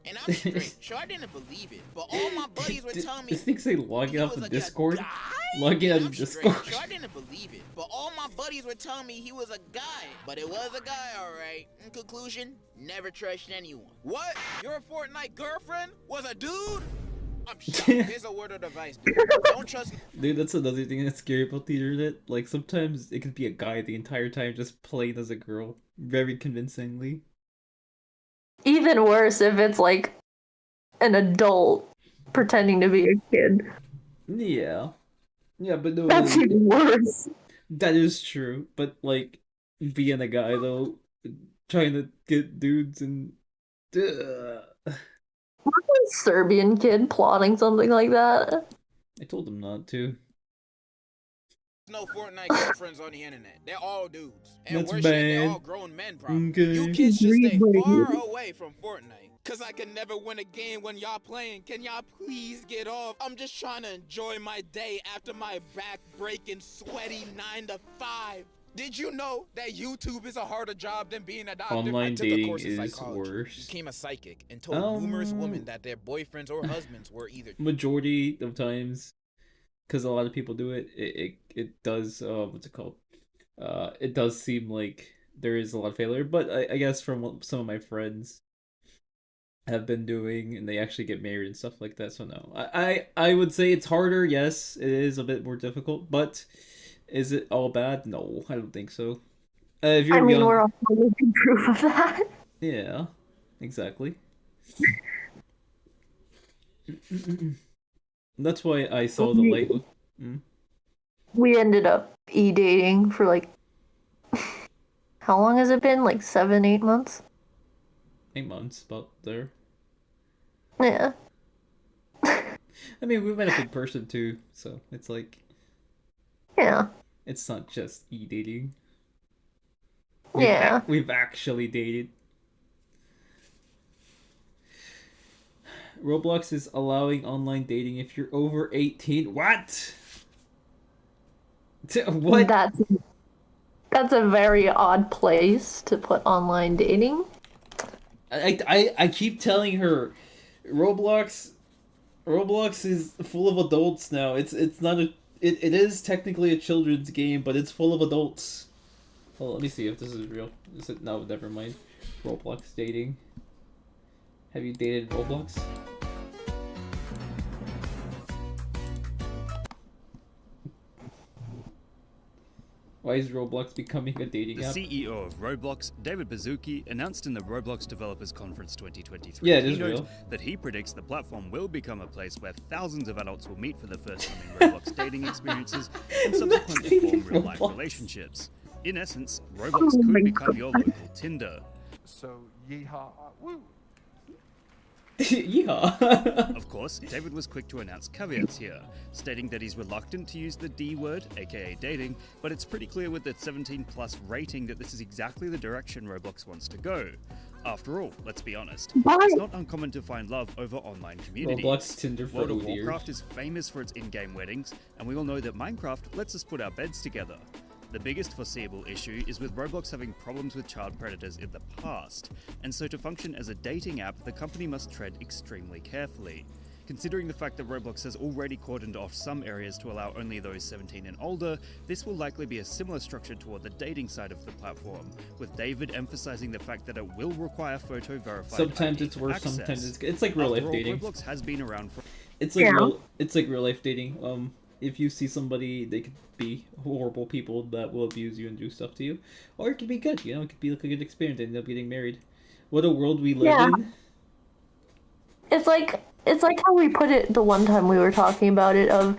And I'm straight. Sure, I didn't believe it. But all my buddies were telling me This thing say logging out was of like a Discord? guy? Logging out I'm of straight. Discord. Sure, I didn't believe it. But all my buddies were telling me he was a guy. But it was a guy, alright. In conclusion, never trust anyone. What? Your Fortnite girlfriend was a dude? I'm shocked. Here's a word of advice, dude. Don't trust. Dude, that's another thing that's scary about the internet. Like, sometimes it could be a guy the entire time just playing as a girl. Very convincingly. Even worse if it's like an adult pretending to be a kid. Yeah. Yeah, but no. That's even worse. That is true. But, like, being a guy, though, trying to get dudes and... Serbian kid plotting something like that. I told him not to. No Fortnite girlfriends on the internet. They're all dudes. And That's worse yet, they're bad. all grown men, probably. Okay. You kids should stay far away from Fortnite. Cause I can never win a game when y'all playing. Can y'all please get off? I'm just trying to enjoy my day after my back-breaking, sweaty 9 to 5. Did you know that YouTube is a harder job than being a doctor? Online I took a dating course in is psychology, worse. became a psychic, and told numerous women that their boyfriends or husbands were either Majority of times, because a lot of people do it, it does, what's it called? It does seem like there is a lot of failure, but I guess from what some of my friends have been doing, and they actually get married and stuff like that, so no. I would say it's harder, yes, it is a bit more difficult, but is it all bad? No, I don't think so. If you're I mean, young, we're all living proof of that. yeah, exactly. That's why I saw the light. We ended up e-dating for like, how long has it been? Like 7-8 months? 8 months, about there. Yeah. I mean, we met up in person too, so it's like... Yeah. It's not just e-dating. Yeah. We've actually dated. Roblox is allowing online dating if you're over 18. What? What? That's a very odd place to put online dating. I keep telling her, Roblox is full of adults now. It's not a it is technically a children's game, but it's full of adults. Well, let me see if this is real. Is it? No, never mind. Roblox dating. Have you dated Roblox? Why is Roblox becoming a dating The app? CEO of Roblox, David Baszucki, announced in the Roblox Developers Conference 2023 Yeah, it is keynote real. that he predicts the platform will become a place where thousands of adults will meet for the first time in Roblox dating experiences and subsequently form real-life relationships. In essence, Roblox could become your local Tinder. So, yeehaw, woo! Yeehaw. Of course, David was quick to announce caveats here, stating that he's reluctant to use the D word, aka dating, but it's pretty clear with the 17 plus rating that this is exactly the direction Roblox wants to go. After all, let's be honest, it's not uncommon to find love over online communities. Roblox Tinder for World of ODers. Warcraft is famous for its in-game weddings, and we all know that Minecraft lets us put our beds together. The biggest foreseeable issue is with Roblox having problems with child predators in the past, and so to function as a dating app, the company must tread extremely carefully. Considering the fact that Roblox has already cordoned off some areas to allow only those 17 and older, this will likely be a similar structure toward the dating side of the platform, with David emphasizing the fact that it will require photo verified Sometimes ID it's for worse, access. sometimes it's like real life After all, dating. Roblox has been around for It's like real life dating. If you see somebody, they could be horrible people that will abuse you and do stuff to you, or it could be good. You know, it could be like a good experience. They end up getting married. What a world we live in. It's like how we put it the one time we were talking about it of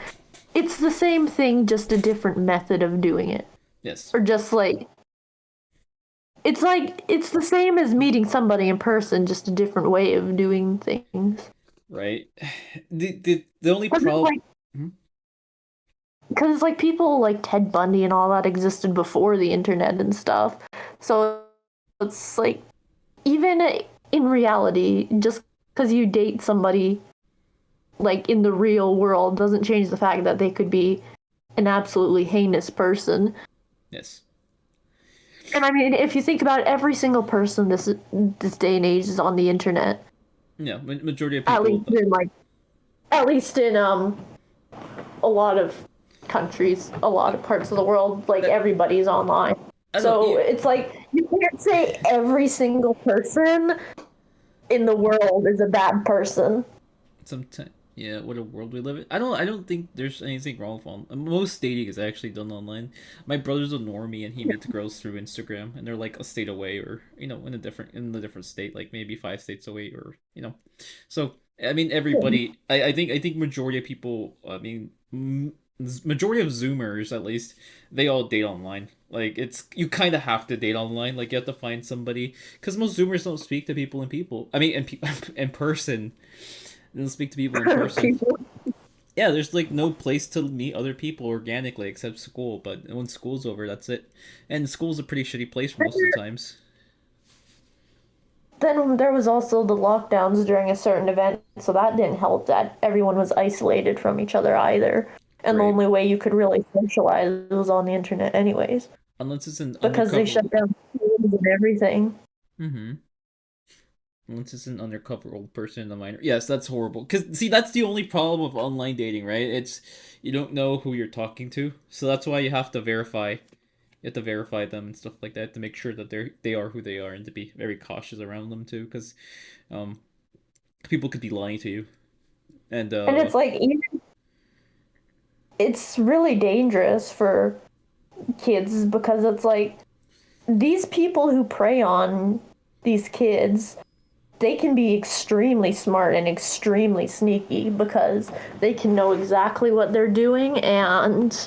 it's the same thing, just a different method of doing it. Yes. Or just like it's the same as meeting somebody in person, just a different way of doing things. Right. The only problem. Because it's like people like Ted Bundy and all that existed before the internet and stuff. So it's like, even in reality, just because you date somebody like in the real world doesn't change the fact that they could be an absolutely heinous person. Yes. And I mean, if you think about it, every single person this day and age is on the internet. Yeah, majority of people. At least in a lot of countries, a lot of parts of the world, like everybody's online. So it's like you can't say every single person in the world is a bad person. Sometimes, yeah. What a world we live in. I don't think there's anything wrong with online. Most dating is actually done online. My brother's a normie, and he meets girls through Instagram, and they're like a state away, or in a different state, like maybe 5 states away, or So I mean, everybody. I think majority of people. I mean, majority of Zoomers, at least, they all date online. Like, you kind of have to date online. Like, you have to find somebody, because most Zoomers don't speak to people in person. They don't speak to people in person. Yeah, there's like no place to meet other people organically except school. But when school's over, that's it. And school's a pretty shitty place for most of the times. Then there was also the lockdowns during a certain event, so that didn't help that everyone was isolated from each other either. And the only way you could really socialize was on the internet anyways. Unless it's an because they shut down schools and everything. Mm-hmm. Unless it's an undercover old person in a minor. Yes, that's horrible. Because, see, that's the only problem with online dating, right? It's, you don't know who you're talking to. So that's why you have to verify. You have to verify them and stuff like that to make sure that they are who they are, and to be very cautious around them too, because people could be lying to you. And it's like, it's really dangerous for kids, because it's like these people who prey on these kids, they can be extremely smart and extremely sneaky, because they can know exactly what they're doing. And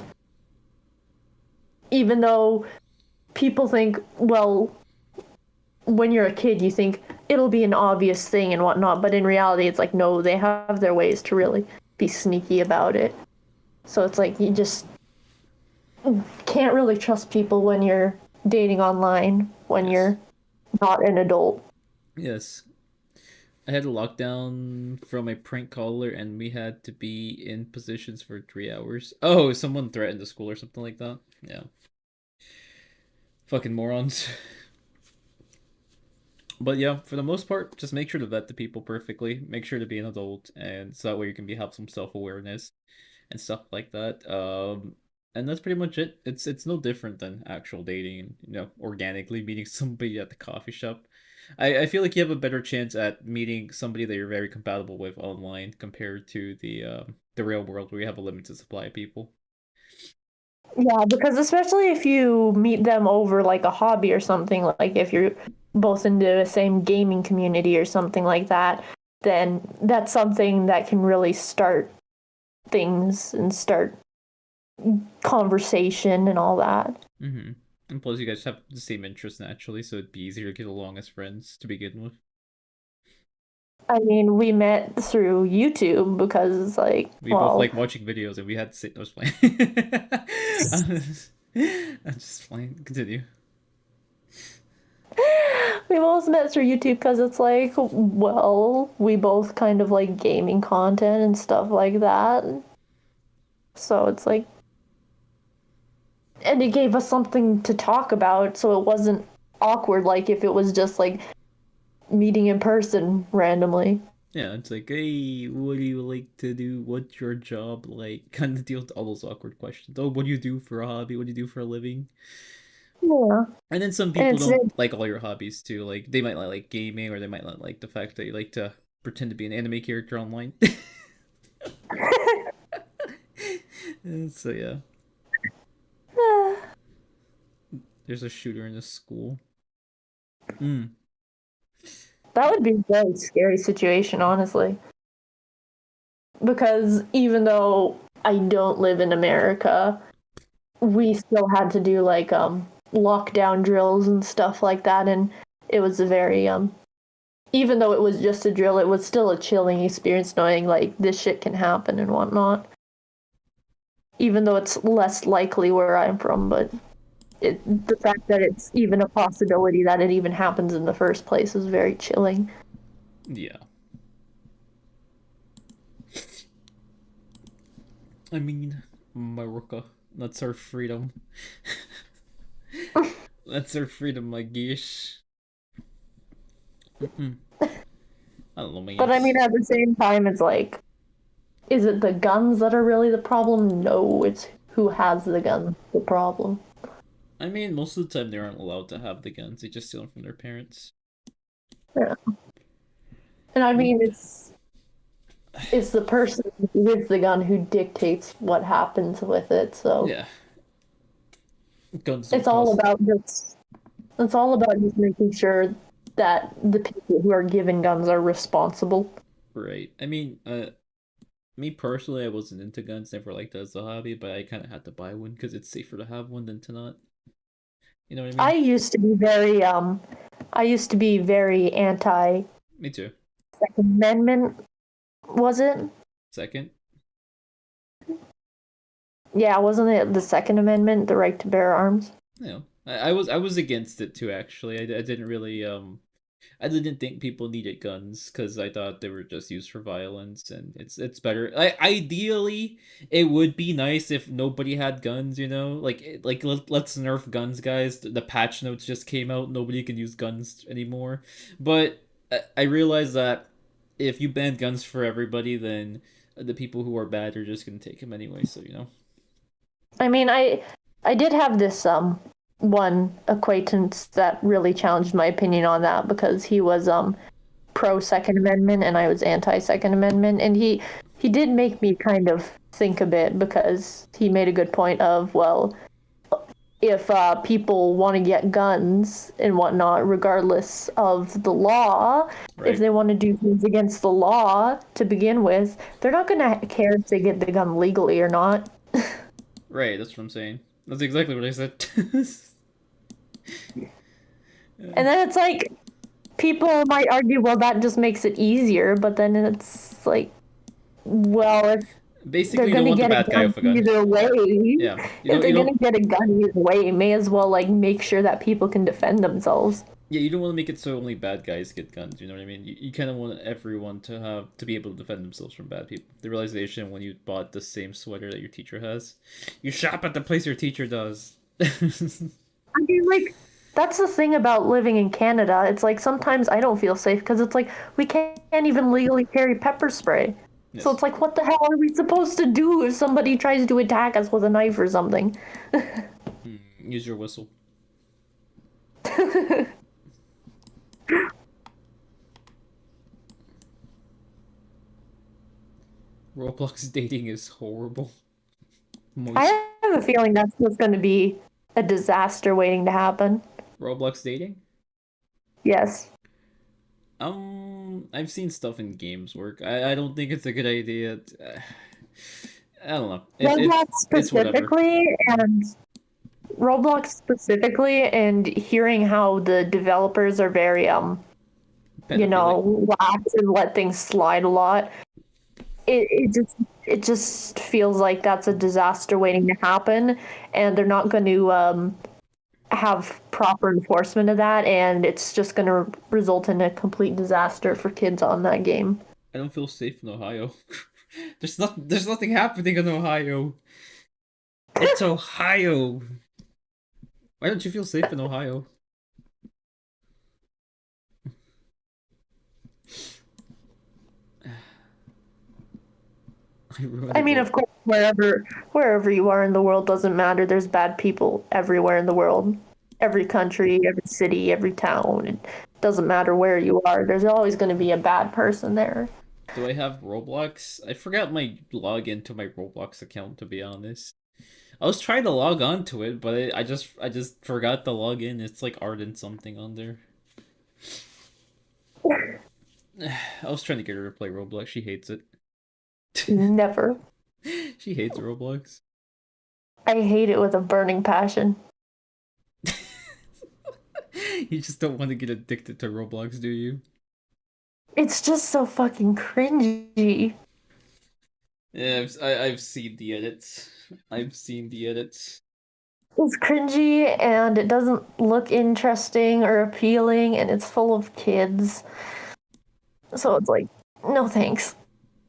even though people think, well, when you're a kid, you think it'll be an obvious thing and whatnot, but in reality, it's like, no, they have their ways to really be sneaky about it. So it's like, you just can't really trust people when you're dating online, when you're not an adult. Yes. I had a lockdown from a prank caller, and we had to be in positions for 3 hours. Oh, someone threatened the school or something like that. Yeah. Fucking morons. But yeah, for the most part, just make sure to vet the people perfectly. Make sure to be an adult, and so that way you can have some self-awareness and stuff like that. And that's pretty much it. It's no different than actual dating, and organically meeting somebody at the coffee shop. I feel like you have a better chance at meeting somebody that you're very compatible with online compared to the real world where you have a limited supply of people. Yeah, because especially if you meet them over like a hobby or something, like if you're both into the same gaming community or something like that, then that's something that can really start things and start conversation and all that. Mm-hmm. And plus, you guys have the same interests naturally, so it'd be easier to get along as friends to begin with. I mean, we met through YouTube because, like, We both like watching videos, and we had to sit. I was playing. I'm just playing. Continue. we both met through YouTube because it's like, well, we both kind of like gaming content and stuff like that. So it's like, and it gave us something to talk about, so it wasn't awkward like if it was just like meeting in person randomly. Yeah, it's like, hey, what do you like to do? What's your job like? Kind of deal with all those awkward questions. Oh, what do you do for a hobby? What do you do for a living? Yeah. And then some people don't like all your hobbies too. Like they might not like gaming, or they might not like the fact that you like to pretend to be an anime character online. So yeah. There's a shooter in this school. That would be a very scary situation, honestly. Because even though I don't live in America, we still had to do like lockdown drills and stuff like that, and it was a very even though it was just a drill, it was still a chilling experience knowing like this shit can happen and whatnot. Even though it's less likely where I'm from, but the fact that it's even a possibility that it even happens in the first place is very chilling. Yeah. I mean, America. That's our freedom. That's our freedom, I guess. I don't know, man. But I mean, at the same time, it's like, is it the guns that are really the problem? No, it's who has the guns the problem. I mean, most of the time they aren't allowed to have the guns. They just steal them from their parents. Yeah. And I mean, it's the person with the gun who dictates what happens with it. So yeah, guns. It's all about just making sure that the people who are given guns are responsible. Right. I mean, me personally, I wasn't into guns. Never liked it as a hobby, but I kind of had to buy one because it's safer to have one than to not. You know what I mean? I used to be very anti. Me too. Second Amendment, was it? Second? Yeah, wasn't it the Second Amendment, the right to bear arms? Yeah, I was against it too. Actually, I didn't really I didn't think people needed guns because I thought they were just used for violence, and it's better. Ideally, it would be nice if nobody had guns. You know, let's nerf guns, guys. The patch notes just came out. Nobody can use guns anymore. But I realized that if you ban guns for everybody, then the people who are bad are just gonna take them anyway. So you know. I mean, I did have this one acquaintance that really challenged my opinion on that because he was pro Second Amendment and I was anti Second Amendment, and he did make me kind of think a bit because he made a good point of, well, if people want to get guns and whatnot, regardless of the law, if they want to do things against the law to begin with, they're not going to care if they get the gun legally or not. Right, that's what I'm saying. That's exactly what I said. And then it's like, people might argue, well, that just makes it easier, but then it's like, well, if basically they're you don't going to want the get bad guy with a gun. either way, Yeah, if they're going to get a gun either way, may as well like make sure that people can defend themselves. Yeah, you don't want to make it so only bad guys get guns. You know what I mean? You kind of want everyone to be able to defend themselves from bad people. The realization when you bought the same sweater that your teacher has, you shop at the place your teacher does. I mean, like, that's the thing about living in Canada. It's like sometimes I don't feel safe because it's like we can't even legally carry pepper spray. Yes. So it's like, what the hell are we supposed to do if somebody tries to attack us with a knife or something? Use your whistle. Roblox dating is horrible. I have a feeling that's what's going to be a disaster waiting to happen. Roblox dating? Yes. I've seen stuff in games work. I don't think it's a good idea. I don't know. Roblox It's whatever. Roblox specifically, and hearing how the developers are very lax and let things slide a lot. It just feels like that's a disaster waiting to happen, and they're not going to have proper enforcement of that, and it's just going to result in a complete disaster for kids on that game. I don't feel safe in Ohio. There's nothing happening in Ohio. It's Ohio. Why don't you feel safe in Ohio? I mean, of course, wherever you are in the world doesn't matter. There's bad people everywhere in the world. Every country, every city, every town. It doesn't matter where you are. There's always going to be a bad person there. Do I have Roblox? I forgot my login to my Roblox account, to be honest. I was trying to log on to it, but I just forgot to log in. It's like Arden something on there. I was trying to get her to play Roblox. She hates it. Never. She hates Roblox. I hate it with a burning passion. You just don't want to get addicted to Roblox, do you? It's just so fucking cringy. Yeah, I've seen the edits. I've seen the edits. It's cringy, and it doesn't look interesting or appealing, and it's full of kids. So it's like, no thanks.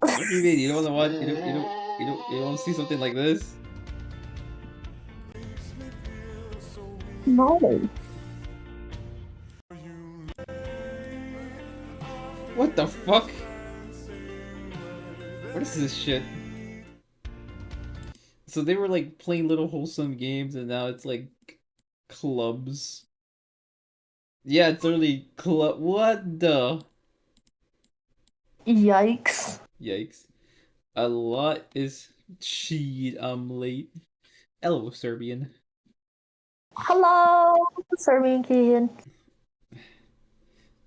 What do you mean? You don't want to watch? You don't want to see something like this? No. What the fuck? What is this shit? So they were like playing little wholesome games, and now it's like clubs. Yeah, it's literally club. What the? Yikes. Yikes. A lot is cheat. I'm late. Hello, Serbian. Hello, Serbian kid.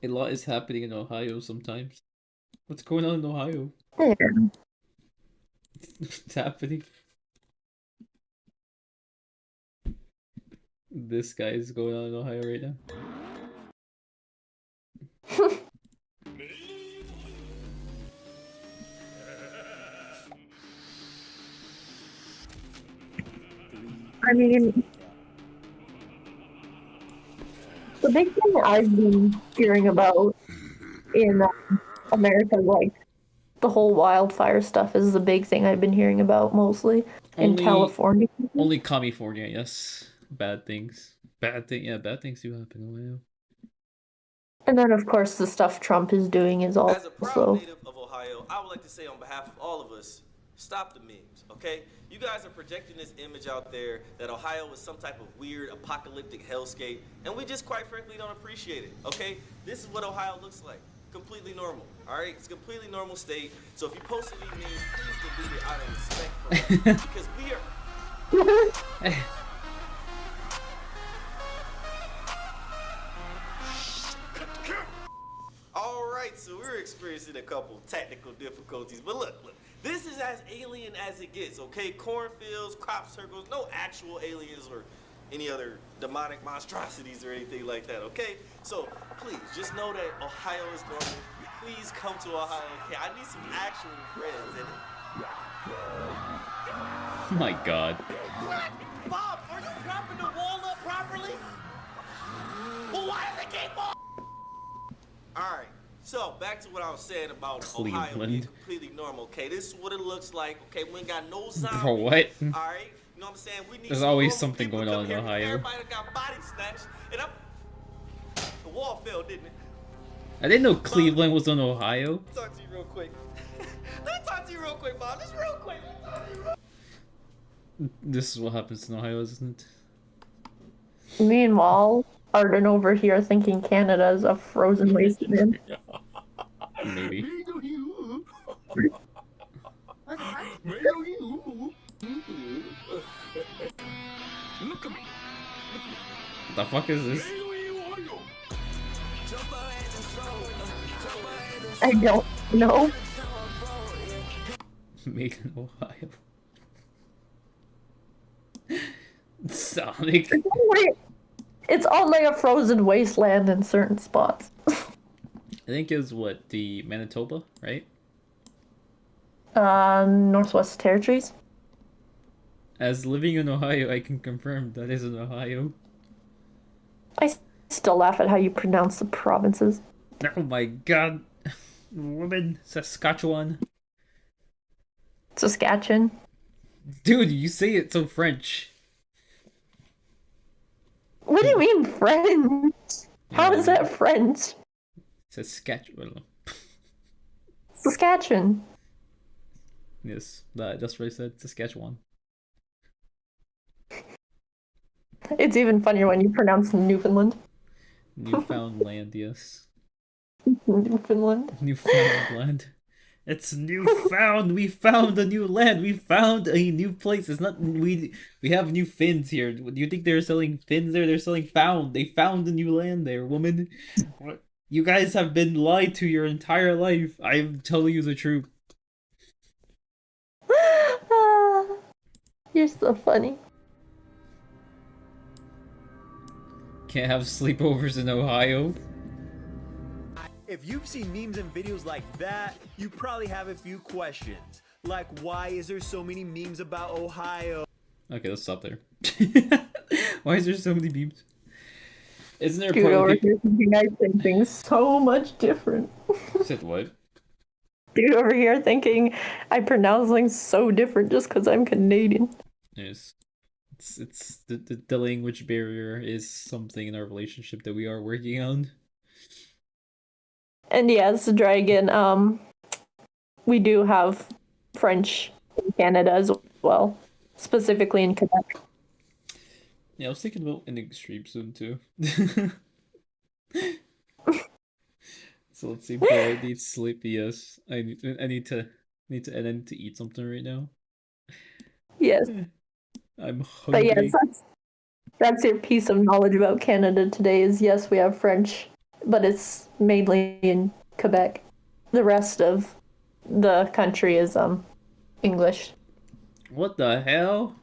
A lot is happening in Ohio sometimes. What's going on in Ohio? Yeah. What's happening? This guy is going on in Ohio right now. I mean, the big thing I've been hearing about in America, like the whole wildfire stuff, is the big thing I've been hearing about mostly in California. Only California, yes. Bad things. Bad things do happen in Ohio. And then, of course, the stuff Trump is doing is also. As a proud native of Ohio, I would like to say on behalf of all of us, stop the memes, okay? You guys are projecting this image out there that Ohio is some type of weird apocalyptic hellscape, and we just quite frankly don't appreciate it, okay? This is what Ohio looks like. Completely normal, all right? It's a completely normal state. So if you post any memes, please delete it out of respect for us, because we are... All right, so we're experiencing a couple technical difficulties, but look, this is as alien as it gets, okay? Cornfields, crop circles, no actual aliens or any other demonic monstrosities or anything like that, okay? So please, just know that Ohio is normal. Please come to Ohio, okay? I need some actual friends in it. Oh my god. What? Bob, are you propping the wall up properly? Well, why does it keep falling? All right, so back to what I was saying about Ohio being completely normal, okay? This is what it looks like, okay? We ain't got no zombies. Bro, what? All right, you know what I'm saying? We need There's some always normal something people going to on come in here. Ohio. Everybody got body snatched, and the wall fell, didn't it? I didn't know Cleveland was in Ohio. Let me talk to you real quick. Let me talk to you real quick, Bob. Just real quick. Let me talk to you real This is what happens in Ohio, isn't it? Meanwhile, Arden over here thinking Canada is a frozen wasteland. Maybe. The fuck is this? I don't know. Made in Ohio. Sonic. It's on like a frozen wasteland in certain spots. I think it's what, the Manitoba, right? Northwest Territories. As living in Ohio, I can confirm that is in Ohio. I still laugh at how you pronounce the provinces. Oh my god. Woman, Saskatchewan. Saskatchewan. Dude, you say it so French. What do you mean French? How is that French? Saskatchewan. Saskatchewan. Yes, that's what I said. Saskatchewan. It's even funnier when you pronounce Newfoundland. Newfoundland, yes. Newfoundland. Newfoundland. It's newfound. We found a new land. We found a new place. It's not we have new fins here. Do you think they're selling fins there? They're selling found. They found a new land there, woman. What? You guys have been lied to your entire life. I'm telling you the truth. You're so funny. Can't have sleepovers in Ohio. If you've seen memes and videos like that, you probably have a few questions. Like, why is there so many memes about Ohio? Okay, let's stop there. Why is there so many memes? Isn't there Dude, part over of here thinking I say things so much different. said what? Dude over here thinking I pronounce things so different just because I'm Canadian. Yes. It's the language barrier is something in our relationship that we are working on. And yes, Dragon, we do have French in Canada as well, specifically in Quebec. Yeah, I was thinking about ending stream soon too. So let's see. But I need sleep. Yes, I need to eat something right now. Yes. I'm But hungry. yes, that's your piece of knowledge about Canada today is yes, we have French, but it's mainly in Quebec. The rest of the country is English. What the hell?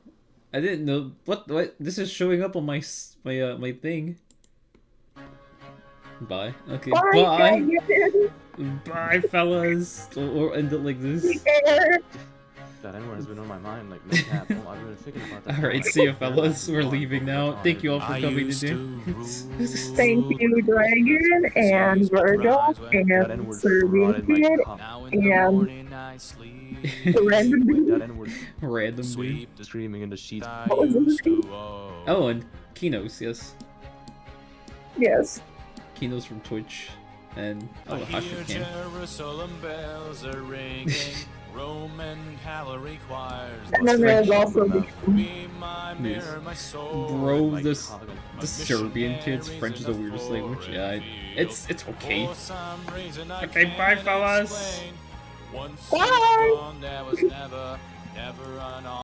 I didn't know. What? This is showing up on my my thing. Bye. Okay. Bye. Bye, fellas. Or end it like this. That N-word has been on my mind, like, no cap. Oh, I've been thinking about that. Alright, see you, fellas. We're leaving now. Thank you all for coming today. Thank you, Dragon, and Virgil, and Serbian Kid, and Randomly. Streaming in the sheets. What was his name? Oh, and Kinos, yes. Yes. Kinos from Twitch. And oh, Hashican. Jerusalem bells are ringing. Roman calorie choirs. And then there's also the Bro, the Serbian kids, French is the weirdest language. Yeah, it's okay. Okay, bye, fellas. Bye.